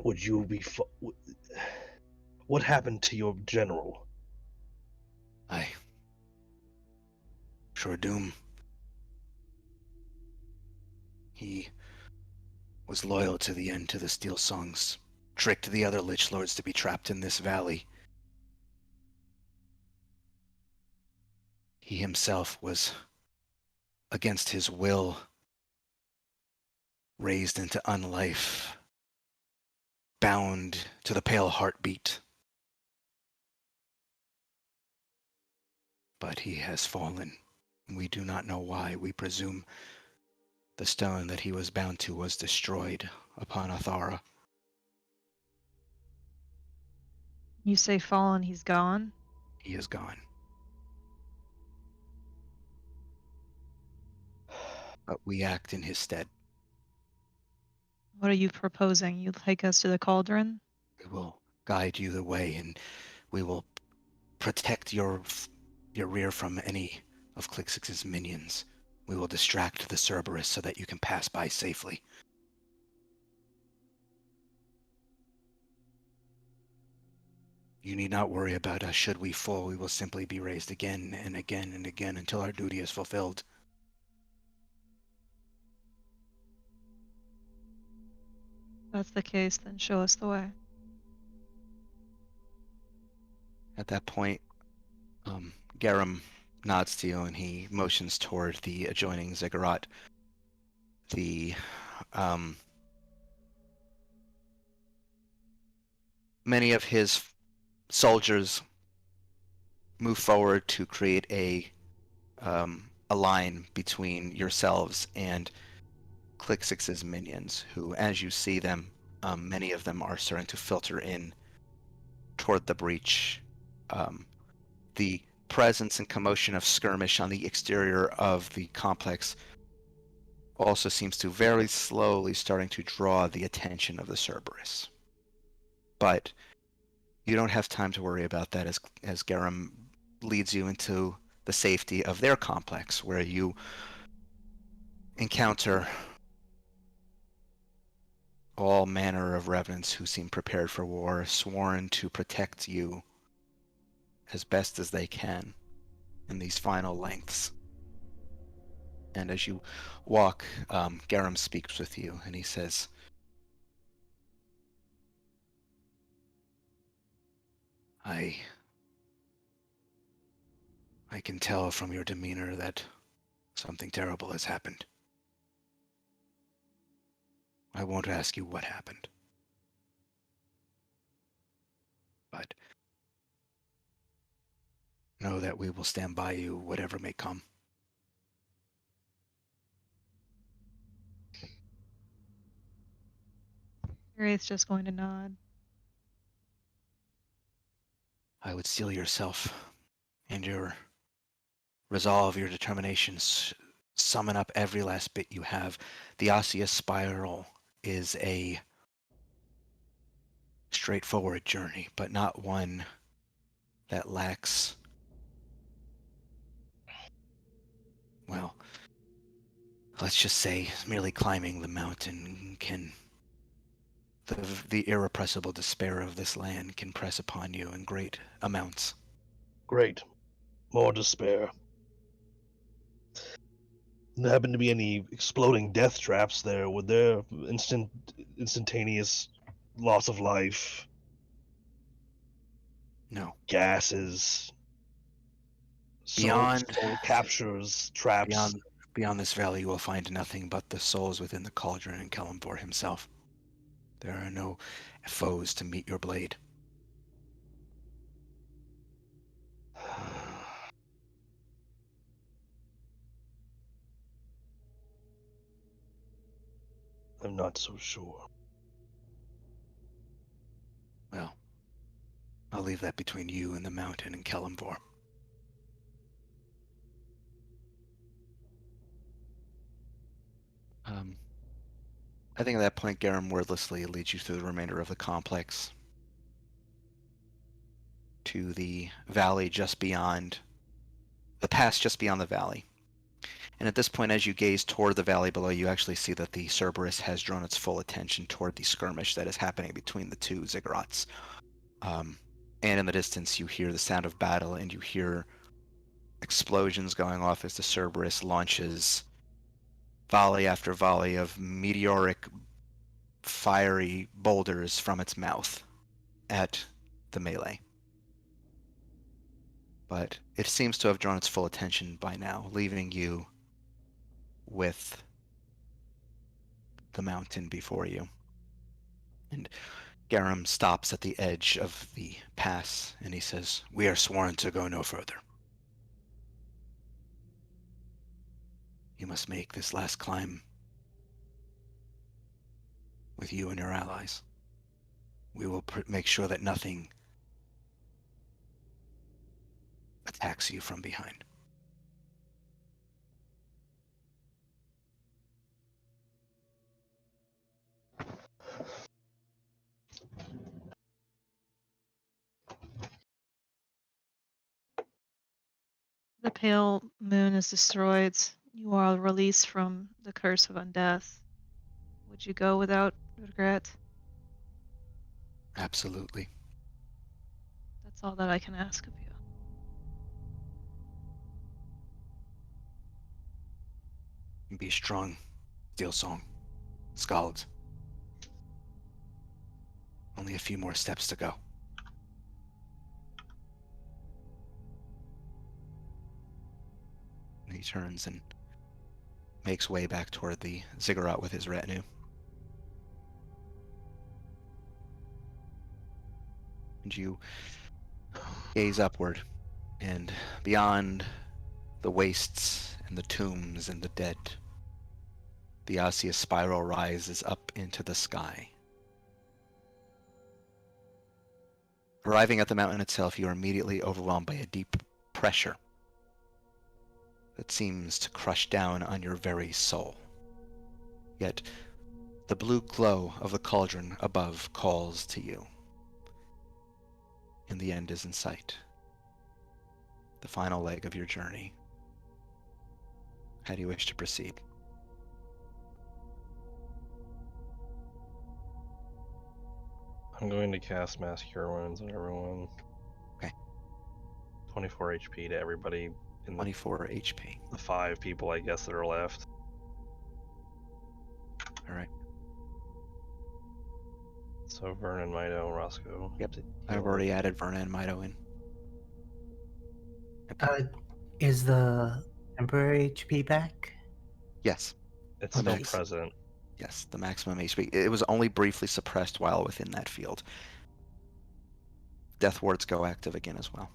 Would you be... What happened to your general? Shordoom He was loyal to the end to the Steel Songs, tricked the other Lich Lords to be trapped in this valley. He himself was, against his will, raised into unlife, bound to the pale heartbeat. But he has fallen. We do not know why. We presume the stone that he was bound to was destroyed upon Athara. You say fallen, he's gone? He is gone. But we act in his stead. What are you proposing? You take us to the cauldron? We will guide you the way, and we will protect your rear from any of Clixix's minions. We will distract the Cerberus so that you can pass by safely. You need not worry about us. Should we fall, we will simply be raised again and again and again until our duty is fulfilled. If that's the case, then show us the way. At that point, Garum nods to you and he motions toward the adjoining ziggurat. Many of his soldiers move forward to create a line between yourselves and Clixix's minions, who, as you see them, many of them are starting to filter in toward the breach. The presence and commotion of skirmish on the exterior of the complex also seems to very slowly starting to draw the attention of the Cerberus. But you don't have time to worry about that as Garum leads you into the safety of their complex, where you encounter all manner of revenants who seem prepared for war, sworn to protect you as best as they can in these final lengths. And as you walk, Garum speaks with you, and he says, I can tell from your demeanor that something terrible has happened. I won't ask you what happened. But know that we will stand by you, whatever may come. Wraith's just going to nod. I would seal yourself and your resolve, your determinations. Summon up every last bit you have. The Osseous Spiral is a straightforward journey, but not one that lacks, well, let's just say merely climbing the mountain can, the irrepressible despair of this land can press upon you in great amounts. Great. More despair. There happen to be any exploding death traps there? Would there instantaneous loss of life, No. gases, Beyond soul captures, traps? Beyond this valley, you will find nothing but the souls within the cauldron and Kelemvor himself. There are no foes to meet your blade. I'm not so sure. Well, I'll leave that between you and the mountain and Kelemvor. I think at that point, Garum wordlessly leads you through the remainder of the complex to the valley just beyond, the pass just beyond the valley. And at this point, as you gaze toward the valley below, you actually see that the Cerberus has drawn its full attention toward the skirmish that is happening between the two ziggurats. And in the distance, you hear the sound of battle, and you hear explosions going off as the Cerberus launches volley after volley of meteoric, fiery boulders from its mouth at the melee. But it seems to have drawn its full attention by now, leaving you with the mountain before you. And Garum stops at the edge of the pass, and he says, "We are sworn to go no further. You must make this last climb with you and your allies. We will make sure that nothing attacks you from behind." The pale moon is destroyed. You are released from the curse of undeath. Would you go without regret? Absolutely. That's all that I can ask of you. Be strong, Steel Song. Scald. Only a few more steps to go. And he turns and makes way back toward the ziggurat with his retinue. And you gaze upward, and beyond the wastes and the tombs and the dead, the osseous spiral rises up into the sky. Arriving at the mountain itself, you are immediately overwhelmed by a deep pressure that seems to crush down on your very soul. Yet, the blue glow of the cauldron above calls to you, and the end is in sight. The final leg of your journey. How do you wish to proceed? I'm going to cast Mass Cure Wounds on everyone. Okay. 24 HP to everybody in the 24 HP. 5 people, I guess, that are left. All right. So Vernon, Mido, Roscoe. Yep. to I've heal. already added Verna and Mido in. Is the temporary HP back? Yes. It's still Nice. present. Yes, the maximum HP. It was only briefly suppressed while within that field. Death wards go active again as well.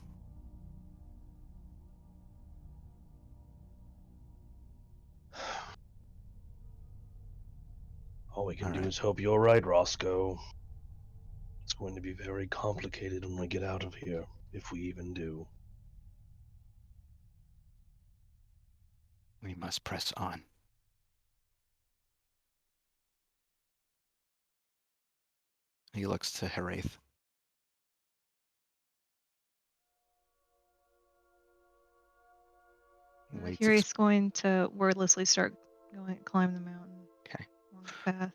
All we can All do right. is hope you're right, Roscoe. It's going to be very complicated when we get out of here, if we even do. We must press on. He looks to Heraith. Waits Hira's going to wordlessly start going climb the mountain. Okay. Along the path.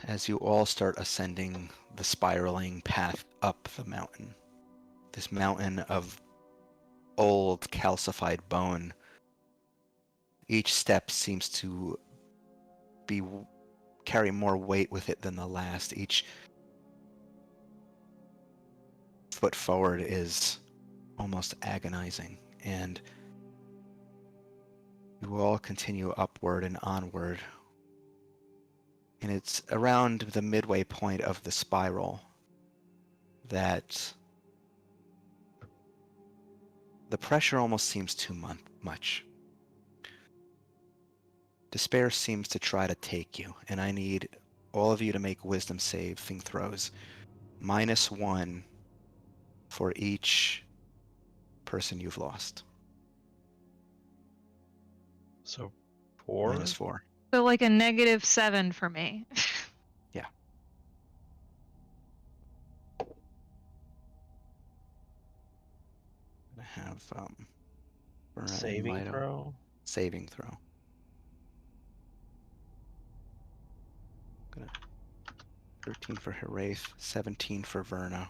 As you all start ascending the spiraling path up the mountain, this mountain of old calcified bone, each step seems to carry more weight with it than the last. Each foot forward is almost agonizing, and you all continue upward and onward. And it's around the midway point of the spiral that the pressure almost seems too much. Despair seems to try to take you, and I need all of you to make wisdom saving throws. -1 for each person you've lost. So 4? -4. So like a -7 for me. Yeah. I have Verna and Saving Mido. throw? Saving throw. Gonna 13 for Heraith, 17 for Verna.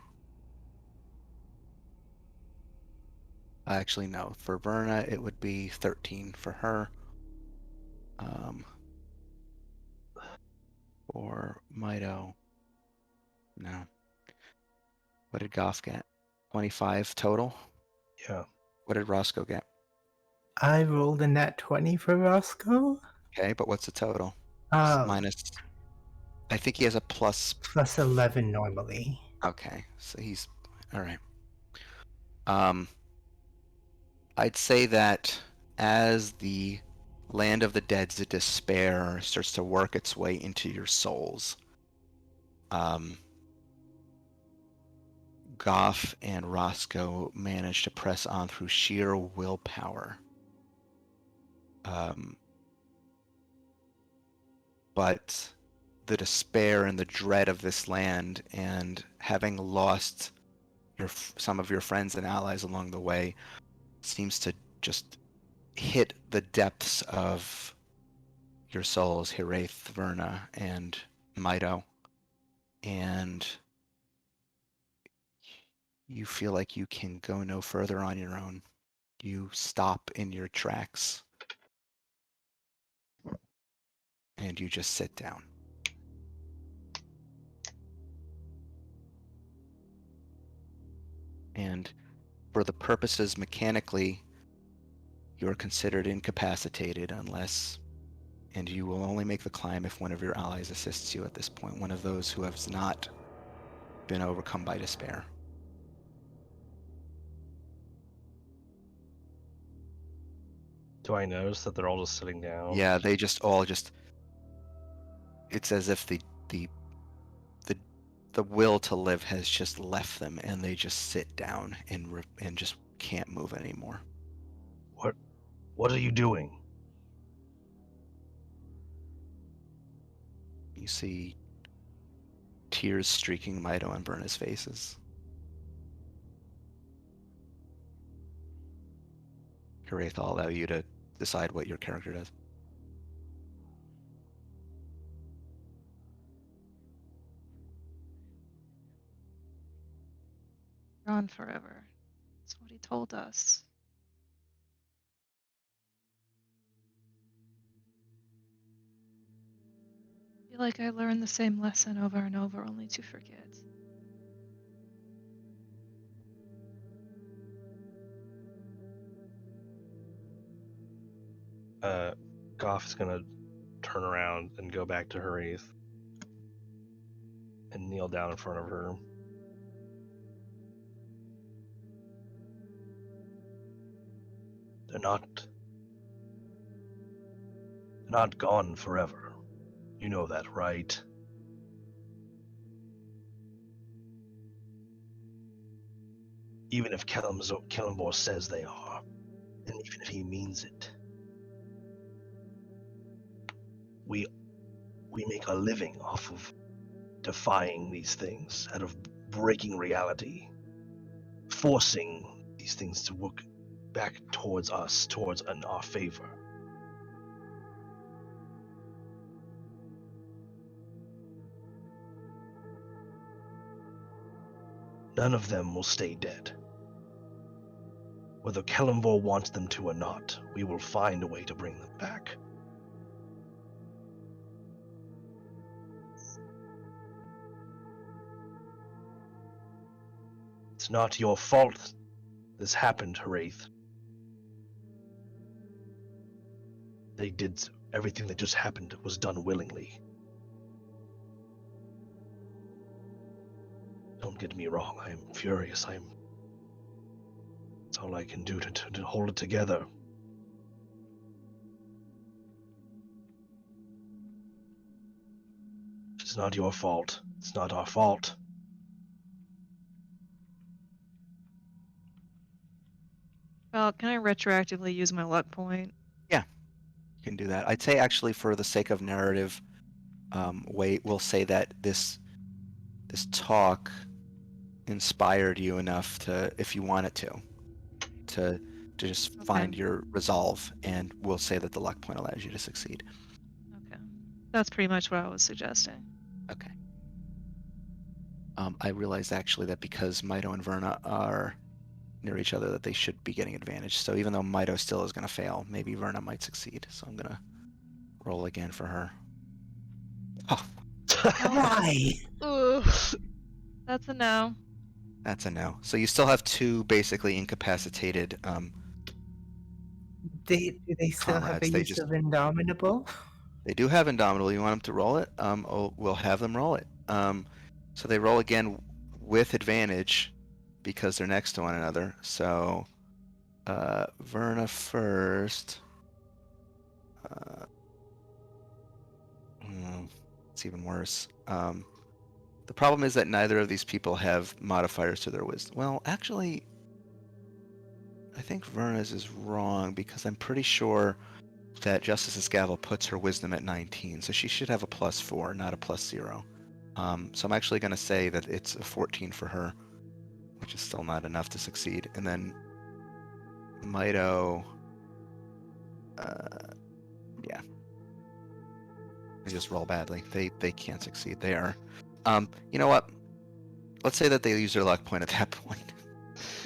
Actually, no. For Verna, it would be 13 for her. For Mito. No. What did Goff get? 25 total? Yeah. What did Roscoe get? I rolled a nat 20 for Roscoe. Okay, but what's the total? Minus. I think he has a plus. Plus 11 normally. Okay, so he's all right. I'd say that as the land of the dead's despair starts to work its way into your souls, Goff and Roscoe manage to press on through sheer willpower. But the despair and the dread of this land, and having lost some of your friends and allies along the way, seems to just hit the depths of your souls, Hiraeth, Verna, and Mito, and you feel like you can go no further on your own. You stop in your tracks, and you just sit down. And for the purposes mechanically, you are considered incapacitated unless, and you will only make the climb if one of your allies assists you at this point, one of those who has not been overcome by despair. Do I notice that they're all just sitting down? Yeah, they just all just. It's as if the will to live has just left them, and they just sit down and just can't move anymore. What are you doing? You see tears streaking Mito and Verna's faces. Hiraeth, I'll allow you to decide what your character does. Gone forever. That's what he told us. I feel like I learned the same lesson over and over, only to forget. Goff is gonna turn around and go back to Hiraeth and kneel down in front of her. They're not gone forever. You know that, right? Even if Kellenborg says they are, and even if he means it, we make a living off of defying these things, out of breaking reality, forcing these things to work back towards us, towards in our favor. None of them will stay dead. Whether Kellenborg wants them to or not, we will find a way to bring them back. It's not your fault this happened, Hiraeth. They did everything that just happened was done willingly. Don't get me wrong, I am furious. It's all I can do to hold it together. It's not your fault. It's not our fault. Well, can I retroactively use my luck point? Yeah, you can do that. I'd say actually, for the sake of narrative, we'll say that this talk inspired you enough to, if you want it to just Okay. find your resolve, and we'll say that the luck point allows you to succeed. Okay. That's pretty much what I was suggesting. Okay. I realized actually that because Mito and Verna are near each other, that they should be getting advantage. So even though Mito still is going to fail, maybe Verna might succeed. So I'm going to Roll again for her. Oh, Why? Ugh. That's a no. that's a no. So you still have two basically incapacitated Do they still have a comrades. use of Indomitable? They do have Indomitable. You want them to roll it? We'll have them roll it. So they roll again with advantage because they're next to one another. So Verna first. It's even worse. The problem is that neither of these people have modifiers to their wisdom. Well, actually, I think Verna's is wrong because I'm pretty sure that Justice's Gavel puts her wisdom at 19, so she should have a +4, not a +0. So I'm actually going to say that it's a 14 for her, which is still not enough to succeed. And then Mito, yeah, they just roll badly. They can't succeed. They are, you know what? Let's say that they use their luck point at that point.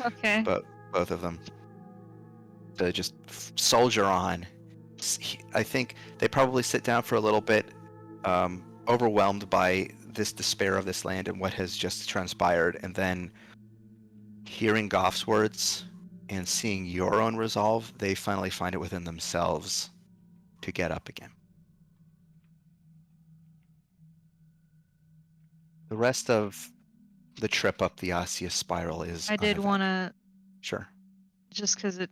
Okay. But both of them to just soldier on. I think they probably sit down for a little bit, overwhelmed by this despair of this land and what has just transpired, and then hearing Goff's words and seeing your own resolve, they finally find it within themselves to get up again. The rest of the trip up the osseous spiral is I did uneventful. want to, Sure. just because it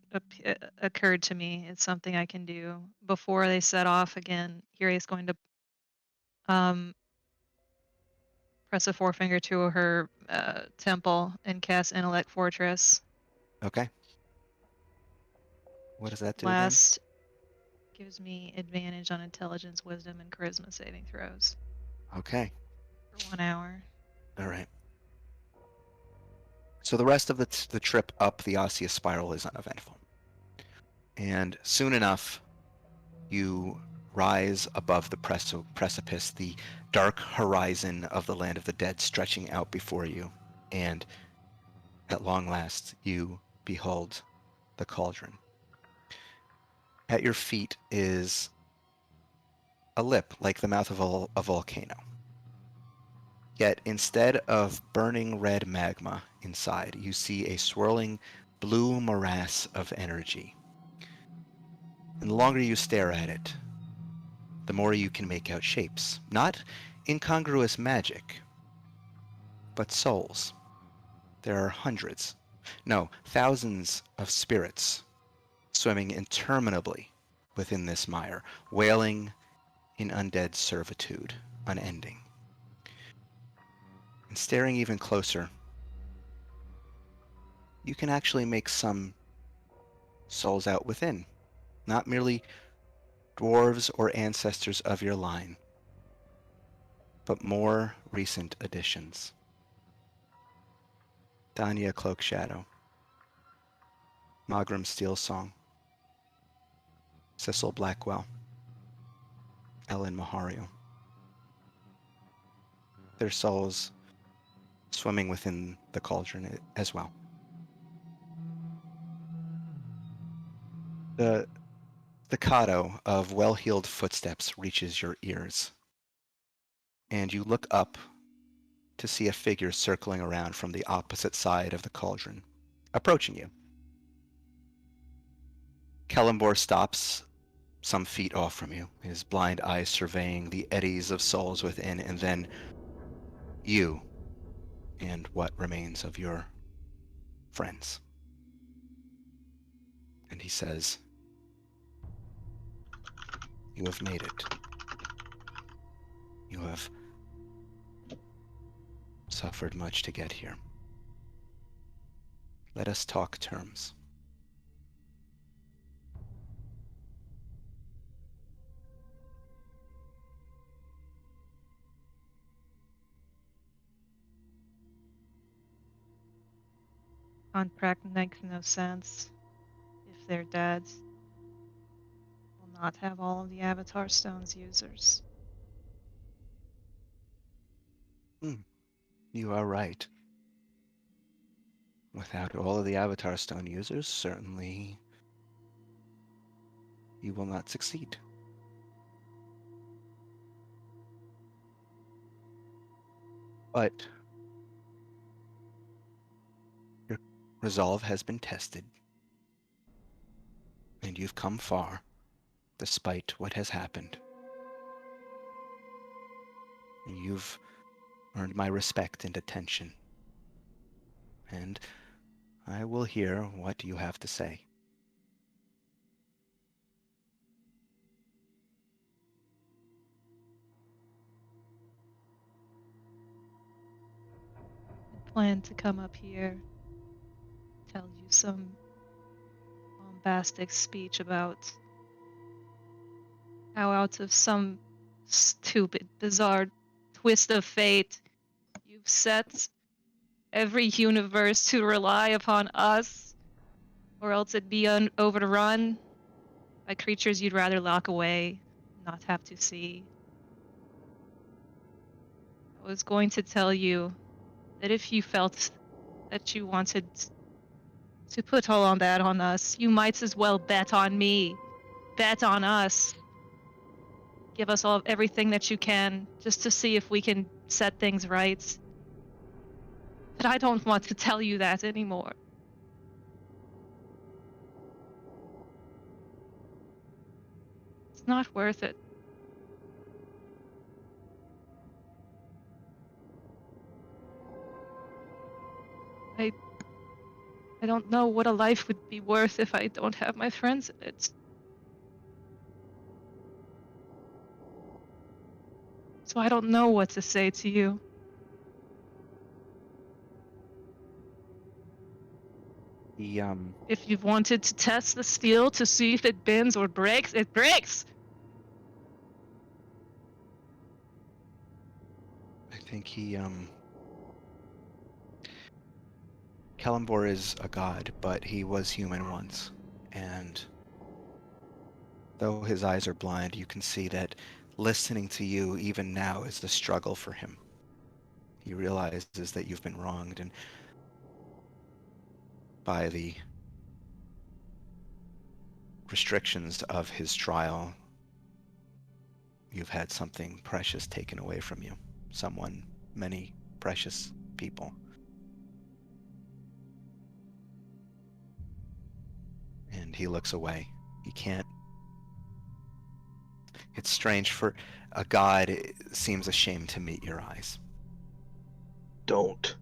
occurred to me, it's something I can do before they set off again. Kiri's going to um, press a forefinger to her temple and cast Intellect Fortress. Okay. What does that do again? Last gives me advantage on intelligence, wisdom, and charisma saving throws Okay. for 1 hour. All right. So the rest of the trip up the osseous spiral is uneventful. And soon enough, you rise above the precipice, the dark horizon of the land of the dead stretching out before you, and at long last you behold the cauldron. At your feet is a lip like the mouth of a volcano. Yet instead of burning red magma inside, you see a swirling blue morass of energy. And the longer you stare at it, the more you can make out shapes. Not incongruous magic, but souls. There are hundreds, no, thousands of spirits swimming interminably within this mire, wailing in undead servitude, unending. And staring even closer, you can actually make some souls out within, not merely dwarves or ancestors of your line, but more recent additions. Danya Cloak Shadow, Magram Steel Song, Cecil Blackwell, Ellen Mahario. Their souls swimming within the cauldron as well. The staccato of well-heeled footsteps reaches your ears, and you look up to see a figure circling around from the opposite side of the cauldron, approaching you. Kellenbor stops some feet off from you, his blind eyes surveying the eddies of souls within, and then you and what remains of your friends. And he says, "You have made it. You have suffered much to get here. Let us talk terms." Contract makes no sense. If they're dead, we'll not have all of the Avatar Stone's users. You are right. Without all of the Avatar Stone users, certainly you will not succeed. But your resolve has been tested, and you've come far, despite what has happened. You've earned my respect and attention, and I will hear what you have to say. I plan to come up here, tell you some bombastic speech about how out of some stupid, bizarre twist of fate, you've set every universe to rely upon us, or else it'd be overrun by creatures you'd rather lock away, not have to see. I was going to tell you that if you felt that you wanted to put all on that on us, you might as well bet on me. Bet on us. Give us all everything that you can just to see if we can set things right. But I don't want to tell you that anymore. It's not worth it. I I don't know what a life would be worth if I don't have my friends in it. So I don't know what to say to you. He, If you've wanted to test the steel to see if it bends or breaks, it breaks! I think Calimbor is a god, but he was human once, and though his eyes are blind, you can see that listening to you even now is a struggle for him. He realizes that you've been wronged, and by the restrictions of his trial, you've had something precious taken away from you. Someone, many precious people. And he looks away. He can't. It's strange for a god, it seems ashamed to meet your eyes. Don't.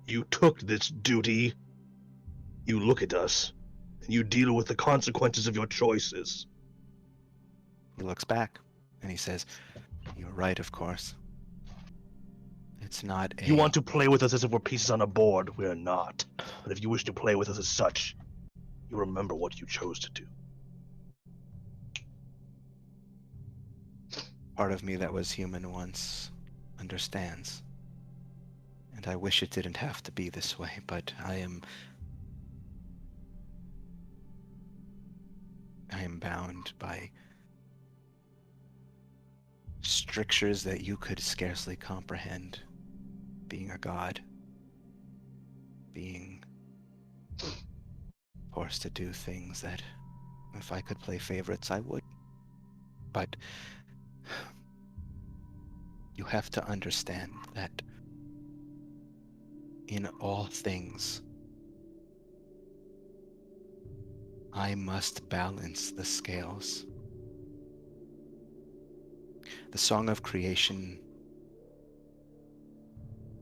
You took this duty. You look at us, and you deal with the consequences of your choices. He looks back, and he says, "You're right, of course. It's not If you want to play with us as if we're pieces on a board, we're not. But if you wish to play with us as such, you remember what you chose to do." Part of me that was human once understands. And I wish it didn't have to be this way, but I am bound by strictures that you could scarcely comprehend. Being a god, being forced to do things that, if I could play favorites, I would. But you have to understand that in all things, I must balance the scales. The song of creation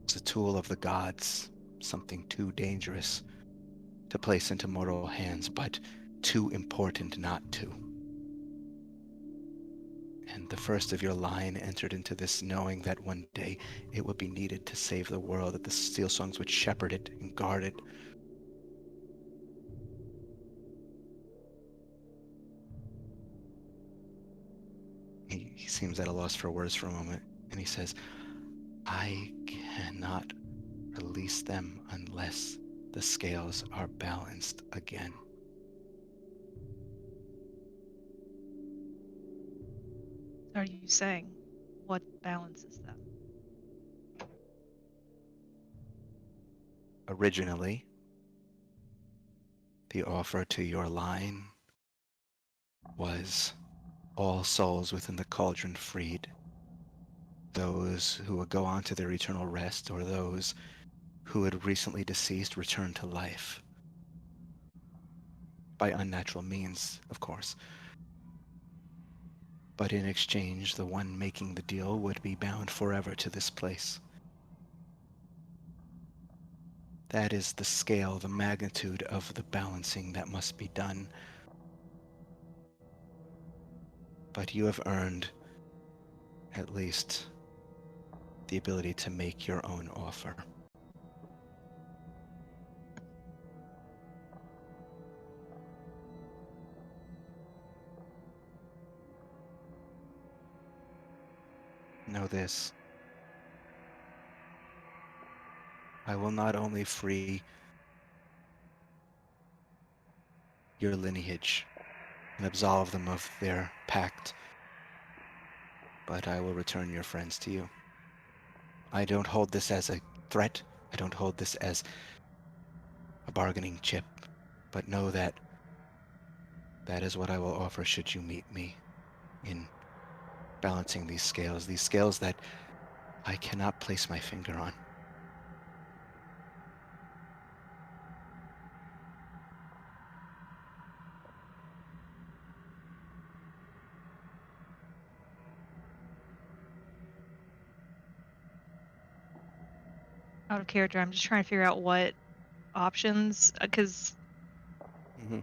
is a tool of the gods, something too dangerous to place into mortal hands, but too important not to. And the first of your line entered into this knowing that one day it would be needed to save the world, that the steel songs would shepherd it and guard it. He seems at a loss for words for a moment, and he says, "I cannot release them unless the scales are balanced again." Are you saying what balances them? Originally, the offer to your line was all souls within the cauldron freed. those who would go on to their eternal rest, or those who had recently deceased return to life. By unnatural means, of course. But in exchange, the one making the deal would be bound forever to this place. That is the scale, the magnitude of the balancing that must be done. But you have earned, at least, the ability to make your own offer. Know this. I will not only free your lineage and absolve them of their pact, but I will return your friends to you. I don't hold this as a threat. I don't hold this as a bargaining chip, but know that that is what I will offer should you meet me in balancing these scales that I cannot place my finger on. Out of character, I'm just trying to figure out what options, because Mm-hmm.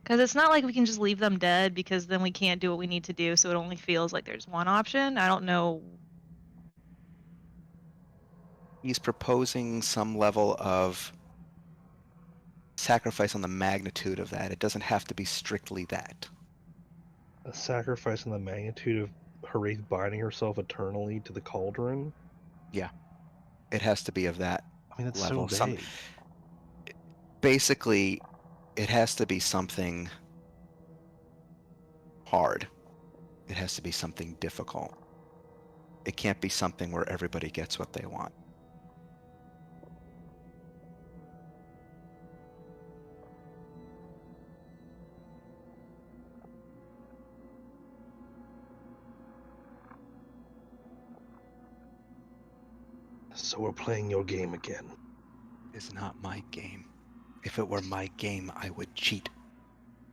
it's not like we can just leave them dead, because then we can't do what we need to do, so it only feels like there's one option. I don't know. He's proposing some level of sacrifice on the magnitude of that. It doesn't have to be strictly that. A sacrifice in the magnitude of Haraith binding herself eternally to the cauldron? Yeah, it has to be of that I mean, that's level. so vague. Basically, it has to be something hard. It has to be something difficult. It can't be something where everybody gets what they want. So we're playing your game again. It's not my game. If it were my game, I would cheat.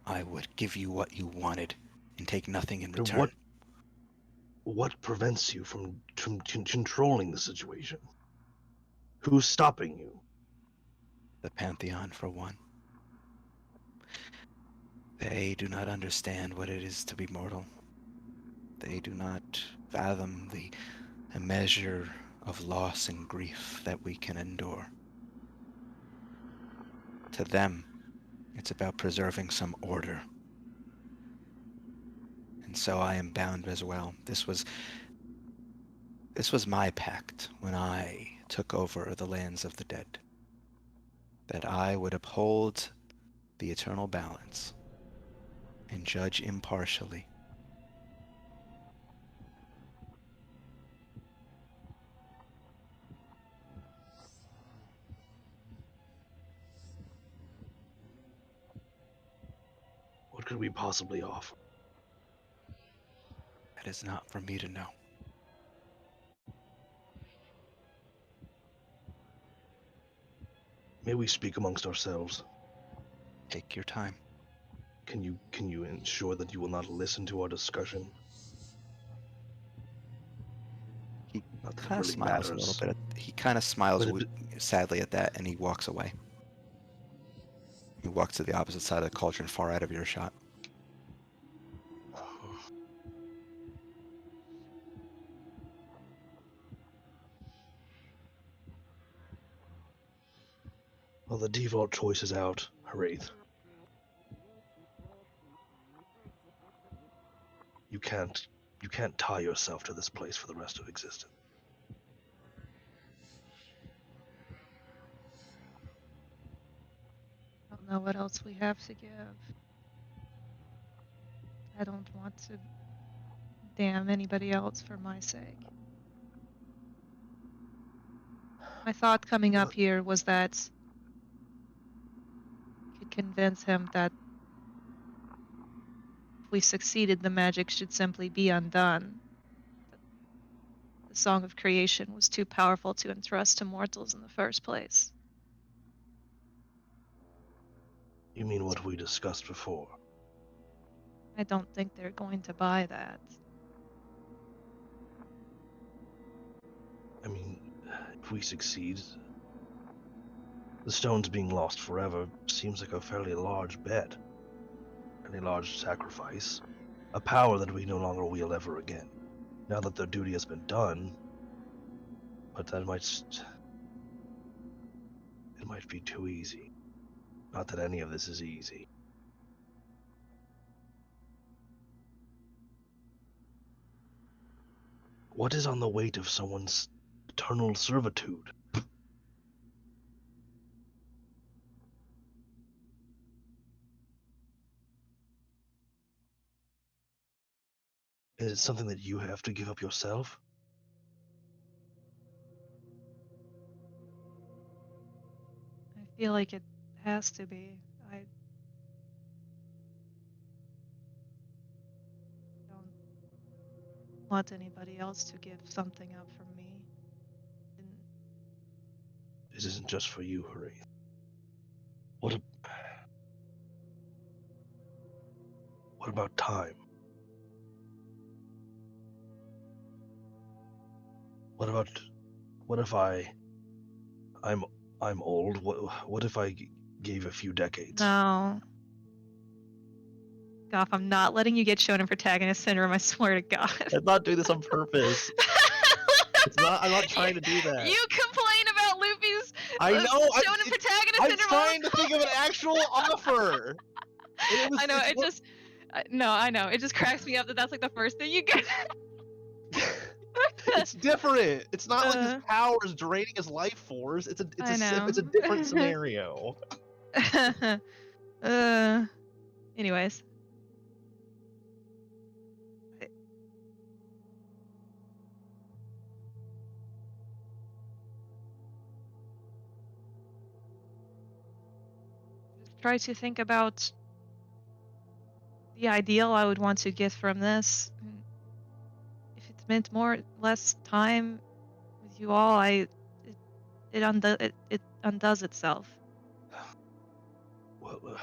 I would give you what you wanted and take nothing in Then return. what prevents you from controlling the situation? Who's stopping you? The Pantheon, for one. They do not understand what it is to be mortal. They do not fathom the measure of loss and grief that we can endure. To them, it's about preserving some order. And so I am bound as well. This was my pact when I took over the lands of the dead, that I would uphold the eternal balance and judge impartially. What could we possibly offer? That is not for me to know. May we speak amongst ourselves? Take your time. Can you ensure that you will not listen to our discussion? He Not that it kind of really smiles a little matters. bit. He kind of smiles But sadly at that, and he walks away. He walks to the opposite side of the cauldron, far out of earshot. Well, the default choice is out, Haraith. You can't tie yourself to this place for the rest of existence. I don't know what else we have to give. I don't want to damn anybody else for my sake. My thought coming up here was that we could convince him that we succeeded, the magic should simply be undone. The Song of Creation was too powerful to entrust to mortals in the first place. You mean what we discussed before? I don't think they're going to buy that. I mean, if we succeed, the stones being lost forever seems like a fairly large bet, and a large sacrifice, a power that we no longer wield ever again. Now that their duty has been done, but that it might be too easy. Not that any of this is easy. What is on the weight of someone's eternal servitude? Is it something that you have to give up yourself? I feel like it has to be. I don't want anybody else to give something up for me. And This isn't just for you, Hurry. What about time? What if I'm old? What if I gave a few decades? no. Goff, I'm not letting you get shonen protagonist syndrome, I swear to God. I'm not doing this on purpose. I'm not trying to do that. You complain about Luffy's I know. shonen protagonist I'm syndrome. trying to think of an actual offer. I know. I know. It just cracks me up that that's like the first thing you get. It's different. It's not like his Uh. power is draining his life force. It's I know. a different scenario. Anyways. Just try to think about the ideal I would want to get from this. If it meant more, less time with you all, it undoes itself. Well,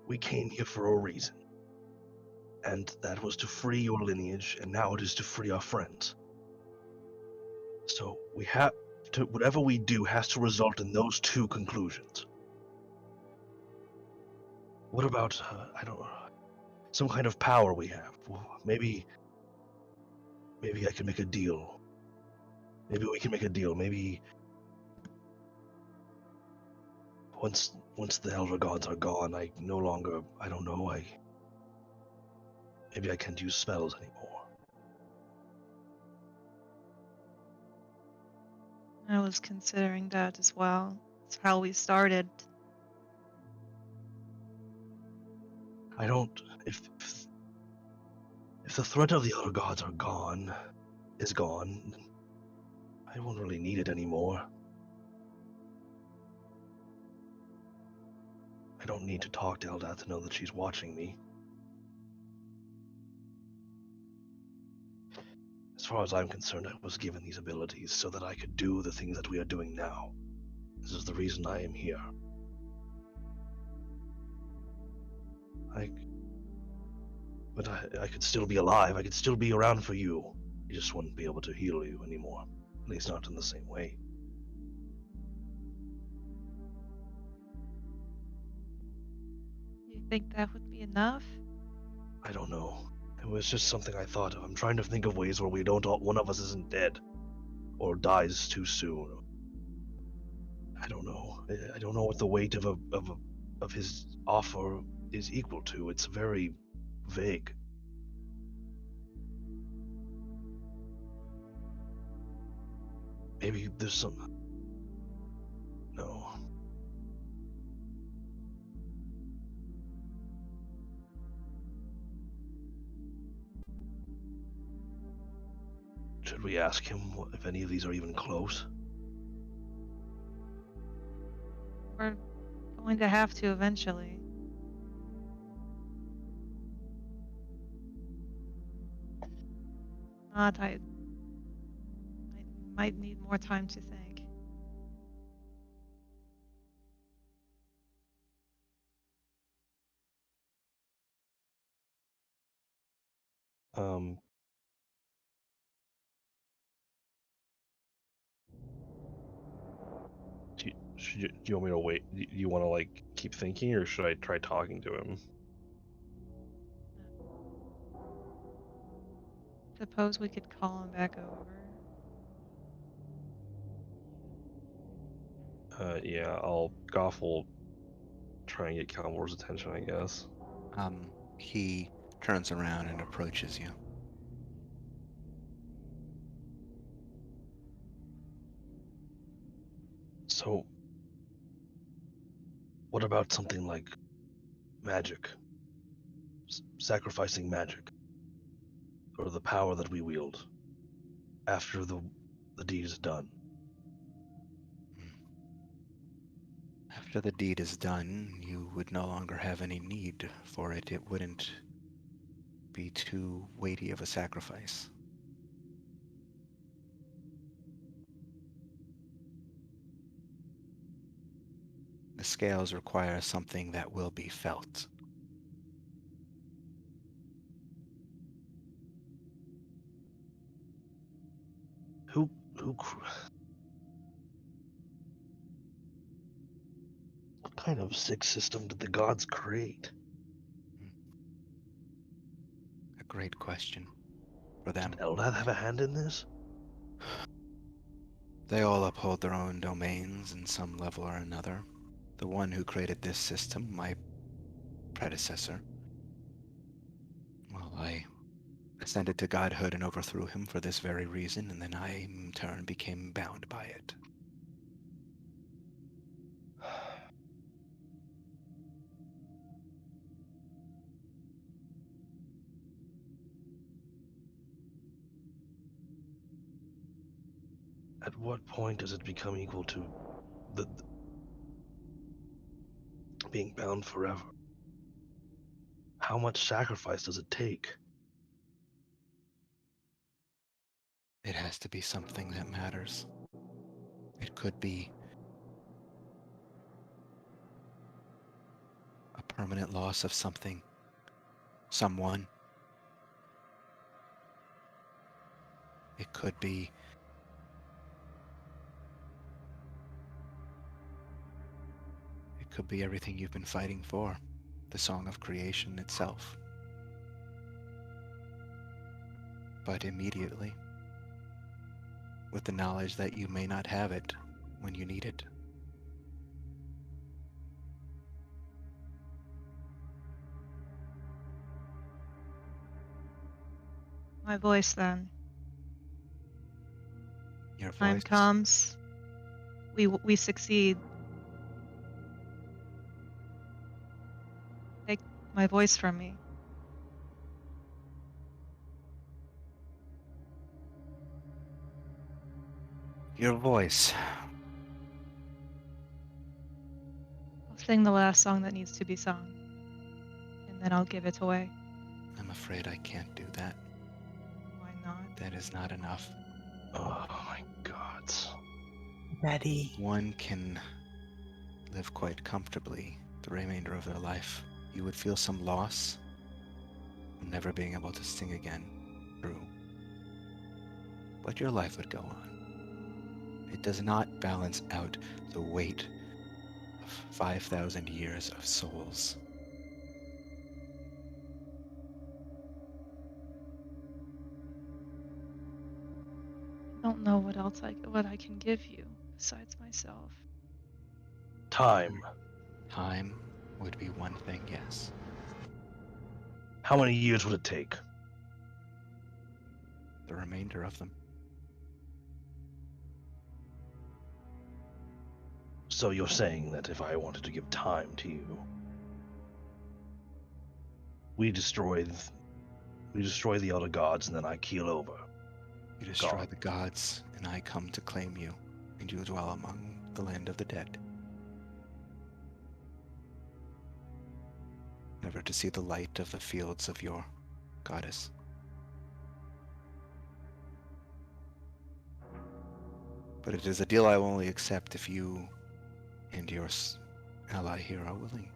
we came here for a reason, and that was to free your lineage, and now it is to free our friends. So we have to, whatever we do has to result in those two conclusions. What about I don't know, some kind of power we have? Well, maybe I can make a deal. Maybe we can make a deal. Maybe once the Elder Gods are gone, I don't know, maybe I can't use spells anymore. I was considering that as well. It's how we started. I don't. If the threat of the Elder Gods is gone, I won't really need it anymore. I don't need to talk to Eldath to know that she's watching me. As far as I'm concerned, I was given these abilities so that I could do the things that we are doing now. This is the reason I am here. But I could still be alive. I could still be around for you. I just wouldn't be able to heal you anymore. At least not in the same way. You think that would be enough? I don't know. It was just something I thought of. I'm trying to think of ways where one of us isn't dead. Or dies too soon. I don't know. I don't know what the weight of his offer is equal to. It's very vague. Maybe there's some... No. Should we ask him if any of these are even close? We're going to have to eventually. not, I might need more time to think. Um, do you want me to wait? Do you want to like keep thinking, or should I try talking to him? Suppose we could call him back over. Yeah, Goff will try and get Calmor's attention, I guess. He turns around and approaches you. So, what about something like magic? Sacrificing magic? Or the power that we wield after the deed is done? After the deed is done, you would no longer have any need for it. It wouldn't be too weighty of a sacrifice. The scales require something that will be felt. Who what kind of sick system did the gods create? A great question for them. Did Eldad have a hand in this? They all uphold their own domains in some level or another. The one who created this system, my predecessor, well, I ascended to godhood and overthrew him for this very reason, and then I, in turn, became bound by it. At what point does it become equal to the being bound forever? How much sacrifice does it take? It has to be something that matters. It could be a permanent loss of something, someone. It could be everything you've been fighting for, the song of creation itself. But immediately, with the knowledge that you may not have it when you need it. My voice then. Your voice. Time comes. We succeed. Take my voice from me. Your voice. I'll sing the last song that needs to be sung, and then I'll give it away. I'm afraid I can't do that. Why not? That is not enough. Oh my god. Daddy. One can live quite comfortably the remainder of their life. You would feel some loss from never being able to sing again. True. But your life would go on. It does not balance out the weight of 5,000 years of souls. I don't know what else what I can give you besides myself. Time. Time would be one thing, yes. How many years would it take? The remainder of them. So you're saying that if I wanted to give time to you, we destroy the other gods, and then I keel over. You destroy Gone. the gods, and I come to claim you, and you dwell among the land of the dead. Never to see the light of the fields of your goddess. But it is a deal I will only accept if you and your ally here are willing.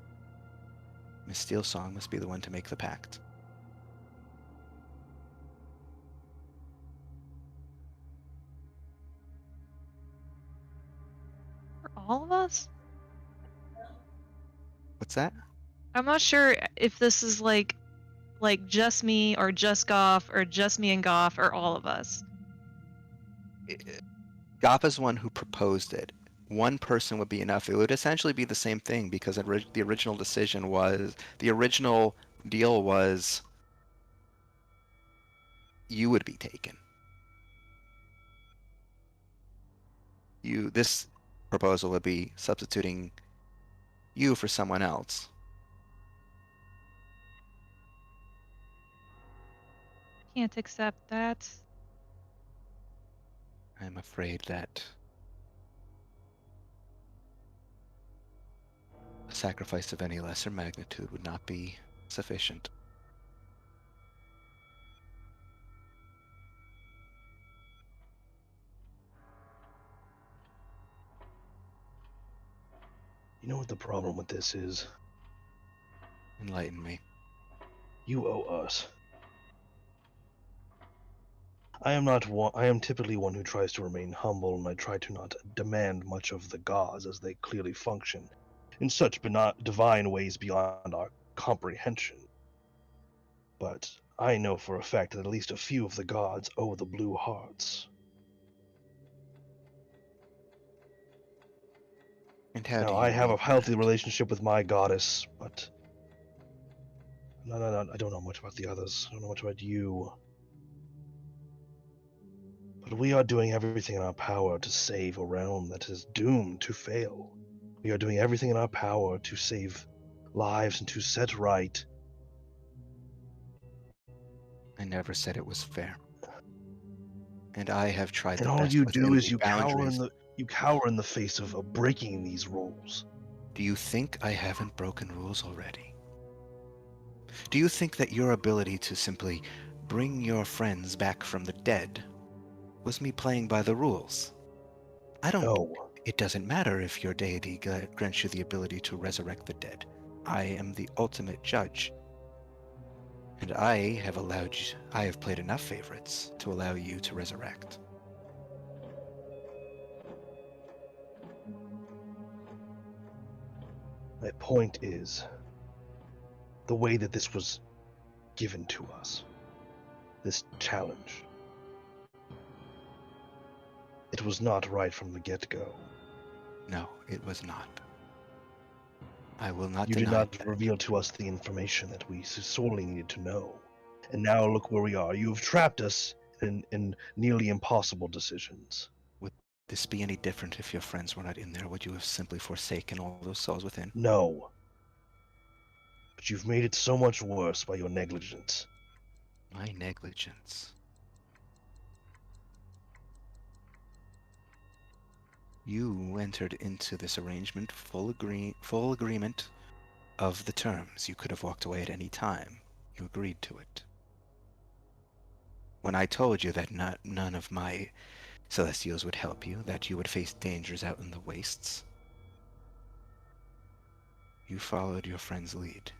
Miss Steelsong must be the one to make the pact. For all of us? What's that? I'm not sure if this is like just me or just Goff or just me and Goff or all of us. Gappa's one who proposed it. One person would be enough. It would essentially be the same thing because the original deal was you would be taken. This proposal would be substituting you for someone else. Can't accept that. I'm afraid that a sacrifice of any lesser magnitude would not be sufficient. You know what the problem with this is? Enlighten me. You owe us. I am typically one who tries to remain humble, and I try to not demand much of the gods as they clearly function in such divine ways beyond our comprehension. But I know for a fact that at least a few of the gods owe the blue hearts. And how do Now, you I have know a healthy that? relationship with my goddess, but no, I don't know much about the others. I don't know much about you. But we are doing everything in our power to save a realm that is doomed to fail. We are doing everything in our power to save lives and to set right. I never said it was fair. And I have tried And the all best you do within is the boundaries. you cower in the face of breaking these rules. Do you think I haven't broken rules already? Do you think that your ability to simply bring your friends back from the dead was me playing by the rules? No. It doesn't matter if your deity grants you the ability to resurrect the dead. I am the ultimate judge. And I have played enough favorites to allow you to resurrect. My point is the way that this was given to us. This challenge. It was not right from the get-go. No, it was not. I will not You did deny not that. reveal to us the information that we sorely needed to know. And now look where we are. You have trapped us in nearly impossible decisions. Would this be any different if your friends were not in there? Would you have simply forsaken all those souls within? No. But you've made it so much worse by your negligence. My negligence. You entered into this arrangement full agreement of the terms. You could have walked away at any time. You agreed to it. When I told you that none of my Celestials would help you, that you would face dangers out in the wastes, you followed your friend's lead.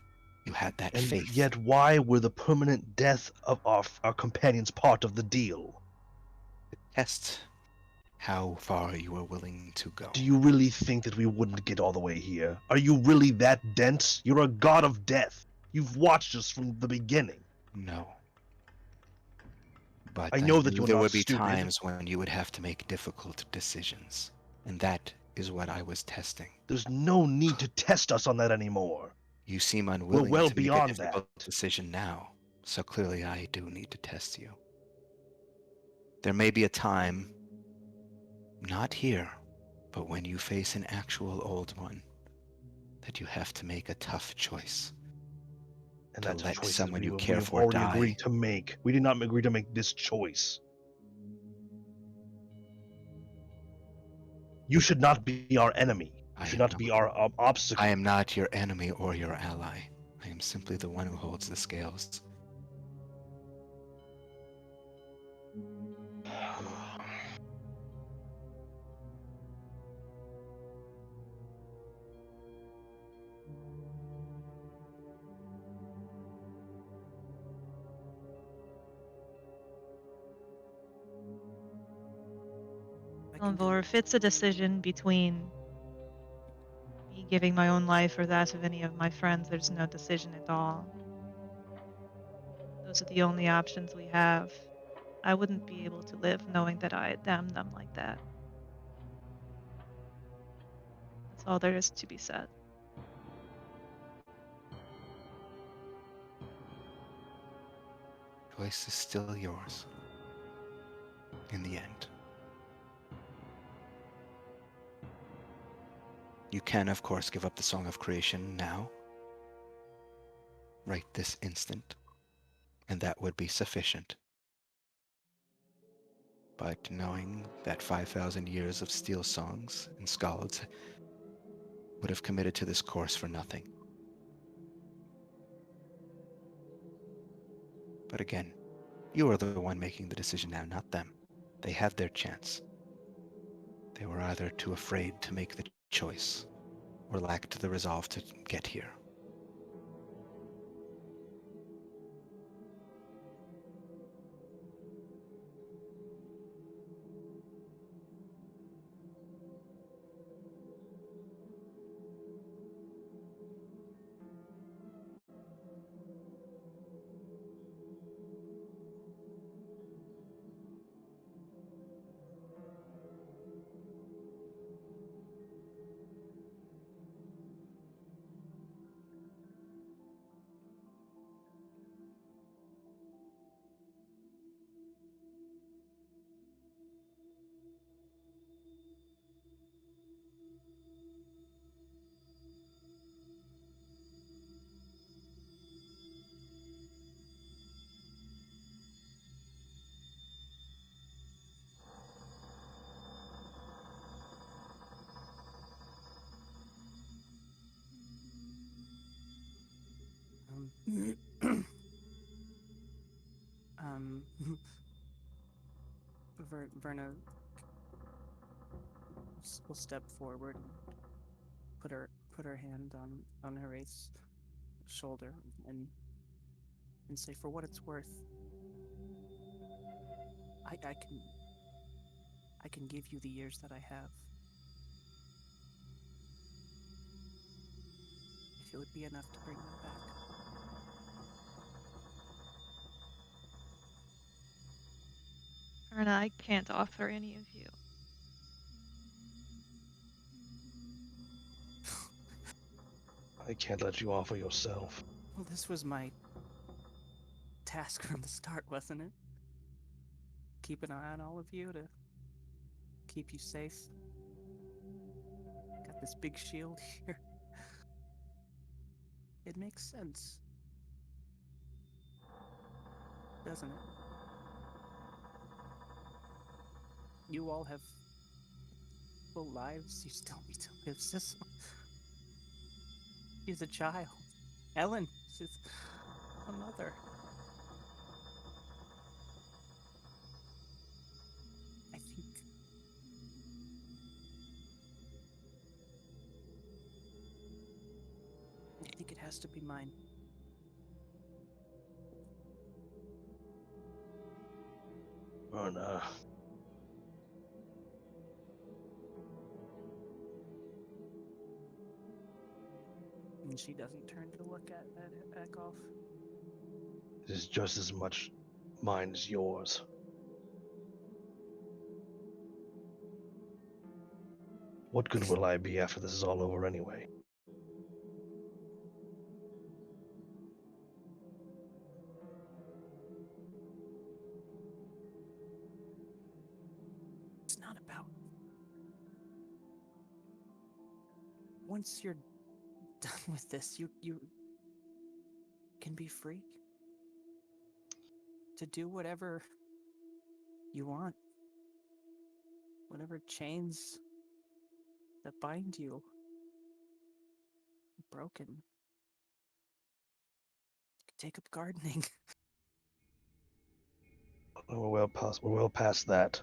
You had that And faith. yet why were the permanent death of our companions part of the deal? To test how far you were willing to go. Do you really think that we wouldn't get all the way here? Are you really that dense? You're a god of death. You've watched us from the beginning. No. But I I know that knew you're there not would be stupid. times when you would have to make difficult decisions. And that is what I was testing. There's no need to test us on that anymore. You seem unwilling well to make a beyond difficult that. decision now, so clearly I do need to test you. There may be a time, not here, but when you face an actual old one, that you have to make a tough choice. And To that's a let choice someone that you we care have for already die. agreed to make. We did not agree to make this choice. You should not be our enemy. You should not be our obstacle. I am not your enemy or your ally. I am simply the one who holds the scales. can do Or it. if it's a decision between me giving my own life or that of any of my friends, there's no decision at all. Those are the only options we have. I wouldn't be able to live knowing that I damned them like that. That's all there is to be said. Choice is still yours. In the end. You can, of course, give up the Song of Creation now, right this instant, and that would be sufficient. But knowing that 5,000 years of steel songs and skalds would have committed to this course for nothing. But again, you are the one making the decision now, not them. They had their chance. They were either too afraid to make the choice or lacked the resolve to get here. Um, Verna will step forward and put her hand on Horace's shoulder and say, for what it's worth, I can give you the years that I have. If it would be enough to bring them back. Erna, I can't offer any of you. I can't let you offer yourself. Well, this was my task from the start, wasn't it? Keep an eye on all of you to keep you safe. Got this big shield here. It makes sense, doesn't it? You all have full lives. You still need to live, Sissel. She's a child. Ellen, she's a mother. I think it has to be mine. Verna. And she doesn't turn to look at Ekhoff. It is just as much mine as yours. What good will I be after this is all over anyway? It's not about... Once you're done with this, you can be free to do whatever you want. Whatever chains that bind you are broken. You can take up gardening. We're well past that.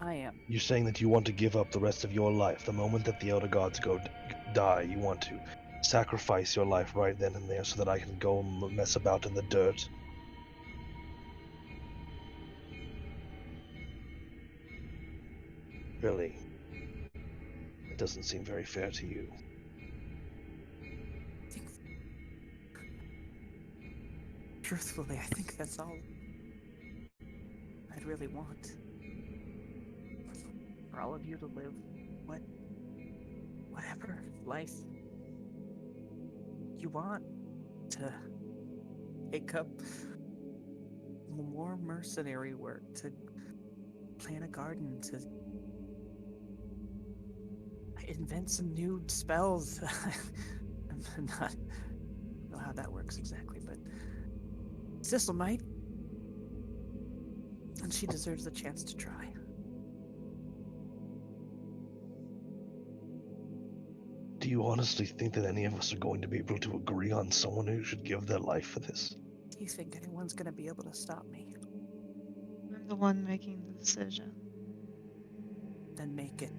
I am. You're saying that you want to give up the rest of your life. The moment that the Elder Gods die, you want to sacrifice your life right then and there so that I can go mess about in the dirt. Really? It doesn't seem very fair to you. I think, truthfully, I think that's all I'd really want. For all of you to live whatever life you want, to take up more mercenary work, to plant a garden, to invent some new spells. I'm not know how that works exactly, but Sissel might, and she deserves the chance to try. Do you honestly think that any of us are going to be able to agree on someone who should give their life for this? Do you think anyone's gonna be able to stop me? I'm the one making the decision. Then make it.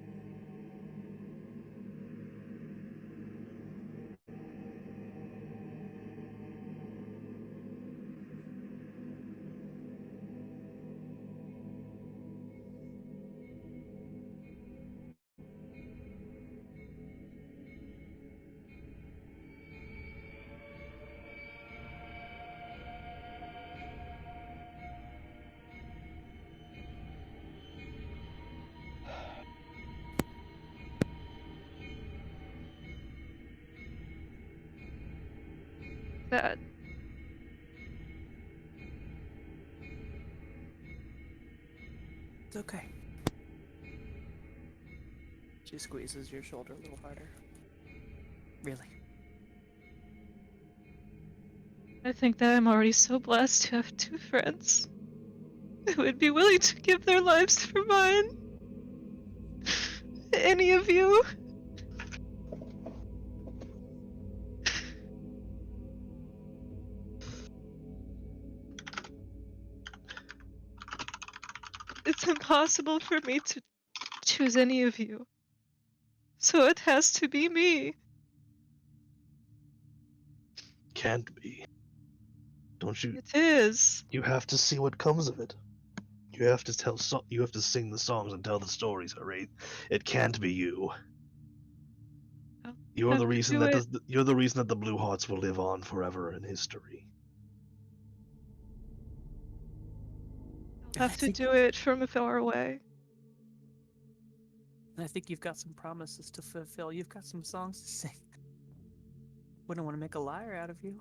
That It's okay. She squeezes your shoulder a little harder. Really. I think that I'm already so blessed to have two friends who would be willing to give their lives for mine. Any of you? It's impossible for me to choose any of you. So it has to be me. Can't be. Don't you? It is. You have to see what comes of it. You have to you have to sing the songs and tell the stories, Harry. It can't be you. I'll You're have the to reason do that it. you're the reason that the Blue Hearts will live on forever in history. I'll have to do it from far away. I think you've got some promises to fulfill. You've got some songs to sing. Wouldn't want to make a liar out of you.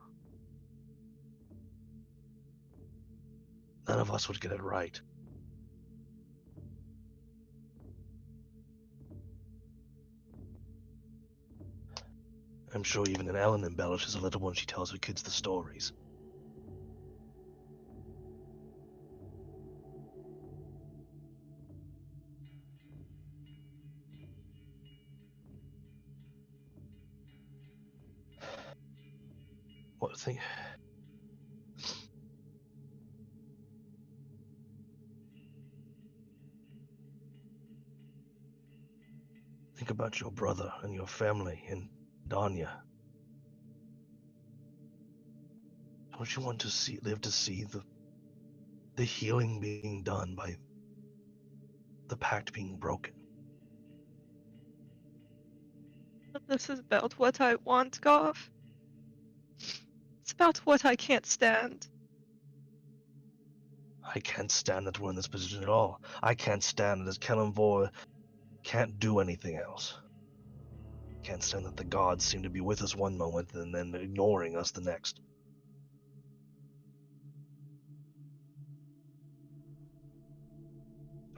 None of us would get it right. I'm sure even an Ellen embellishes a little when she tells her kids the stories. What thing? Think about your brother and your family and Danya. Don't you want to live to see the healing being done by the pact being broken? But this is about what I want, Goff. It's about what I can't stand. I can't stand that we're in this position at all. I can't stand that Kellenvor can't do anything else. Can't stand that the gods seem to be with us one moment and then ignoring us the next.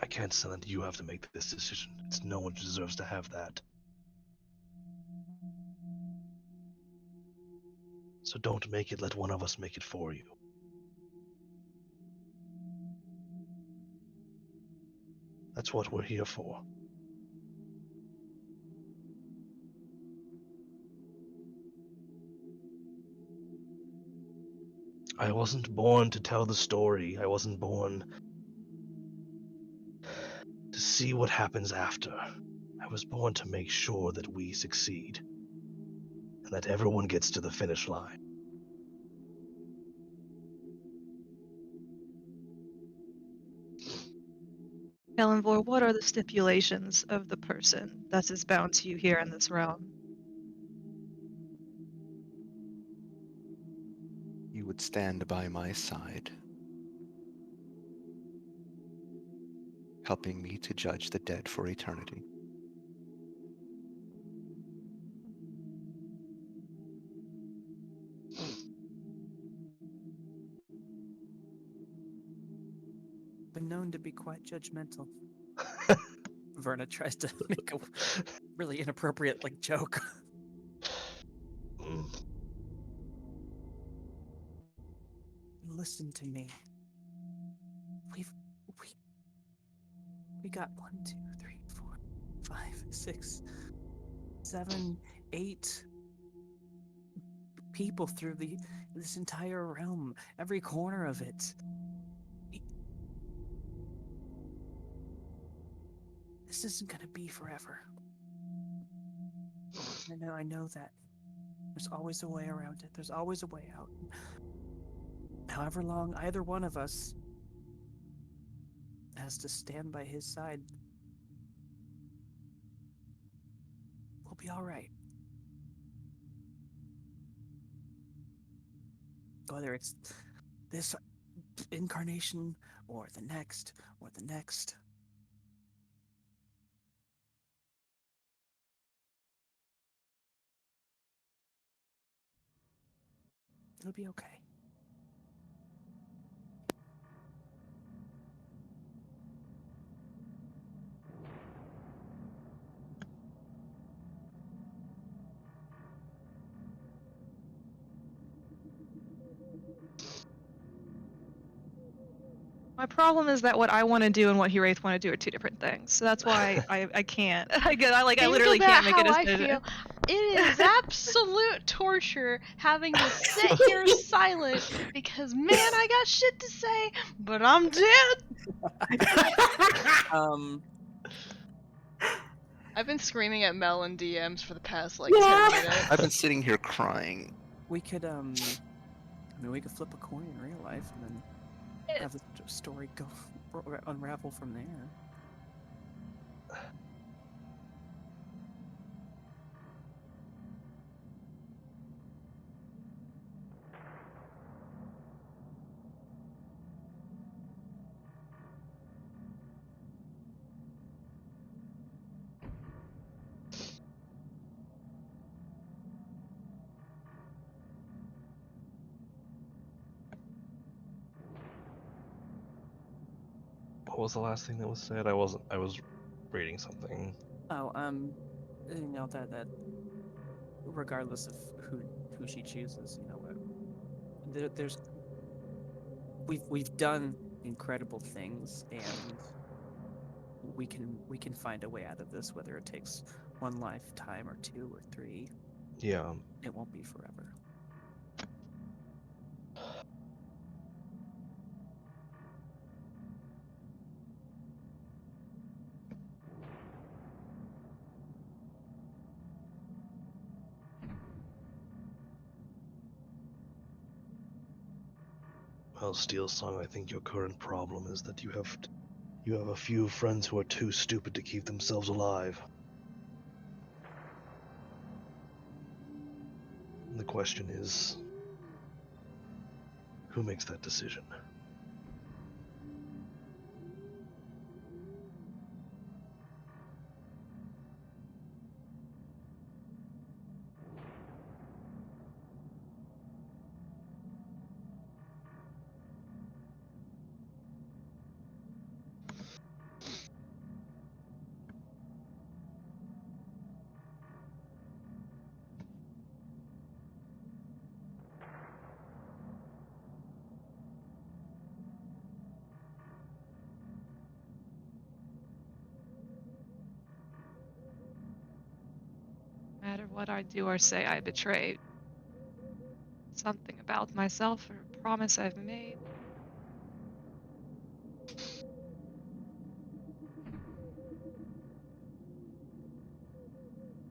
I can't stand that you have to make this decision. It's no one deserves to have that. So don't make it, let one of us make it for you. That's what we're here for. I wasn't born to tell the story. I wasn't born to see what happens after. I was born to make sure that we succeed and that everyone gets to the finish line. Ellenvor, what are the stipulations of the person that is bound to you here in this realm? You would stand by my side, helping me to judge the dead for eternity. Been known to be quite judgmental. Verna tries to make a really inappropriate joke. Listen to me. We got 1, 2, 3, 4, 5, 6, 7, 8 people through this entire realm, every corner of it. This isn't gonna be forever. I know that. There's always a way around it. There's always a way out. However long either one of us has to stand by his side, we'll be all right. Whether it's this incarnation or the next or the next. It'll be okay. My problem is that what I want to do and what Hiraeth want to do are two different things. So that's why I can't. I Think literally about can't make a how I decision. feel. It is absolute torture having to sit here silent because, man, I got shit to say, but I'm dead. I've been screaming at Mel in DMs for the past 10 minutes. I've been sitting here crying. We could we could flip a coin in real life and then have the story go unravel from there. What was the last thing that was said? I was reading something. Oh, that regardless of who she chooses, there's we've done incredible things, and we can find a way out of this, whether it takes one lifetime or 2 or 3. Yeah. It won't be forever. Well, Steel Song, I think your current problem is that you have a few friends who are too stupid to keep themselves alive. And the question is, who makes that decision? No matter what I do or say, I betrayed something about myself or a promise I've made. I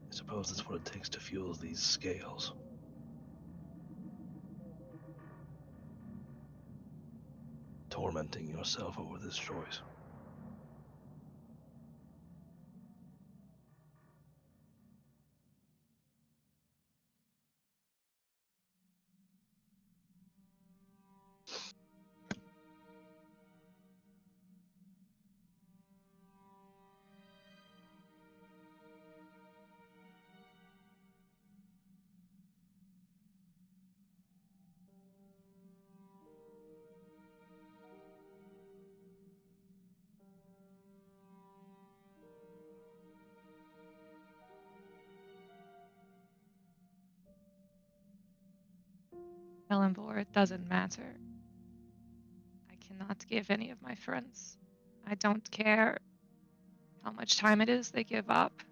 suppose that's what it takes to fuel these scales. Tormenting yourself over this choice. Ellenbor, it doesn't matter. I cannot give any of my friends. I don't care how much time it is they give up.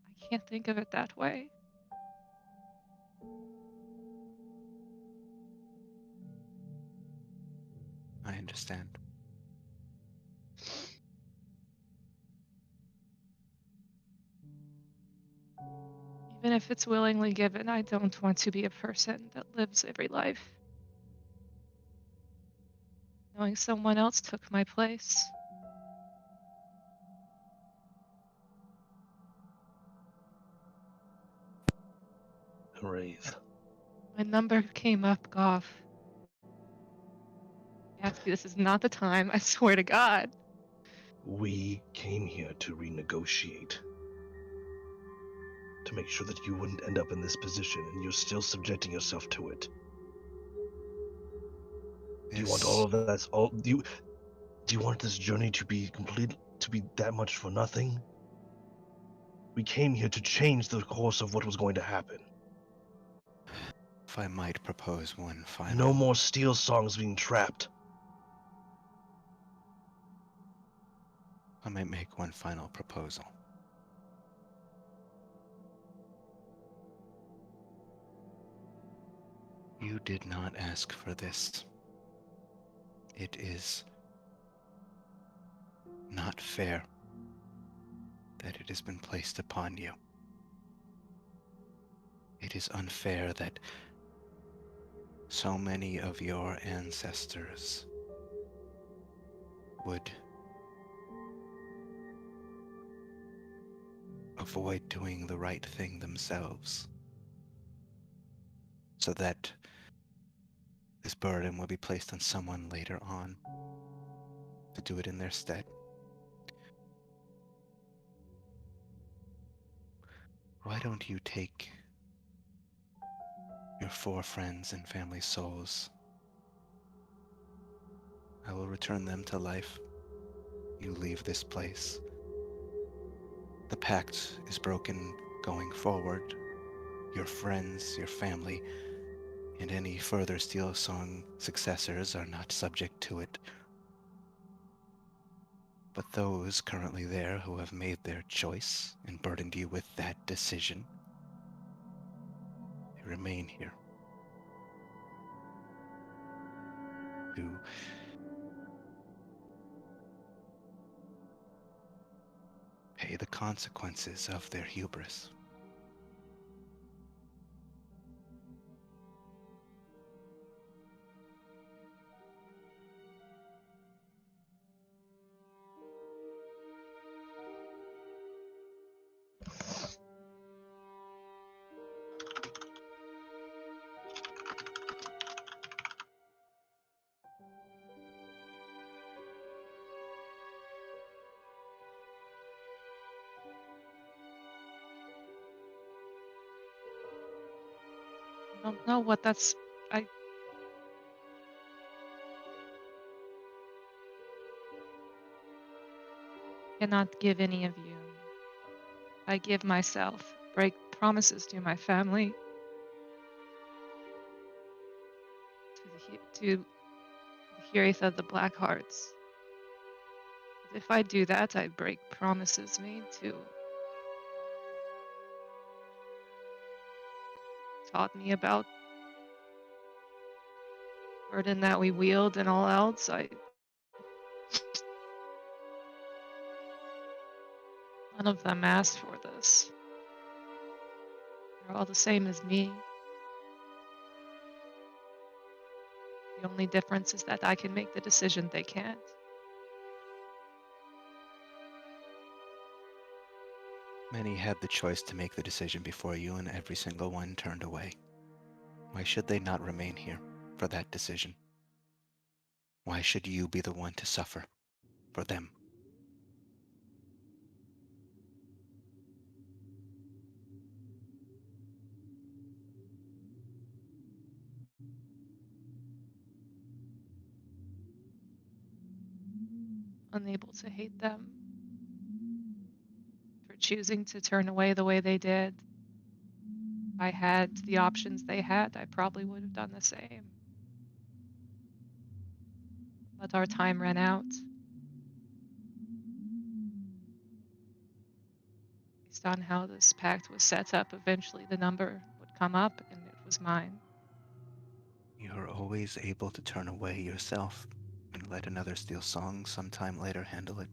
I can't think of it that way. I understand. Even if it's willingly given, I don't want to be a person that lives every life knowing someone else took my place. Wraith. My number came up, Goff. Gatsby, this is not the time, I swear to God. We came here to renegotiate. To make sure that you wouldn't end up in this position and you're still subjecting yourself to it. Do you want all of that? Do you want this journey to be complete, to be that much for nothing? We came here to change the course of what was going to happen. If I might propose one final. No more steel songs being trapped. I might make one final proposal. You did not ask for this. It is not fair that it has been placed upon you. It is unfair that so many of your ancestors would avoid doing the right thing themselves, so that this burden will be placed on someone later on to do it in their stead. Why don't you take your 4 friends and family souls? I will return them to life. You leave this place. The pact is broken going forward. Your friends, your family, and any further Steel Song successors are not subject to it. But those currently there who have made their choice and burdened you with that decision, they remain here to pay the consequences of their hubris. I don't know what that's. I cannot give any of you. I give myself, break promises to my family, to the Heareth of the Black Hearts. If I do that, I break promises made to taught me about burden that we wield and all else. None of them asked for this. They're all the same as me. The only difference is that I can make the decision they can't. Many had the choice to make the decision before you, and every single one turned away. Why should they not remain here for that decision? Why should you be the one to suffer for them? Unable to hate them for choosing to turn away the way they did. I had the options they had, I probably would have done the same. But our time ran out. Based on how this pact was set up, eventually the number would come up and it was mine. You are always able to turn away yourself and let another Steel Song sometime later handle it.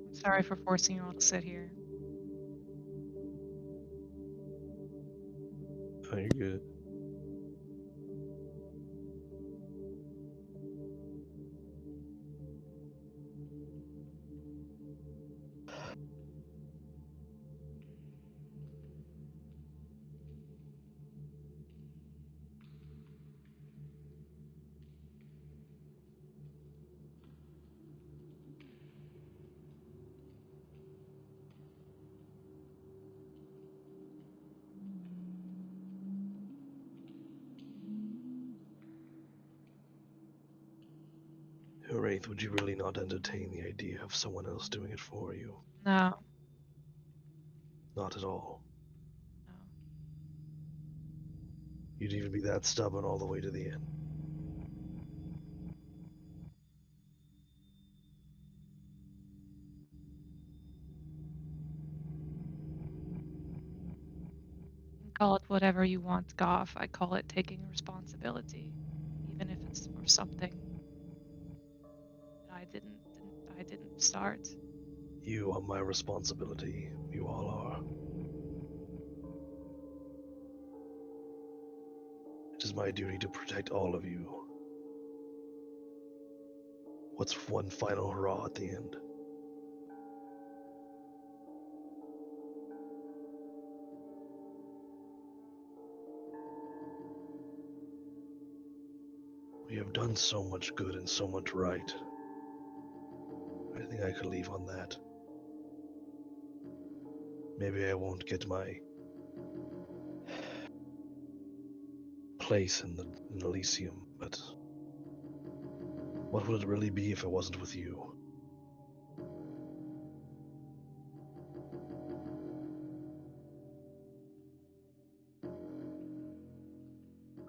I'm sorry for forcing you all to sit here. Oh, you're good. Wraith, would you really not entertain the idea of someone else doing it for you? No, Not at all. no. You'd even be that stubborn all the way to the end. You can call it whatever you want, Goff. I call it taking responsibility, even if it's for something that I didn't start. You are my responsibility. You all are. It is my duty to protect all of you. What's one final hurrah at the end? We have done so much good and so much right. I think I could leave on that. Maybe I won't get my place in Elysium, but what would it really be if it wasn't with you?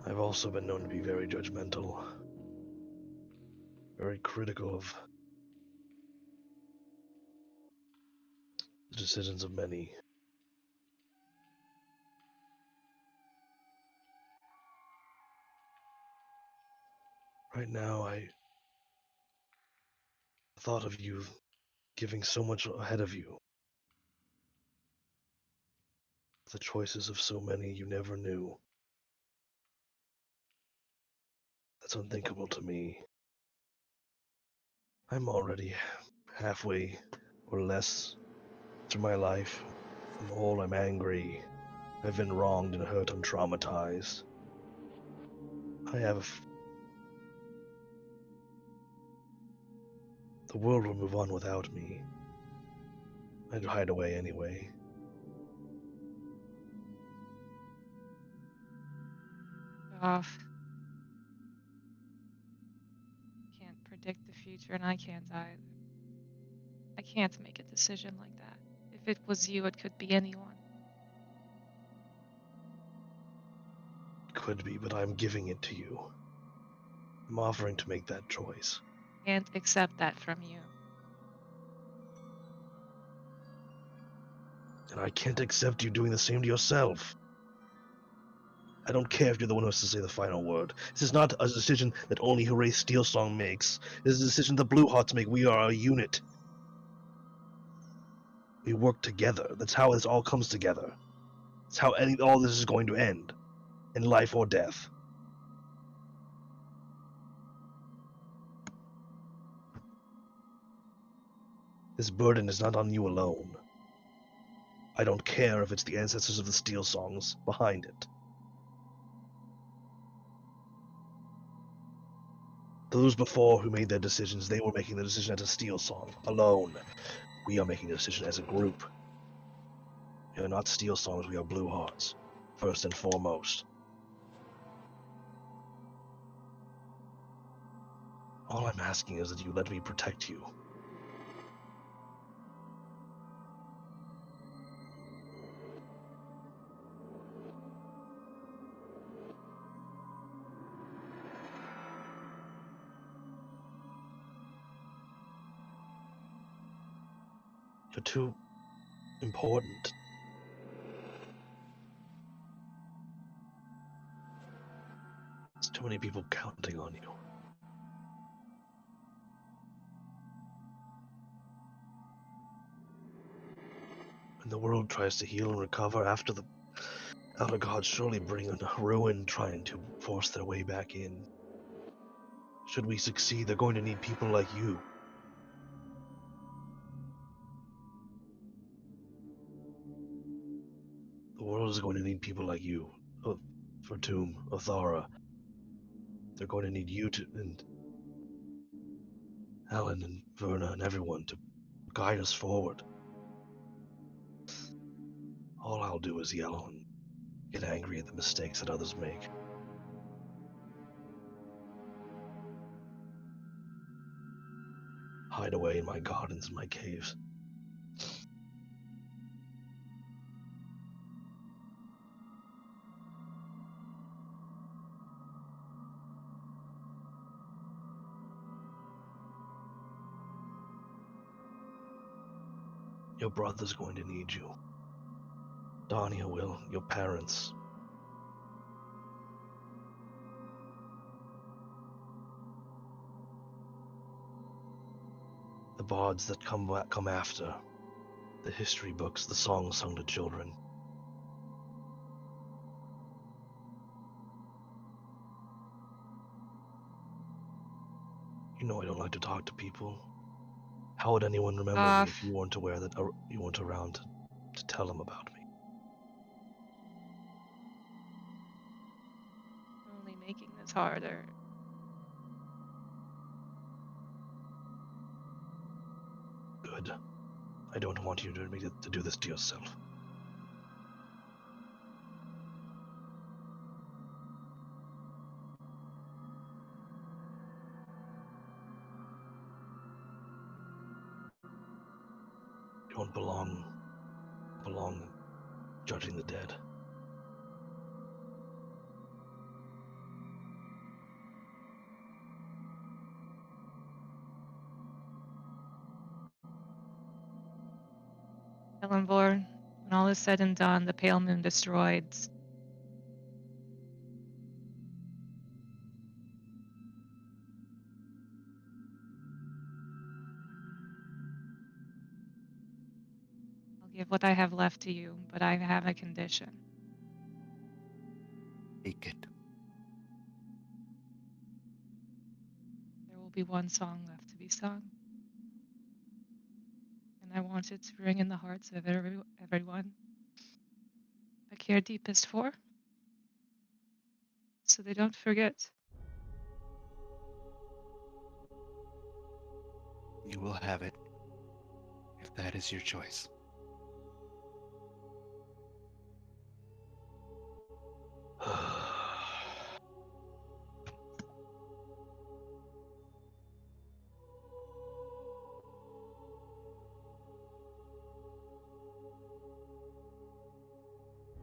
I've also been known to be very judgmental, very critical of the decisions of many. Right now, I thought of you giving so much ahead of you. The choices of so many you never knew. That's unthinkable to me. I'm already halfway or less through my life. On the whole, I'm angry. I've been wronged and hurt and traumatized. I have. The world will move on without me. I'd hide away anyway. Goff, can't predict the future, and I can't either. I can't make a decision like that. If it was you, it could be anyone. could be, but I'm giving it to you. I'm offering to make that choice. Can't accept that from you. And I can't accept you doing the same to yourself. I don't care if you're the one who has to say the final word. This is not a decision that only Hooray Steelsong makes. This is a decision the Blue Hearts make. We are a unit. We work together. That's how this all comes together. It's how all this is going to end. In life or death. This burden is not on you alone. I don't care if it's the ancestors of the Steel Songs behind it. Those before who made their decisions, they were making the decision as a Steel Song, alone. We are making the decision as a group. We are not Steel Songs, we are Blue Hearts, first and foremost. All I'm asking is that you let me protect you. You're too important. There's too many people counting on you. When the world tries to heal and recover after the Elder Gods surely bring on ruin trying to force their way back in. Should we succeed, they're going to need people like you. The world is going to need people like you. Fatum, Othara. They're going to need you and Helen and Verna and everyone to guide us forward. All I'll do is yell and get angry at the mistakes that others make. Hide away in my gardens and my caves. Your brother's going to need you. Dania will, your parents. The bards that come after. The history books, the songs sung to children. You know I don't like to talk to people. How would anyone remember me if you weren't aware that you weren't around to tell them about me? Only making this harder. Good. I don't want you to do this to yourself. You don't belong judging the dead. Ellenbor, when all is said and done, the pale moon destroyed. I'll give what I have left to you, but I have a condition. Take it. There will be one song left to be sung. And I want it to ring in the hearts of everyone I care deepest for, so they don't forget. You will have it, if that is your choice.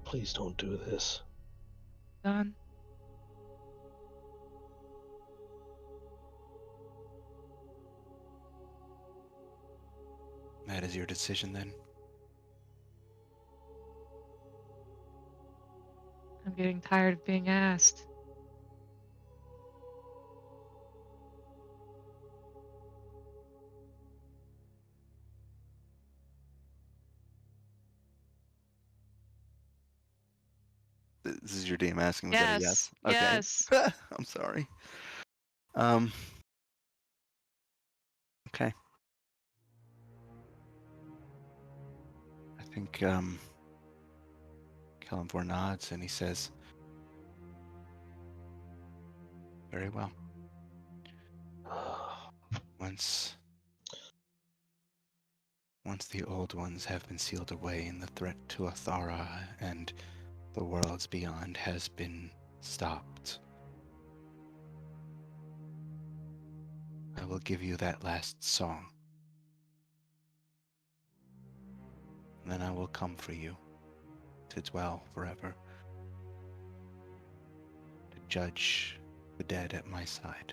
Please don't do this. Done. That is your decision then. I'm getting tired of being asked. This is your DM asking, was that a Yes. yes? Okay. Yes. I'm sorry. Um. Okay. I think Kalimvor nods and he says, "Very well. Once the old ones have been sealed away and the threat to Athara and the worlds beyond has been stopped, I will give you that last song. And then I will come for you to dwell forever, to judge the dead at my side."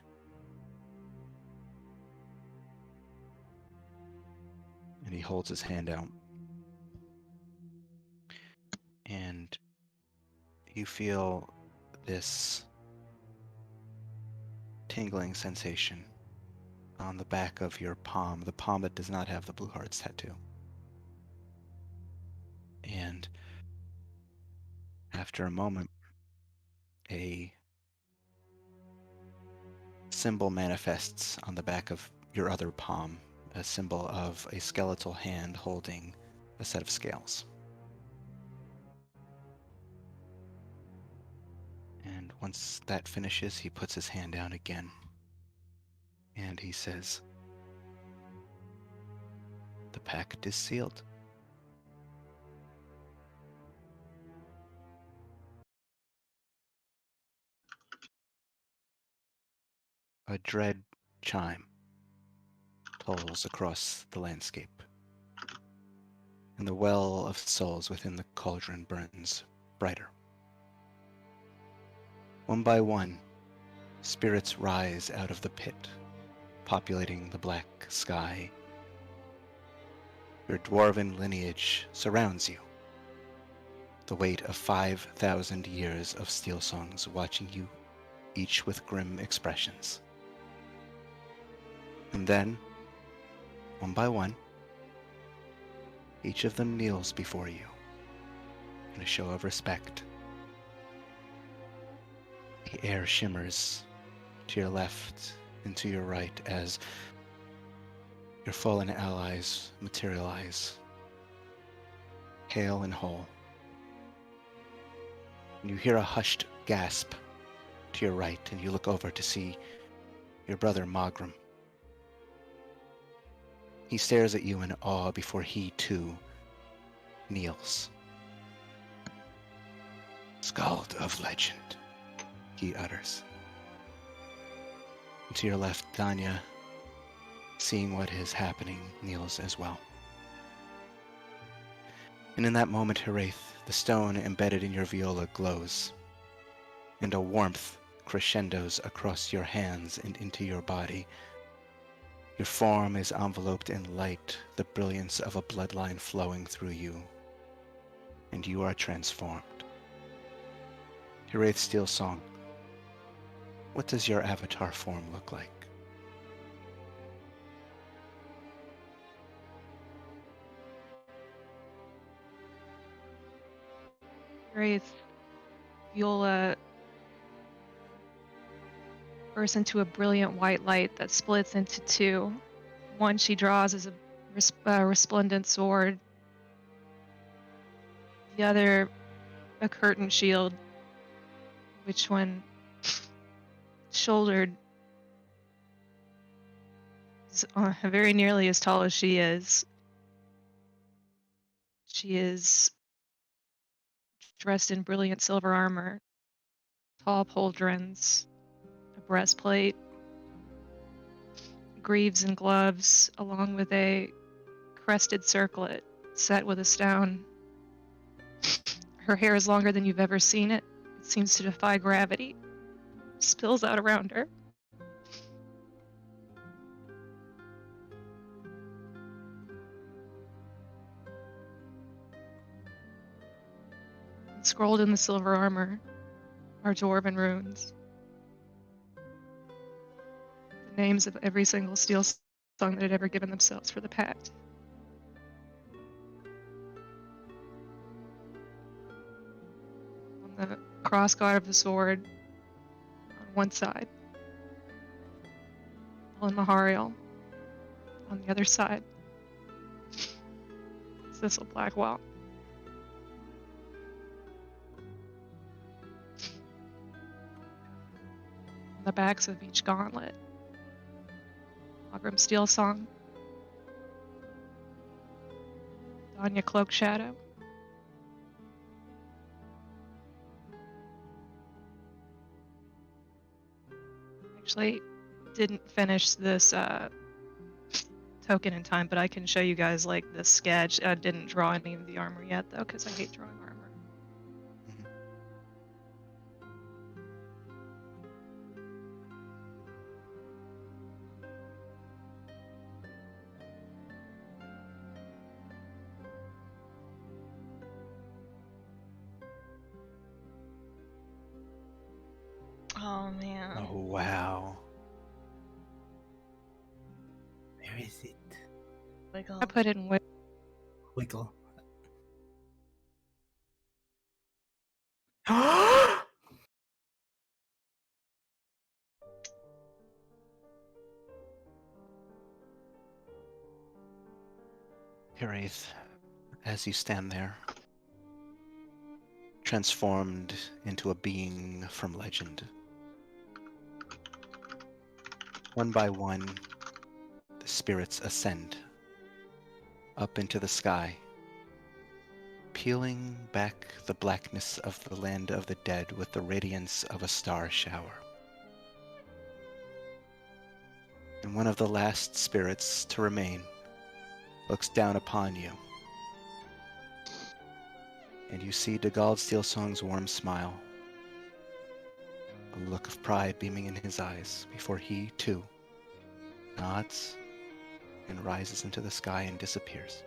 And he holds his hand out. And you feel this tingling sensation on the back of your palm, the palm that does not have the Blue Hearts tattoo. And after a moment, a symbol manifests on the back of your other palm, a symbol of a skeletal hand holding a set of scales. And once that finishes, he puts his hand down again. And he says, "The pact is sealed." A dread chime tolls across the landscape, and the well of souls within the cauldron burns brighter. One by one, spirits rise out of the pit, populating the black sky. Your dwarven lineage surrounds you, the weight of 5,000 years of steel songs watching you, each with grim expressions. And then, one by one, each of them kneels before you in a show of respect. The air shimmers to your left and to your right as your fallen allies materialize, hale and whole. And you hear a hushed gasp to your right, and you look over to see your brother Mogram. He stares at you in awe before he, too, kneels. "Skald of legend," he utters. And to your left, Danya, seeing what is happening, kneels as well. And in that moment, Heraith, the stone embedded in your viola glows, and a warmth crescendos across your hands and into your body. Your form is enveloped in light, the brilliance of a bloodline flowing through you, and you are transformed. Heraith Steel Song, what does your avatar form look like? Wraith Viola bursts into a brilliant white light that splits into two. One she draws as a resplendent sword. The other, a curtain shield, which, when shouldered, is very nearly as tall as she is. She is dressed in brilliant silver armor, tall pauldrons, a breastplate, greaves and gloves, along with a crested circlet set with a stone. Her hair is longer than you've ever seen it. It seems to defy gravity. Spills out around her. Scrolled in the silver armor are dwarven runes. The names of every single steel song that had ever given themselves for the pact. On the crossguard of the sword, on one side. On Mahariel, on the other side. Cecil Blackwell. On the backs of each gauntlet. Magram Steel Song. Danya Cloak Shadow. Actually, didn't finish this token in time, but I can show you guys like the sketch. I didn't draw any of the armor yet though, because I hate drawing armor. Oh man. Oh, wow. Where is it? Wiggle. I put it in Wiggle. Wraith, as you stand there, transformed into a being from legend. One by one, the spirits ascend up into the sky, peeling back the blackness of the land of the dead with the radiance of a star shower. And one of the last spirits to remain looks down upon you, and you see Dagald Steelsong's warm smile, a look of pride beaming in his eyes before he, too, nods and rises into the sky and disappears.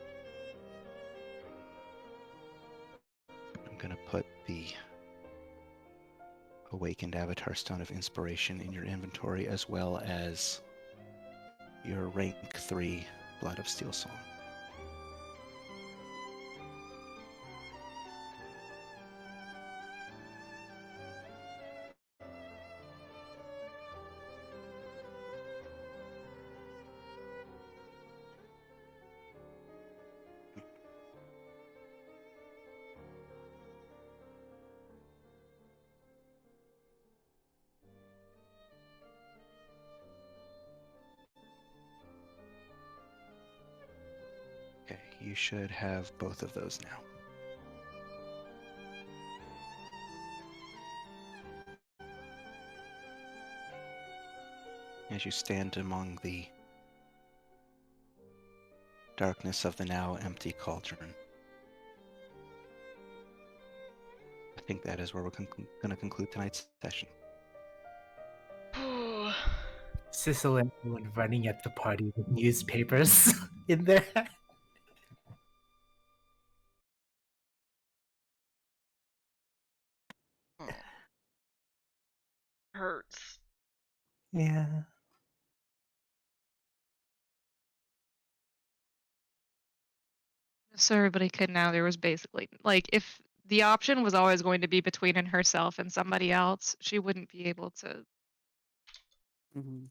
I'm going to put the Awakened Avatar Stone of Inspiration in your inventory, as well as your rank 3 Blood of Steelsong. Okay, you should have both of those now. As you stand among the darkness of the now empty cauldron, I think that is where we're going to conclude tonight's session. Sissel and everyone running at the party with newspapers in their hand. Hurts. Yeah. so everybody could know there was basically like if the option was always going to be between herself and somebody else, she wouldn't be able to. Mhm.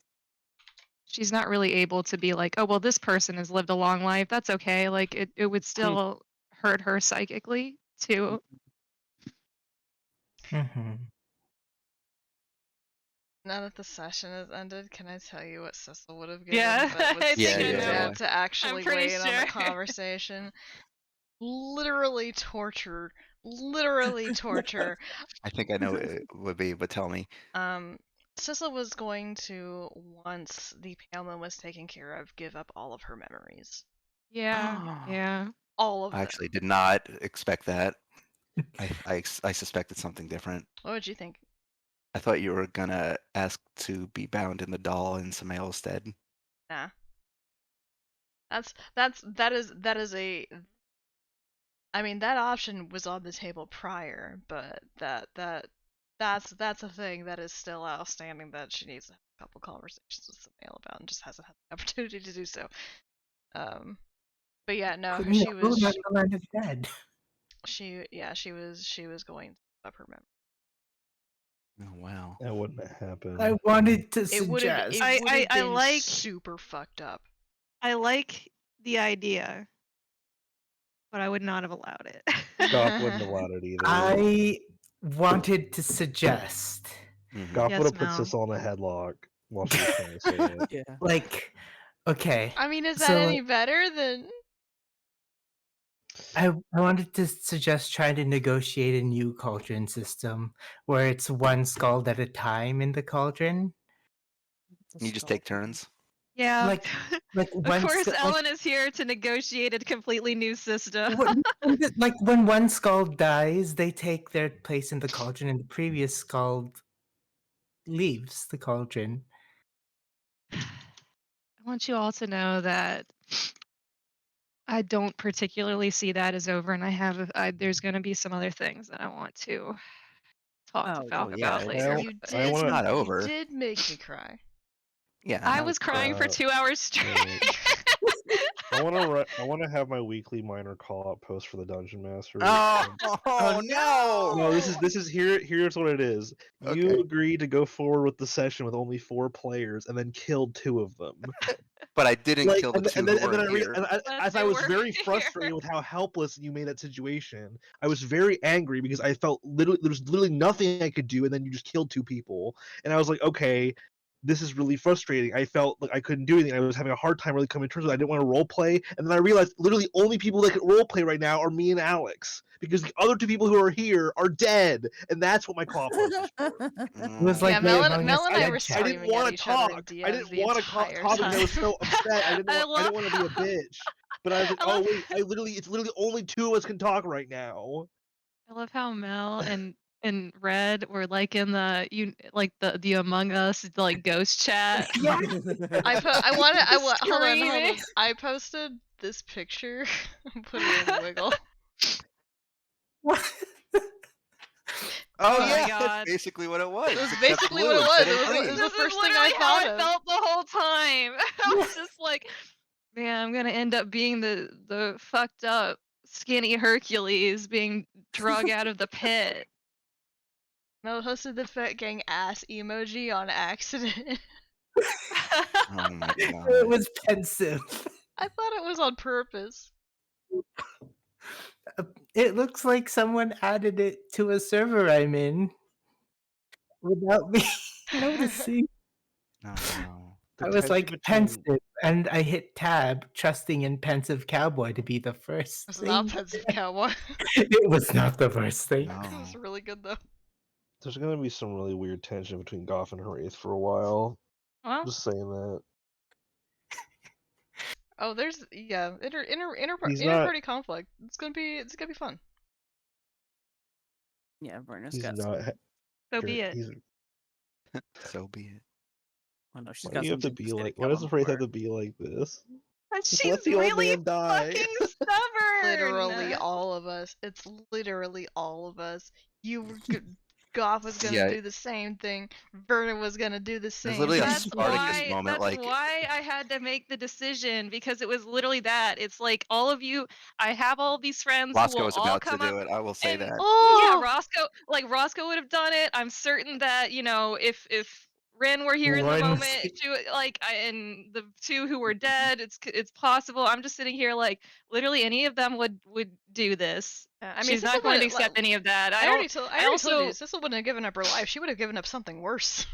She's not really able to be like, oh well, this person has lived a long life. That's okay. Like it would still hurt her psychically too. Mm-hmm. Now that the session has ended, can I tell you what Cecil would have given? Yeah, But was I think too I know. dead to actually I'm pretty weigh in on the sure. conversation. Literally tortured. Literally torture. I think I know what it would be, but tell me. Cecil was going to, once the Pale Moon was taken care of, give up all of her memories. Yeah. All of I them. actually did not expect that. I suspected something different. What would you think? I thought you were gonna ask to be bound in the doll in Samael's stead. Nah. That is a I mean, that option was on the table prior, but that's a thing that is still outstanding that she needs to have a couple conversations with Samael about, and just hasn't had the opportunity to do so. But yeah, no, Put me she in the was land of dead. she was going to give up her memory. Oh wow. That wouldn't have happened. I wanted to It would have suggest. been I like super fucked up. I like the idea, but I would not have allowed it. Goff wouldn't have allowed it either. I wanted to suggest, Mhm. Goff Yes, would have put Mel. Sissel in a headlock while she was trying to say it. Yeah. like, okay, I mean, is that So- any better than? I wanted to suggest trying to negotiate a new cauldron system where it's one scald at a time in the cauldron. You just take turns. Yeah. Like Of one course, sc- Ellen is here to negotiate a completely new system. like when one scald dies, they take their place in the cauldron, and the previous scald leaves the cauldron. I want you all to know that I don't particularly see that as over, and there's going to be some other things that I want to talk to Oh, Falk yeah, about it's- later. You but- did. It's not over. You did make me cry. Yeah. I was crying for 2 hours straight. I want to have my weekly minor call-out post for the Dungeon Master. Oh no! No, this is here's what it is. You Okay. agreed to go forward with the session with only 4 players and then killed 2 of them. But I didn't Like, kill the two who weren't here. as they I was weren't very here. frustrated with how helpless you made that situation, I was very angry because I felt literally there was literally nothing I could do, and then you just killed 2 people, and I was like, okay, this is really frustrating. I felt like I couldn't do anything. I was having a hard time really coming to terms with it. I didn't want to role play, and then I realized literally only people that can role play right now are me and Alex because the other 2 people who are here are dead, and that's what my call post is for. It was like Yeah, me Mel among and us I dead were chat. I didn't screaming want at to each other in talk. DMs I didn't the want to entire talk because I was time. so upset. I didn't I want to be a bitch. But I was like, I oh love- wait, it's literally only 2 of us can talk right now. I love how Mel and Red were like in the Among Us like ghost chat. Hold on. Screaming. I posted this picture. Put it in Wiggle. Oh, Oh my yeah, God. that's basically what it was. It was except basically blue what it was. instead It of was green. it was This the first is thing I literally how thought I of. felt the whole time. I was just like, man, I'm gonna end up being the fucked up skinny Hercules being drug out of the pit. Mel posted the fat gang ass emoji on accident. Oh my It god. was pensive. I thought it was on purpose. It looks like someone added it to a server I'm in without me noticing. Oh no. I was like pensive, and I hit tab, trusting in pensive cowboy to be the first It's thing. not Pensive Cowboy. It was not the first thing. It No. was really good though. There's gonna be some really weird tension between Goff and Haraith for a while. Well, Just saying that. Oh, there's inter He's not- party conflict. It's gonna be fun. Yeah, Verna's He's got not. some. so be it. He's, So be it. Oh no, she's why got do you have to something be she's gonna like? Why kill does him Haraith have for. to be like this? Just She's let the old really man die. fucking stubborn. Literally all of us. It's literally all of us. Goff was gonna Yeah. do the same thing. Verna was gonna do the same literally a thing. That's Spartacus why. moment, That's like- why I had to make the decision because it was literally that. It's like all of you. I have all these friends who Roscoe will was all about to come up. do it. I will say and- that. Oh, Yeah, Roscoe would have done it. I'm certain that if Ren were here in the Ren was moment, here. she would, and the 2 who were dead, it's possible. I'm just sitting here like literally any of them would do this. I mean, She's Sissel not going to would've- accept any of that. I already told you, also- Sissel wouldn't have given up her life. She would have given up something worse.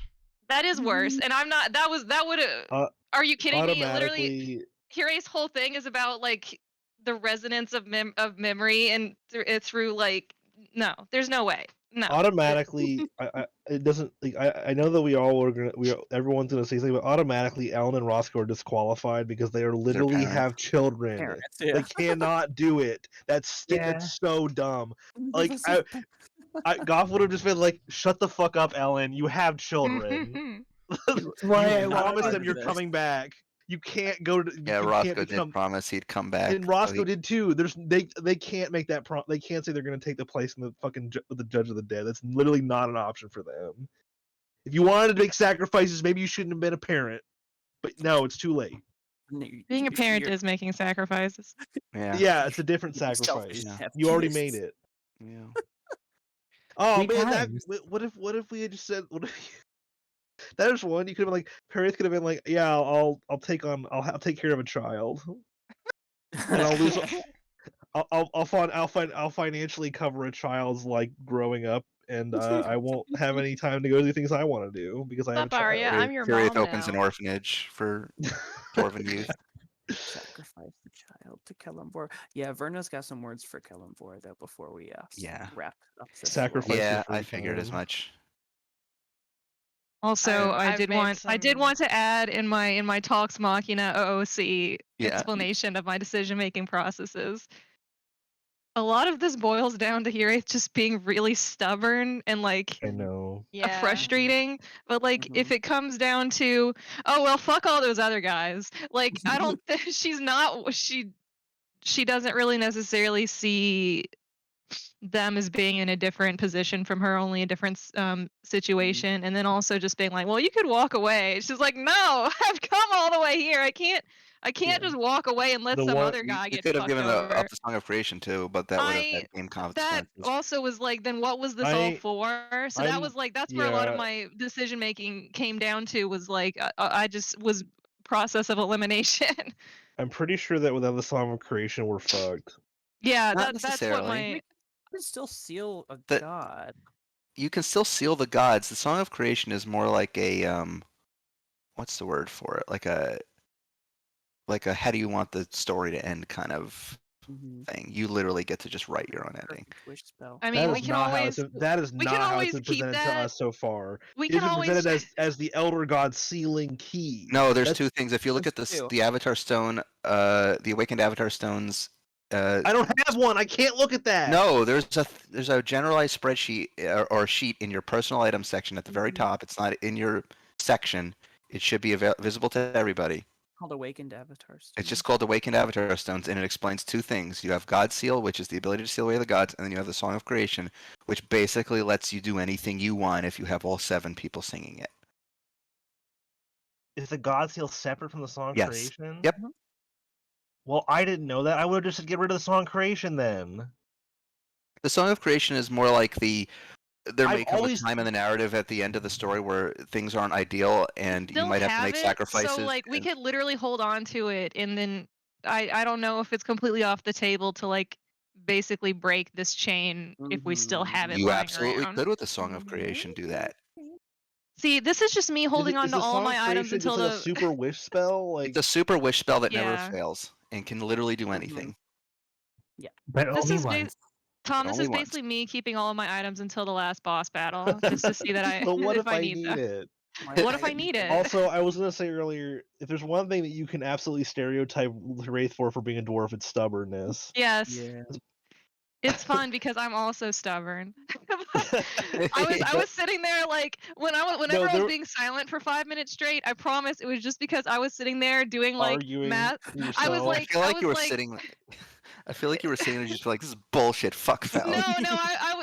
That is worse, and I'm not. That would have. Are you kidding me? Literally, Automatically, Hirai's whole thing is about like the resonance of memory and through like no, there's no way. No. automatically, it doesn't. Like, I know that everyone's gonna say something, but automatically, Ellen and Roscoe are disqualified because they are literally parents. have children. Parents, yeah. They cannot do it. That's Yeah. that's so dumb. Like, That's so- Goff would have just been like, "Shut the fuck up, Ellen. You have children. Why you I want promised to them do you're this. coming back. You can't go to. Yeah, You Roscoe can't did become. promise he'd come back. And so Roscoe he- did too. They can't make that they can't say they're going to take the place in the fucking the Judge of the Dead. That's literally not an option for them. If you wanted to make sacrifices, maybe you shouldn't have been a parent. But no, it's too late. Being a parent You're is making sacrifices. Yeah. Yeah, it's a different selfish sacrifice. and have You already kids. made it. Yeah. Oh 3 man, times. what if we had just said what if that is one you could have been like parents could have been like, yeah, I'll take care of a child and I'll lose I'll financially cover a child's like growing up and I won't have any time to go do things I want to do because I have a What's up, Arya? child. I'm your Kirith mom opens an now. orphanage for dwarven youth. Sacrifice the child to Kellamvor. Yeah, Verna's got some words for Kellamvor though before we Yeah. wrap up this. Sacrifice little- your Yeah, I free figured as time. much. Also, I I've did made want to add in my Talks Machina OOC Yeah. explanation of my decision making processes. A lot of this boils down to Hirith just being really stubborn and like I know. Yeah. frustrating. But like if it comes down to, oh well, fuck all those other guys. Like I don't she's not she doesn't really necessarily see them as being in a different position from her, only a different situation, and then also just being like, well, you could walk away. She's like, no, I've come all the way here. I can't Yeah. just walk away and let The some one- other guy You get could have fucked given over. up the Song of Creation too, but that would have had game That consequences. also was like, then what was this all I- for? So that I'm- was like, that's where a lot of yeah. my decision making came down to, was like, I just was process of elimination. I'm pretty sure that without the Song of Creation we're fucked. Yeah, Not that's what necessarily. my You can still seal a That- god. You can still seal the gods. The Song of Creation is more like a what's the word for it? Like a how do you want the story to end kind of thing. You literally get to just write your own ending. Perfect wish spell. I mean, we can always that is we not can how always it's been keep presented to that. us so far. We It's can been always presented as the Elder God sealing key. No, there's That's- two things. If you look at That's this, two. the Avatar Stone, the Awakened Avatar Stones. I don't have one. I can't look at that. No, there's a generalized spreadsheet or sheet in your personal items section at the very top. It's not in your section. It should be visible to everybody. Called Awakened Avatars. It's just called Awakened Avatar Stones, and it explains two things. You have God Seal, which is the ability to seal away the gods, and then you have the Song of Creation, which basically lets you do anything you want if you have all 7 people singing it. Is the God Seal separate from the Song of Yes. Creation? Yep. Well, I didn't know that. I would have just said get rid of the Song of Creation then. The Song of Creation is more like there may I've come always- a time in the narrative at the end of the story where things aren't ideal and you Still might have to make it, sacrifices. So like we and- could literally hold on to it, and then I don't know if it's completely off the table to like basically break this chain if we still have it You lying absolutely around. could with the Song of Creation do that. See, this is just me holding on is to the all Song my of items Creation until just like the a super wish spell. Like It's a super wish spell that Yeah. never fails and can literally do anything. But This only is ba- once. Tom, this Only is once. basically me keeping all of my items until the last boss battle, just to see that I but what if I need need them. it? What if I need it? Also, I was gonna say earlier, if there's one thing that you can absolutely stereotype Wraith for being a dwarf, it's stubbornness. Yes. Yeah. It's fun because I'm also stubborn. I was sitting there like whenever I was being silent for 5 minutes straight. I promise it was just because I was sitting there doing like Arguing math. yourself. I was I like, feel like I you were was like, sitting. I feel like you were sitting there just like this is bullshit. Fuck no, Fel.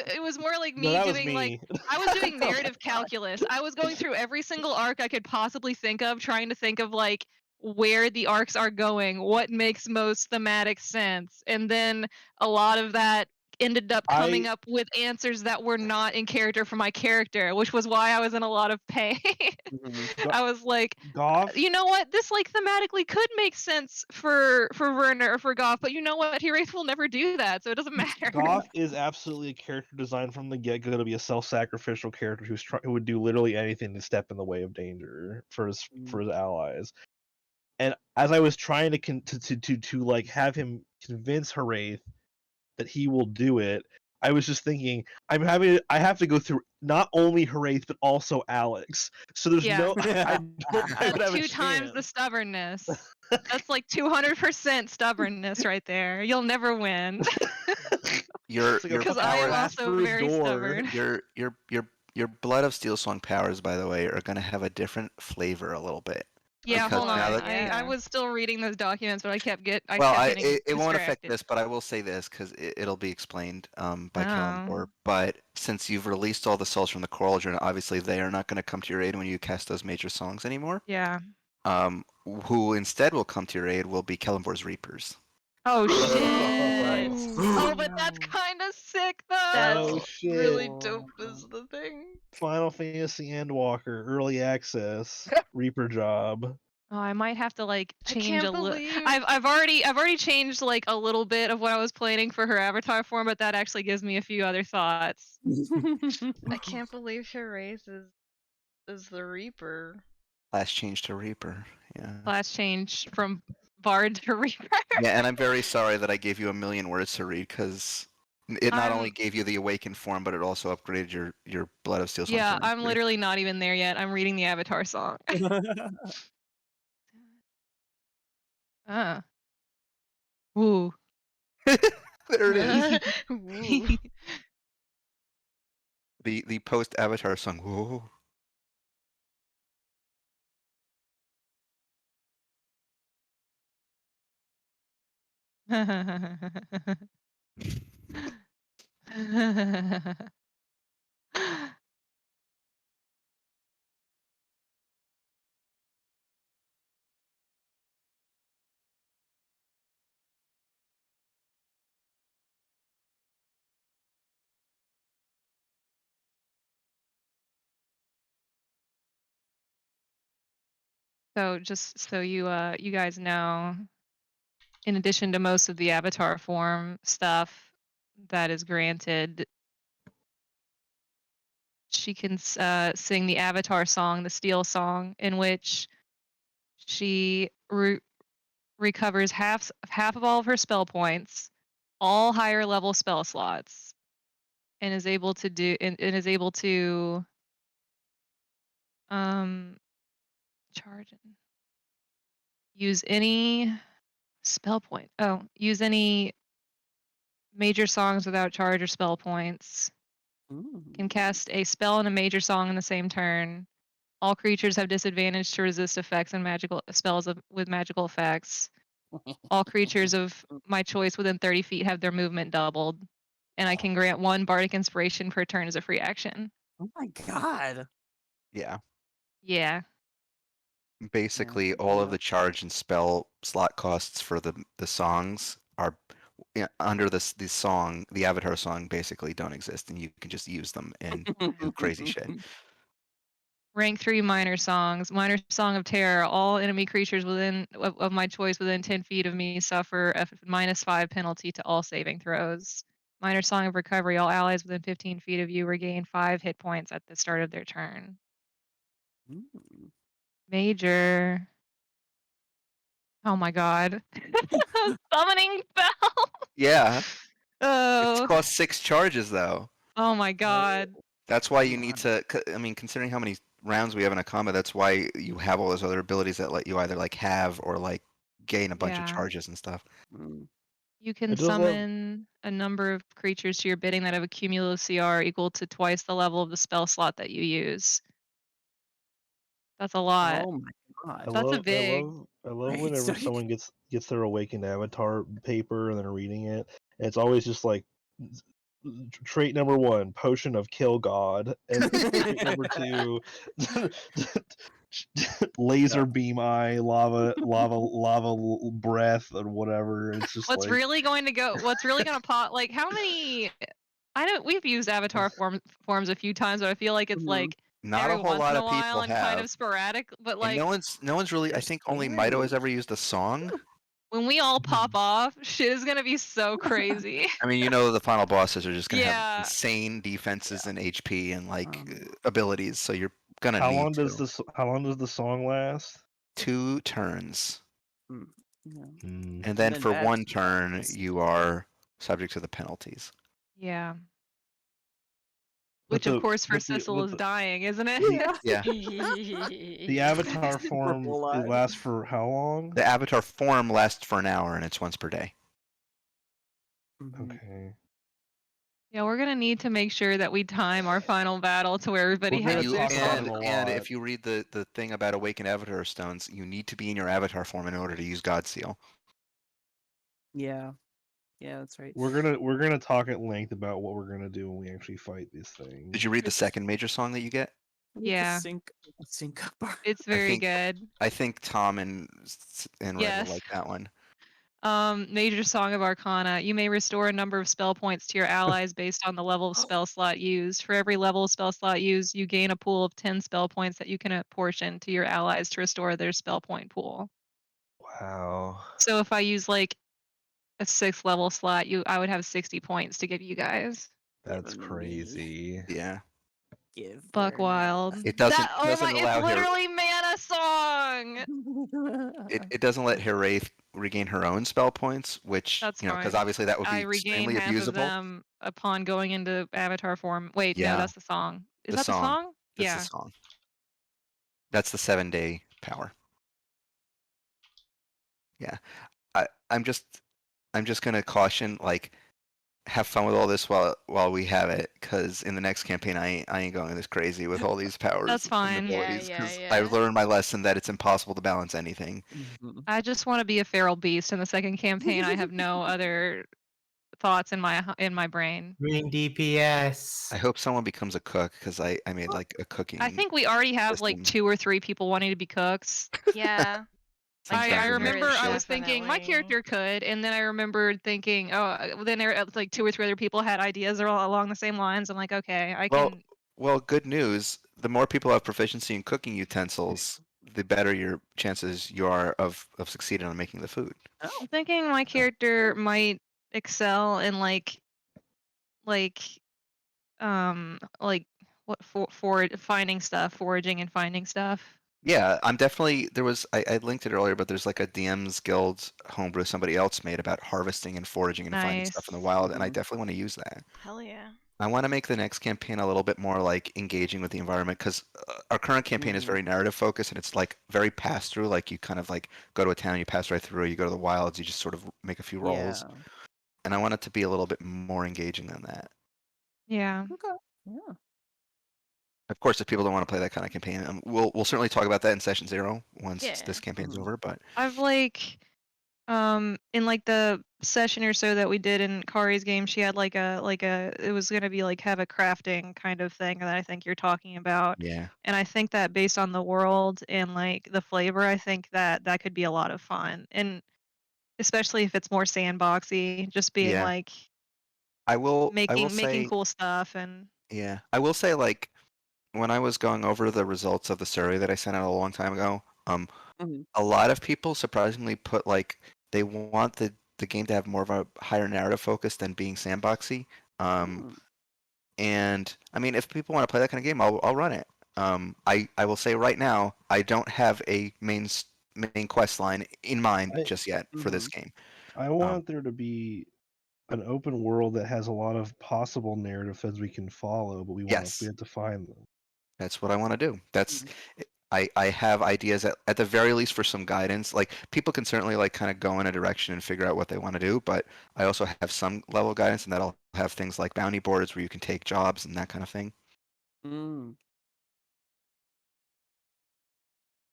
it was more like No, me that was doing me. like I was doing narrative calculus. I was going through every single arc I could possibly think of, trying to think of like where the arcs are going, what makes most thematic sense, and then a lot of that ended up coming up with answers that were not in character for my character, which was why I was in a lot of pain. I was like, Goff, you know what? This like thematically could make sense for Werner or for Goff, but you know what? Wraith will never do that, so it doesn't matter. Goff is absolutely a character designed from the get go to be a self-sacrificial character who would do literally anything to step in the way of danger for his allies. And as I was trying to like have him convince Haraith that he will do it, I was just thinking I have to go through not only Haraith but also Alex. So there's Yeah. no I don't I would That's have a 2 times the chance. stubbornness. That's like 200% stubbornness right there. You'll never win. Your It's like a Because fucking I am blast also through his very door. stubborn. your Blood of Steel Song powers, by the way, are gonna have a different flavor a little bit. Yeah, Because hold now on. that- I was still reading those documents, but I kept getting it won't affect distracted. this, but I will say this because it'll be explained by Oh. Kellenborg. But since you've released all the souls from the Cauldron, obviously they are not going to come to your aid when you cast those major songs anymore. Yeah. Who instead will come to your aid will be Kellenborg's Reapers. Oh shit. Ooh. Oh, but that's kind of sick though. That's Oh, shit. really dope is the thing. Final Fantasy Endwalker, early access, Reaper job. Oh, I might have to like I change can't a little. believe- I've already changed like a little bit of what I was planning for her avatar form, but that actually gives me a few other thoughts. I can't believe her race is the Reaper. Last change to Reaper. Yeah. Last change from Bard to Reaper. Yeah, and I'm very sorry that I gave you a million words to read because it not only gave you the awakened form, but it also upgraded your Blood of Steel. Yeah, I'm literally not even there yet. I'm reading the avatar song. Ooh. There it is. Ooh. The post avatar song. Whoa. So just so you guys know, in addition to most of the avatar form stuff that is granted, she can sing the avatar song, the Steel Song, in which she recovers half of all of her spell points, all higher level spell slots, and is able to charge and use any spell point. Oh, use any major songs without charge or spell points. Can cast a spell and a major song in the same turn. All creatures have disadvantage to resist effects and magical spells with magical effects. All creatures of my choice within 30 feet have their movement doubled. And I can grant 1 bardic inspiration per turn as a free action. Oh my god. Yeah. Yeah. Basically, all of the charge and spell slot costs for the songs are under the song, the avatar song, basically don't exist, and you can just use them and do crazy shit. Rank 3 minor songs. Minor Song of Terror. All enemy creatures of my choice within 10 feet of me suffer a -5 penalty to all saving throws. Minor Song of Recovery. All allies within 15 feet of you regain 5 hit points at the start of their turn. Major. Oh my god. Summoning Bell. Yeah. It's Oh. cost 6 charges though. Oh my god. That's why you need to. I mean, considering how many rounds we have in a combat, that's why you have all those other abilities that let you either like have or like gain a bunch of charges and stuff. You can summon a number of creatures to your bidding that have a cumulative CR equal to twice the level of the spell slot that you use. That's a lot. Oh my god. That's a big. I love whenever so you someone gets their awakened avatar paper and they're reading it. And it's always just like trait number 1, potion of kill god, and trait number 2, laser beam eye, lava breath, and whatever. It's just What's like really going to pop? Like how many? We've used avatar forms a few times, but I feel like it's like Not every a whole once lot in a of while people and have. kind of sporadic. But And like no one's really. I think only Mito has ever used a song. when we all pop off, shit is gonna be so crazy. I mean, the final bosses are just gonna have Yeah. insane defenses and HP and like abilities, so you're gonna how need long to. does the song last? 2 turns. Mm. And then for bad 1 turn, you are subject to the penalties. Yeah. But Which of the- course for but the- Sissel but is the- dying, isn't it? Yeah. The avatar form, it lasts for how long? The avatar form lasts for an hour, and it's once per day. Okay. Yeah, we're gonna need to make sure that we time our final battle to where everybody We're gonna has You their talk about it and a and lot. if you read the thing about awakened avatar stones, you need to be in your avatar form in order to use God Seal. Yeah. Yeah, that's right. We're gonna talk at length about what we're gonna do when we actually fight these Did things. you read the It's second major song that you get? we have to Yeah, sync up our it's I very think good. I think Tom and Red will Yes. like that one. Major Song of Arcana. You may restore a number of spell points to your allies based on the level of spell slot used. For every level of spell slot used, you gain a pool of 10 spell points that you can apportion to your allies to restore their spell point pool. Wow, So if I use like a 6th level slot, I would have 60 points to give you guys. give that's them to me. crazy. Yeah. Give Buck their wild. It That doesn't oh my! doesn't It's allow her literally mana song. it doesn't let Heraith regain her own spell points, which, That's because fine. obviously that would I be regain extremely half of abusable. them upon going into avatar form. Wait, no, Yeah, that's the song. Is the that the song. song? That's the Yeah. song. That's the 7-day power. Yeah. I'm just gonna caution, like, have fun with all this while we have it, because in the next campaign I ain't going this crazy with all these powers That's and fine. Yeah, abilities, yeah, because I've yeah. learned my lesson that it's impossible to balance anything. Mhm. I just want to be a feral beast in the second campaign. I have no other thoughts in my brain. Green DPS. I hope someone becomes a cook, because I made Well, like a I cooking think we already have like system. 2 or 3 people wanting to be cooks. Yeah. Seems Like I kind of there remember is I inefficient. was thinking my definitely. character could, and then I remembered thinking, oh, then like 2 or 3 other people had ideas all along the same lines. I'm like, okay, I Well, can. well, good news. The more people have proficiency in cooking utensils, the better your chances you are of succeeding on making the food. I'm oh, thinking my So, character might excel in like like what for finding stuff, foraging and finding stuff. yeah, I'm definitely there was I linked it earlier, but there's like a DM's Guild homebrew somebody else made about harvesting and foraging and finding stuff in the Nice. wild, and I mhm. definitely want to use that. Hell yeah. I want to make the next campaign a little bit more like engaging with the environment, because our current campaign is Mhm. very narrative focused, and it's like very pass through. Like you kind of like go to a town, you pass right through. You go to the wilds, you just sort of make a few rolls, Yeah. and I want it to be a little bit more engaging than that. Yeah. Okay. Yeah. Of course, if people don't want to play that kind of campaign, we'll certainly talk about that in session 0 once Yeah. this campaign's Mhm. over. But I've like in like the session or so that we did in Kari's game, she had like a it was gonna be like have a crafting kind of thing that I think you're talking about. yeah, And I think that based on the world and like the flavor, I think that that could be a lot of fun. And especially if it's more sandboxy, just being yeah, like I will making say, cool stuff and yeah, I will say, like, when I was going over the results of the survey that I sent out a long time ago, Mhm. a lot of people surprisingly put like they want the game to have more of a higher narrative focus than being sandboxy. Um, Mm. and I mean, if people want to play that kind of game, I'll run it. I will say right now, I don't have a main quest line in mind I just yet for this Mhm. game. I Um, want there to be an open world that has a lot of possible narrative threads we can follow, but we yes, have to find them. that's what I want to do. That's Mhm. I have ideas at the very least for some guidance. Like people can certainly like kind of go in a direction and figure out what they want to do, but I also have some level of guidance, and that'll have things like bounty boards where you can take jobs and that kind of thing. Mm.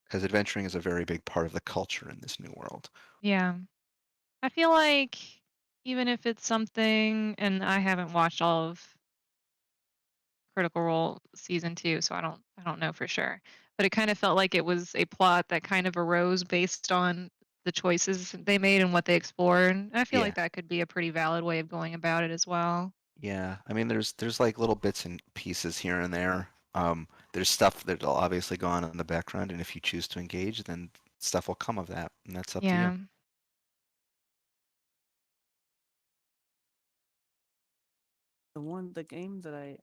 Because adventuring is a very big part of the culture in this new world. yeah. I feel like even if it's something and I haven't watched all of Critical Role season 2, so I don't know for sure. But it kind of felt like it was a plot that kind of arose based on the choices they made and what they explored. And I feel Yeah, like that could be a pretty valid way of going about it as well. yeah. I mean, there's like little bits and pieces here and there. There's stuff that'll obviously go on in the background, and if you choose to engage, then stuff will come of that, and that's up to you. Yeah. The game that I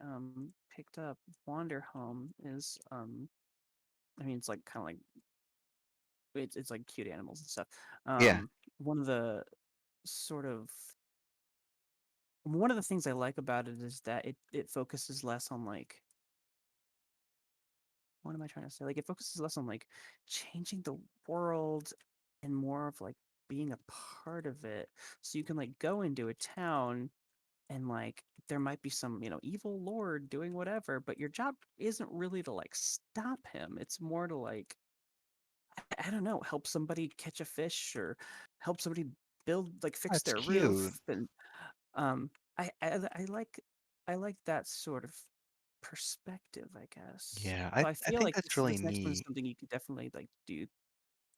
picked up, Wander Home, is I mean it's like kind of like it's like cute animals and stuff. Yeah, One of the sort of one of the things I like about it is that it focuses less on like what am I trying to say? Like it focuses less on like changing the world and more of like being a part of it. So you can like go into a town and like there might be some evil lord doing whatever, but your job isn't really to like stop him. It's more to like I don't know, help somebody catch a fish or help somebody fix That's their cute. roof. And um I like that sort of perspective, I guess. Yeah, So I I feel think like that's really this next one is neat. something you could definitely like do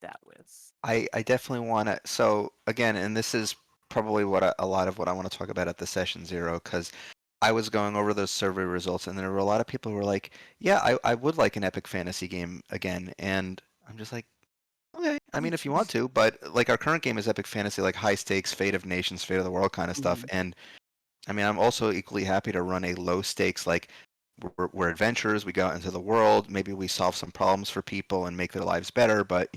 that with. I definitely want to. So again, and this is probably what a lot of what I want to talk about at the session zero, because I was going over those survey results, and there were a lot of people who were like, "Yeah, I would like an epic fantasy game again," and I'm just like, okay. I mean, if you want to, but like our current game is epic fantasy, like high stakes, fate of nations, fate of the world kind of stuff, Mhm. and I mean, I'm also equally happy to run a low stakes, like we're adventurers. We go out into the world. Maybe we solve some problems for people and make their lives better. But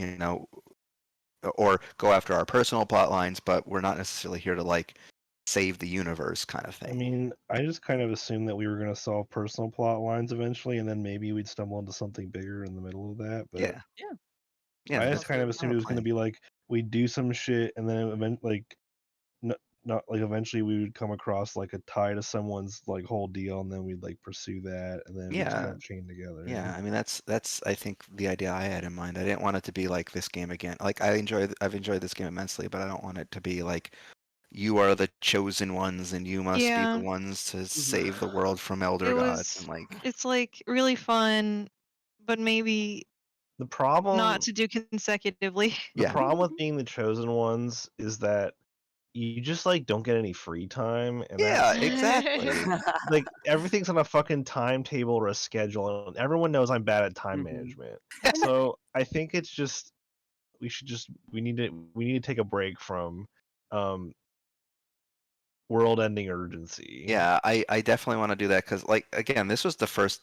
or go after our personal plot lines. But we're not necessarily here to like save the universe, kind of I thing. mean, I just kind of assumed that we were going to solve personal plot lines eventually, and then maybe we'd stumble into something bigger in the middle of that. But Yeah, Yeah. yeah. I just That's kind of kind assumed of it a was going to plan. be like we'd do some shit, and then not like eventually we would come across like a tie to someone's like whole deal, and then we'd like pursue that, and then we just kind Yeah, of chain together. yeah. I mean, that's I think the idea I had in mind. I didn't want it to be like this game again. Like I've enjoyed this game immensely, but I don't want it to be like you are the chosen ones and you must be the Yeah, ones to Mhm. save the world from elder it gods and was. like It's like really fun, but maybe The not problem, to do consecutively. the yeah. problem with being the chosen ones is that you just like don't get any free time, and Yeah, that's exactly. like everything's on a fucking timetable or a schedule, and everyone knows I'm bad at time Mhm. management. And So I think it's just we need to take a break from um world-ending urgency. Yeah, I definitely want to do that because, like, again, this was the first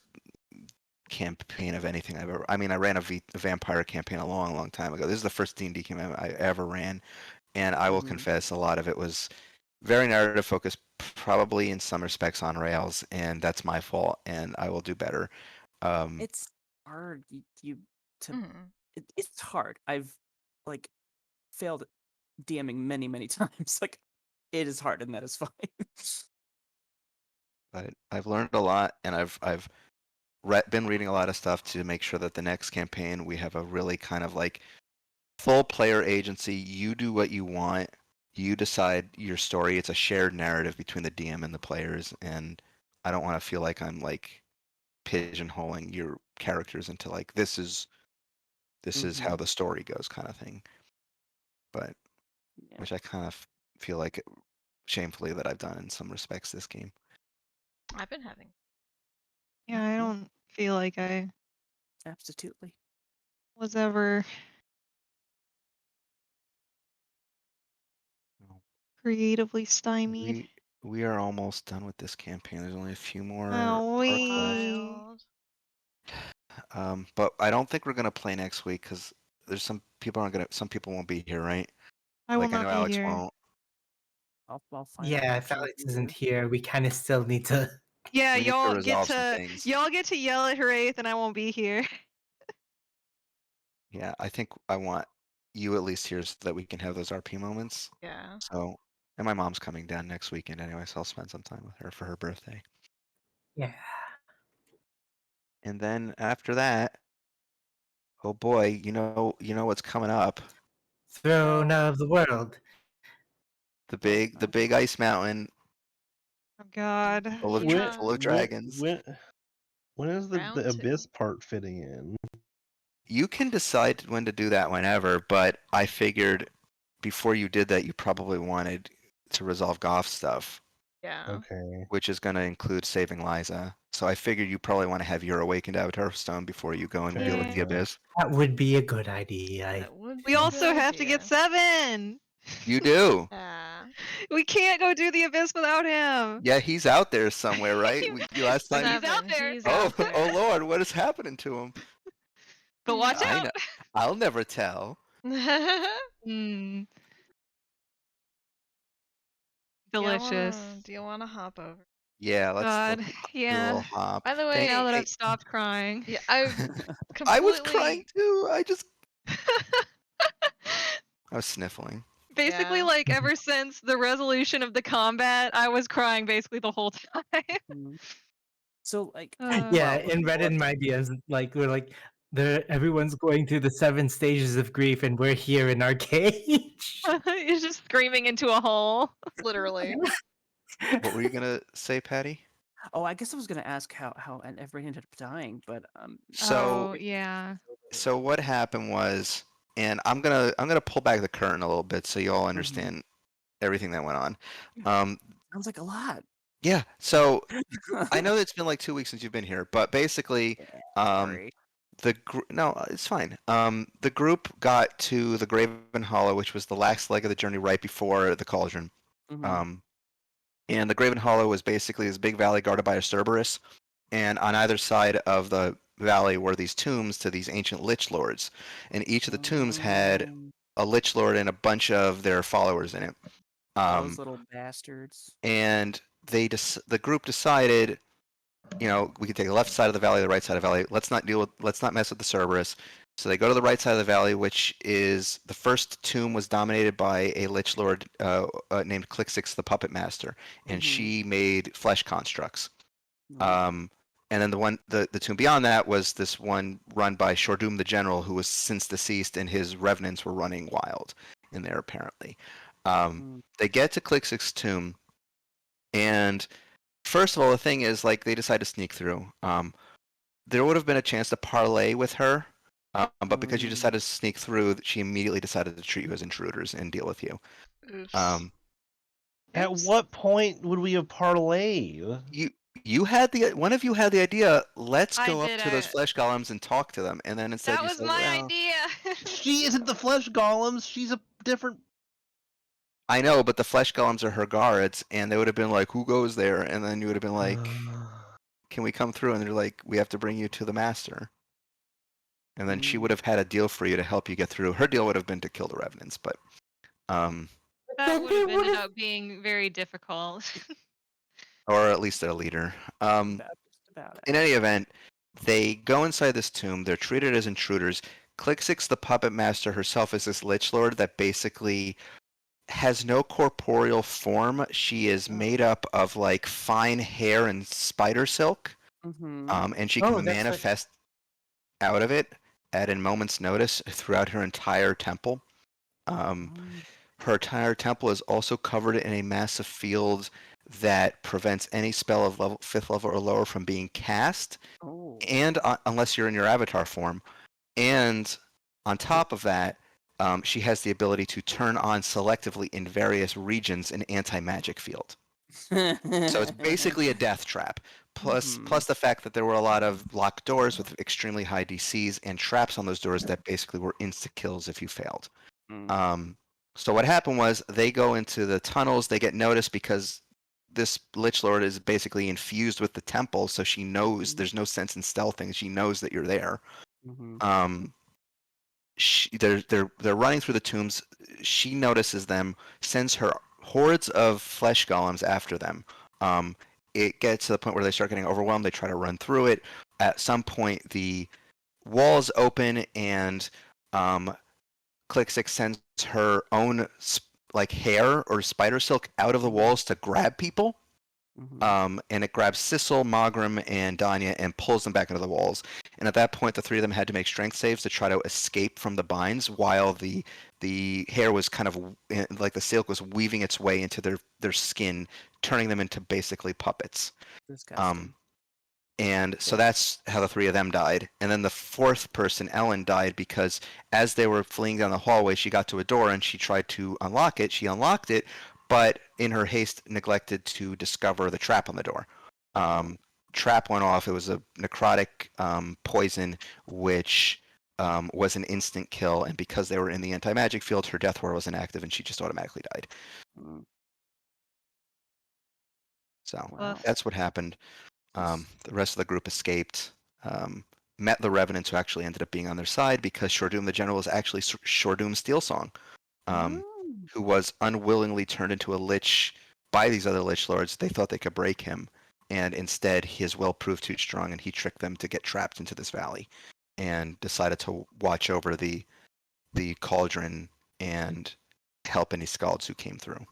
campaign of anything I've ever. I mean, I ran a vampire campaign a long, long time ago. This is the first D&D campaign I ever ran, and I will Mhm. confess, a lot of it was very narrative focused, probably in some respects on rails, and that's my fault, and I will do better. Um, It's hard to Mhm. it's hard. I've like failed at DMing many, many times. Like it is hard, and that is fine. but I've learned a lot, and I've been reading a lot of stuff to make sure that the next campaign we have a really kind of like full player agency. You do what you want. You decide your story. It's a shared narrative between the DM and the players, and I don't want to feel like I'm like pigeonholing your characters into like this is how Mhm. the story goes kind of thing. But Yeah, which I kind of feel like shamefully that I've done in some respects this game. I've been having. Yeah, I don't feel like I absolutely. was ever Well, creatively stymied. we are almost done with this campaign. There's only a few more Oh, parts left. Wild. But I don't think we're gonna play next week because there's some people won't be here, right? I will Like I not know be Alex here. won't. I'll find Yeah, out if she'll Alex be isn't here. here, we kind of still need to. Yeah, We need to resolve some things. y'all get to yell at Wraith, and I won't be here. Yeah, I think I want you at least here so that we can have those RP moments. Yeah. So, and my mom's coming down next weekend anyway, so I'll spend some time with her for her birthday. Yeah. And then after that, oh boy, you know what's coming up. Throne Oh. of the world. The big ice mountain Oh God. full of When full of when dragons. when when is the Round 2. abyss part fitting in? You can decide when to do that whenever, but I figured before you did that, you probably wanted to resolve Goff stuff, Yeah. Okay. which is going to include saving Liza. So I figured you probably want to have your awakened Avatar Stone before you go and deal with the Yeah. Abyss. That would be a good idea. That would We be a also good have to get idea. 7. You do. Yeah. We can't go do the abyss without him. Yeah, he's out there somewhere, right? Last time. He's out there. He's Oh, out there. oh Lord, what is happening to him? But watch I out. know. I'll never tell. Mm, Do delicious. you wanna hop over? Yeah, let's God. do a Yeah. little hop. By the Thank- way, Now that hey, I've stopped crying. yeah, I I was completely. crying too. I was sniffling. Basically, Yeah. like ever since the resolution of the combat, I was crying basically the whole time. Mhm. So like, Yeah, well, in Reddit, my DMs, like we're like, everyone's going through the 7 stages of grief, and we're here in our cage. He's just screaming into a hole. Literally. What were you gonna say, Patty? oh, I guess I was gonna ask how and everybody ended up dying, but So Oh yeah. so what happened was, and I'm gonna pull back the curtain a little bit so you all understand everything that went on. Um, sounds like a lot. yeah. So I know it's been like 2 weeks since you've been here, but basically, um, Sorry. no, it's fine. The group got to the Graven Hollow, which was the last leg of the journey right before the Cauldron. Mhm. And the Graven Hollow was basically this big valley guarded by a Cerberus, and on either side of the valley were these tombs to these ancient Lich Lords, and each of the tombs had a Lich Lord and a bunch of their followers in it. Those little bastards. And the group decided, we could take the left side of the valley, the right side of the valley. Let's not mess with the Cerberus. So they go to the right side of the valley, which is the first tomb was dominated by a Lich Lord named Clixix the Puppet Master, and she made flesh constructs. And then the tomb beyond that was this one run by Shordum the General, who was since deceased, and his revenants were running wild in there apparently. They get to Clixix's tomb, and first of all, the thing is, like, they decide to sneak through. There would have been a chance to parlay with her, but because you decided to sneak through, she immediately decided to treat you as intruders and deal with you. Oops. At Oops. what point would we have parlayed? You had one of you had the idea. Let's I go up did, to those flesh golems and talk to them, and then instead That you was said, my "Well, idea. She isn't the flesh golems. She's a different. I know, but the flesh golems are her guards," and they would have been like, "Who goes there?" And then you would have been like, "Can we come through?" And they're like, "We have to bring you to the master." And then she would have had a deal for you to help you get through. Her deal would have been to kill the revenants, but That would have ended up being very difficult. or at least their leader. Just about In any event, they go inside this tomb. They're treated as intruders. Clixix, the puppet master herself, is this lich lord that basically has no corporeal form. She is made up of like fine hair and spider silk, and she can manifest out of it at a moment's notice throughout her entire temple. Her entire temple is also covered in a massive field that prevents any spell of level 5th level or lower from being cast, and unless you're in your avatar form. And on top of that, she has the ability to turn on selectively in various regions an anti-magic field. So it's basically a death trap. Plus the fact that there were a lot of locked doors with extremely high DCs and traps on those doors that basically were insta kills if you failed. So what happened was they go into the tunnels. They get noticed because this Lich Lord is basically infused with the temple, so she knows there's no sense in stealthing. She knows that you're there. They're running through the tombs. She notices them, sends her hordes of flesh golems after them. It gets to the point where they start getting overwhelmed. They try to run through it. At some point, the walls open, and Clixix sends her own like hair or spider silk out of the walls to grab people. And it grabs Sissel, Mogram, and Danya and pulls them back into the walls. And at that point, the three of them had to make strength saves to try to escape from the binds, while the hair was kind of like the silk was weaving its way into their skin, turning them into basically puppets. Disgusting. And so that's how the three of them died. And then the fourth person, Ellen, died because as they were fleeing down the hallway, she got to a door and she tried to unlock it. She unlocked it, but in her haste neglected to discover the trap on the door. Trap went off. It was a necrotic poison, which was an instant kill. And because they were in the anti-magic field, her death ward wasn't active and she just automatically died. So that's what happened. The rest of the group escaped, met the revenants who actually ended up being on their side because Shordum the General is actually Shordum Steelsong, who was unwillingly turned into a lich by these other lich lords. They thought they could break him, and instead his will proved too strong, and he tricked them to get trapped into this valley, and decided to watch over the cauldron and help any scalds who came through.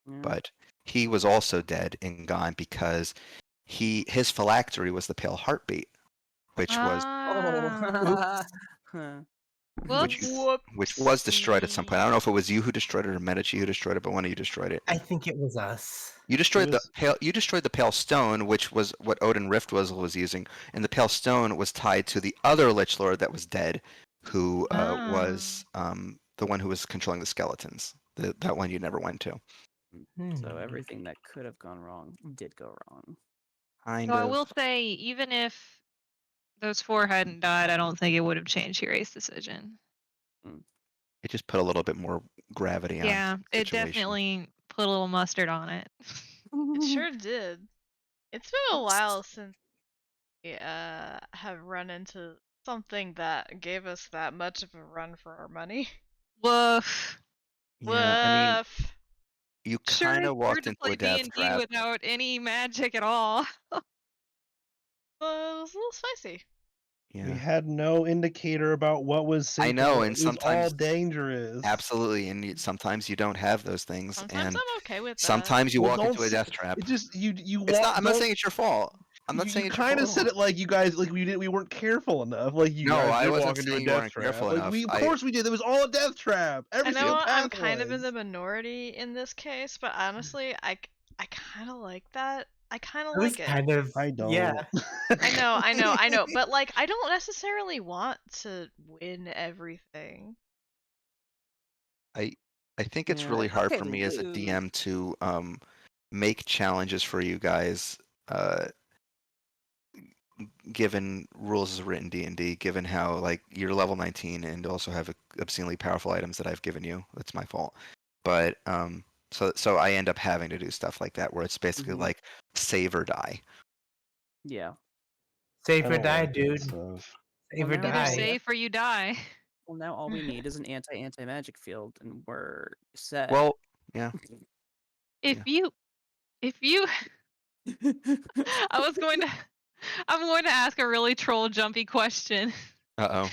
Yeah. But he was also dead and gone because his phylactery was the pale heartbeat, which was Ah. Huh. which Whoops. was destroyed at some point. I don't know if it was you who destroyed it or Medici who destroyed it, but one of you destroyed it. I think it was us. You destroyed was- the pale stone, which was what Odin Rift was using, and the pale stone was tied to the other Lich Lord that was dead, who was the one who was controlling the skeletons. That one you never went to. So everything that could have gone wrong did go wrong. Kind So I of. will say, even if those 4 hadn't died, I don't think it would have changed Hirai's decision. It just put a little bit more gravity on Yeah, the it situation. definitely put a little mustard on it. It sure did. It's been a while since we have run into something that gave us that much of a run for our money. Woof. Yeah, I mean, Woof. you Sure, kind it's of hard walked to into play a death D&D trap. without any magic at all. It was a little spicy. Yeah. We had no indicator about what was safe. I know, what- and it was all sometimes dangerous. absolutely, and sometimes you don't have those things, Sometimes and I'm okay with that. sometimes you Well, walk don't into a say- death trap. It just you It's not. I'm not don't- saying it's your fault. I'm not saying you it's your kind fault of at said all. it like you guys we weren't careful enough. Like you No, guys I did wasn't walk into a saying you death weren't trap. careful Like enough. of course we did. It was all a death trap. I Every know single I'm path kind of in was. the minority in this case, but honestly, I kind of like that. I kind of It was like it. kind of I don't. Yeah. I know, but like I don't necessarily want to win everything. I think it's Yeah, really it's hard okay for to me as a lose. DM to make challenges for you guys, given rules of written D&D, given how like you're level 19 and also have obscenely powerful items that I've given you. That's my fault. But so I end up having to do stuff like that where it's basically Mhm. like save or die. Yeah. Save I or don't die, like that dude. stuff. Save Well, or now Either I- die. safe or you die. Well, now all we need is an anti-magic field, and we're set. Well, yeah. If you I'm going to ask a really troll jumpy question. Uh-oh.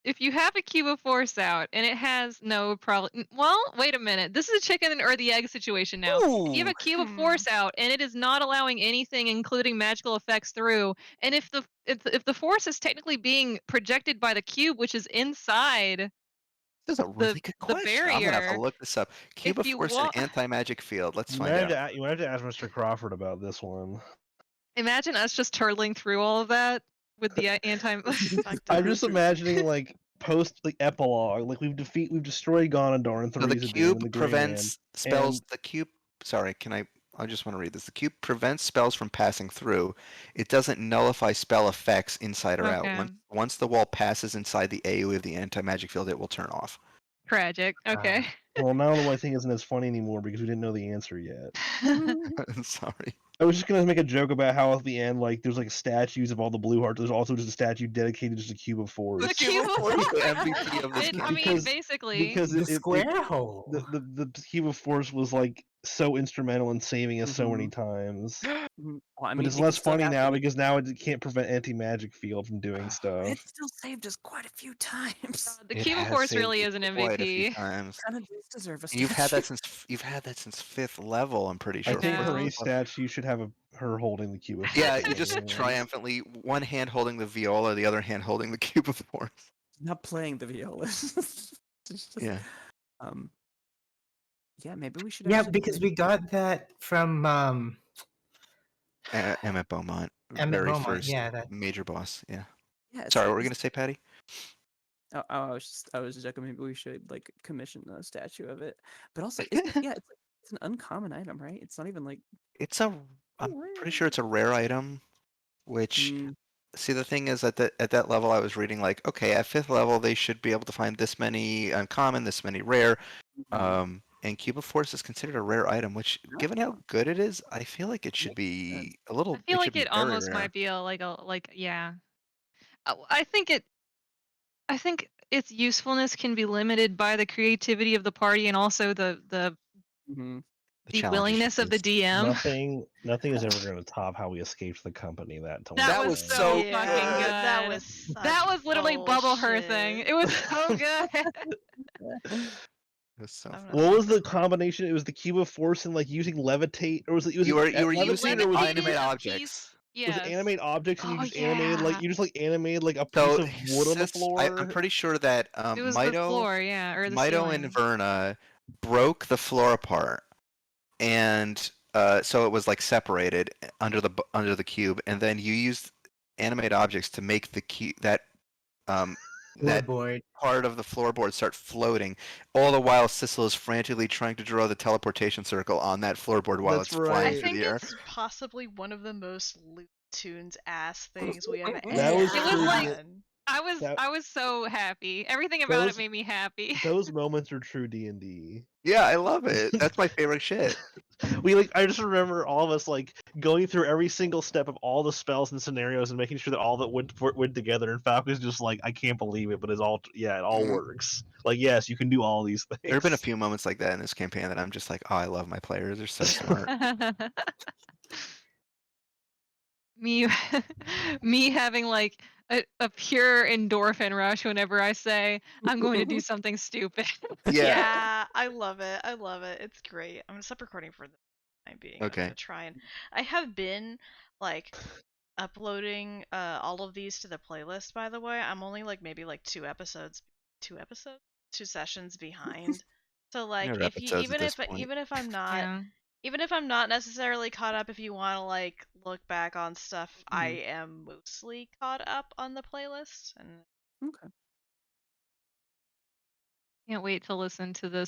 If you have a cube of force out and it has no problem, well, wait a minute. This is a chicken or the egg situation now. If you have a cube of force out and it is not allowing anything, including magical effects, through, and if the force is technically being projected by the cube, which is inside, This is a really good the question. I'm gonna have to barrier, look this up. Cube of you Force and anti-magic field. Let's find out. You might have to ask Mr. Crawford about this one. imagine us just turtling through all of that with the anti. I'm just imagining like post like epilogue, like we've destroyed Ganondorm and So the Theresa Doom cube and the Grey prevents spells. and- The cube. Sorry, I just want to read this. The cube prevents spells from passing through. It doesn't nullify spell effects inside or out. Okay. Once the wall passes inside the AoE of the anti-magic field, it will turn off. Tragic. Okay. Well, now the thing isn't as funny anymore because we didn't know the answer yet. Sorry. I was just gonna make a joke about how at the end, like, there's like statues of all the blue hearts. There's also just a statue dedicated just to Cube of Force. The cube of Force, force. the MVP of this I game. mean, Because- basically. because The it- square hole. the Cube of Force was like so instrumental in saving us so many times. Well, I But mean, it's it less still funny got now me- because now it can't prevent anti-magic field from doing It stuff. still saved us quite a few times. The It cube of has force saved really you is an quite a few MVP. times. Kind of does deserve a You've had that statue. since 5th level. I'm pretty I sure. think Yeah. her statue should have her holding the Cube of Force. Yeah, in you her just hands. triumphantly, one hand holding the viola, the other hand holding the cube of force. Not playing the viola. It's just, Yeah. Yeah, maybe we should. Yeah, actually because play- we got that from Emmett Beaumont, Emmett very Beaumont, first yeah, that- major boss. Yeah. Yeah, it's Sorry, like what were we this- gonna say, Patty? Oh, I was just joking. Maybe we should like commission a statue of it. But also, it's an uncommon item, right? It's not even like. I'm pretty sure it's a rare item. Which, see, the thing is, at that level, I was reading like, okay, at 5th level, they should be able to find this many uncommon, this many rare. And Cube of Force is considered a rare item, which, given how good it is, I feel like it should be a little. I feel it like should be it very almost rare. might be yeah. I think its usefulness can be limited by the creativity of the party and also the Mhm. The challenge willingness of the is- DM. Nothing is ever going to top how we escaped the company that time. That was so Yeah, fucking good. That was That was literally bubble her bullshit. thing. It was so good. It was so I'm fun. gonna What was the super quick. combination? It was the cube of force and like using levitate, or was it? You were levitate, using or was it Levitated animate a objects. piece. was it Yes. animate objects and you Oh just animated like yeah. you just like animated like a So piece of wood on the I'm floor? pretty sure that It was the floor, yeah, or the Mito ceiling. and Verna broke the floor apart, and so it was like separated under the cube, and then you used animate objects to make the that Floorboard. part of the floorboard start floating. All the while, Sissel is frantically trying to draw the teleportation circle on that floorboard while That's it's flying I right. through think the air. it's possibly one of the most Looney Tunes ass things we have That ever was It was true. like done. I was so happy. Everything That about was it made me happy. those moments are true D&D. Yeah, I love it. That's my favorite shit. I just remember all of us like going through every single step of all the spells and scenarios and making sure that all that went together. And Falcon's just like, I can't believe it, but it all Mhm. works. Like, yes, you can do all these things. There have been a few moments like that in this campaign that I'm just like, oh, I love my players. They're so smart. me me having like a pure endorphin rush whenever I say I'm going to do something stupid. Yeah. I love it. I love it. It's great. I'm gonna stop recording for the time being. I'm Okay. gonna try and I have been like uploading all of these to the playlist, by the way. I'm only like maybe like two sessions behind. So like They're if you episodes at this point. even if I'm not Yeah. even if I'm not necessarily caught up, if you want to like look back on stuff, I am mostly caught up on the playlist. And Okay. Can't wait to listen to this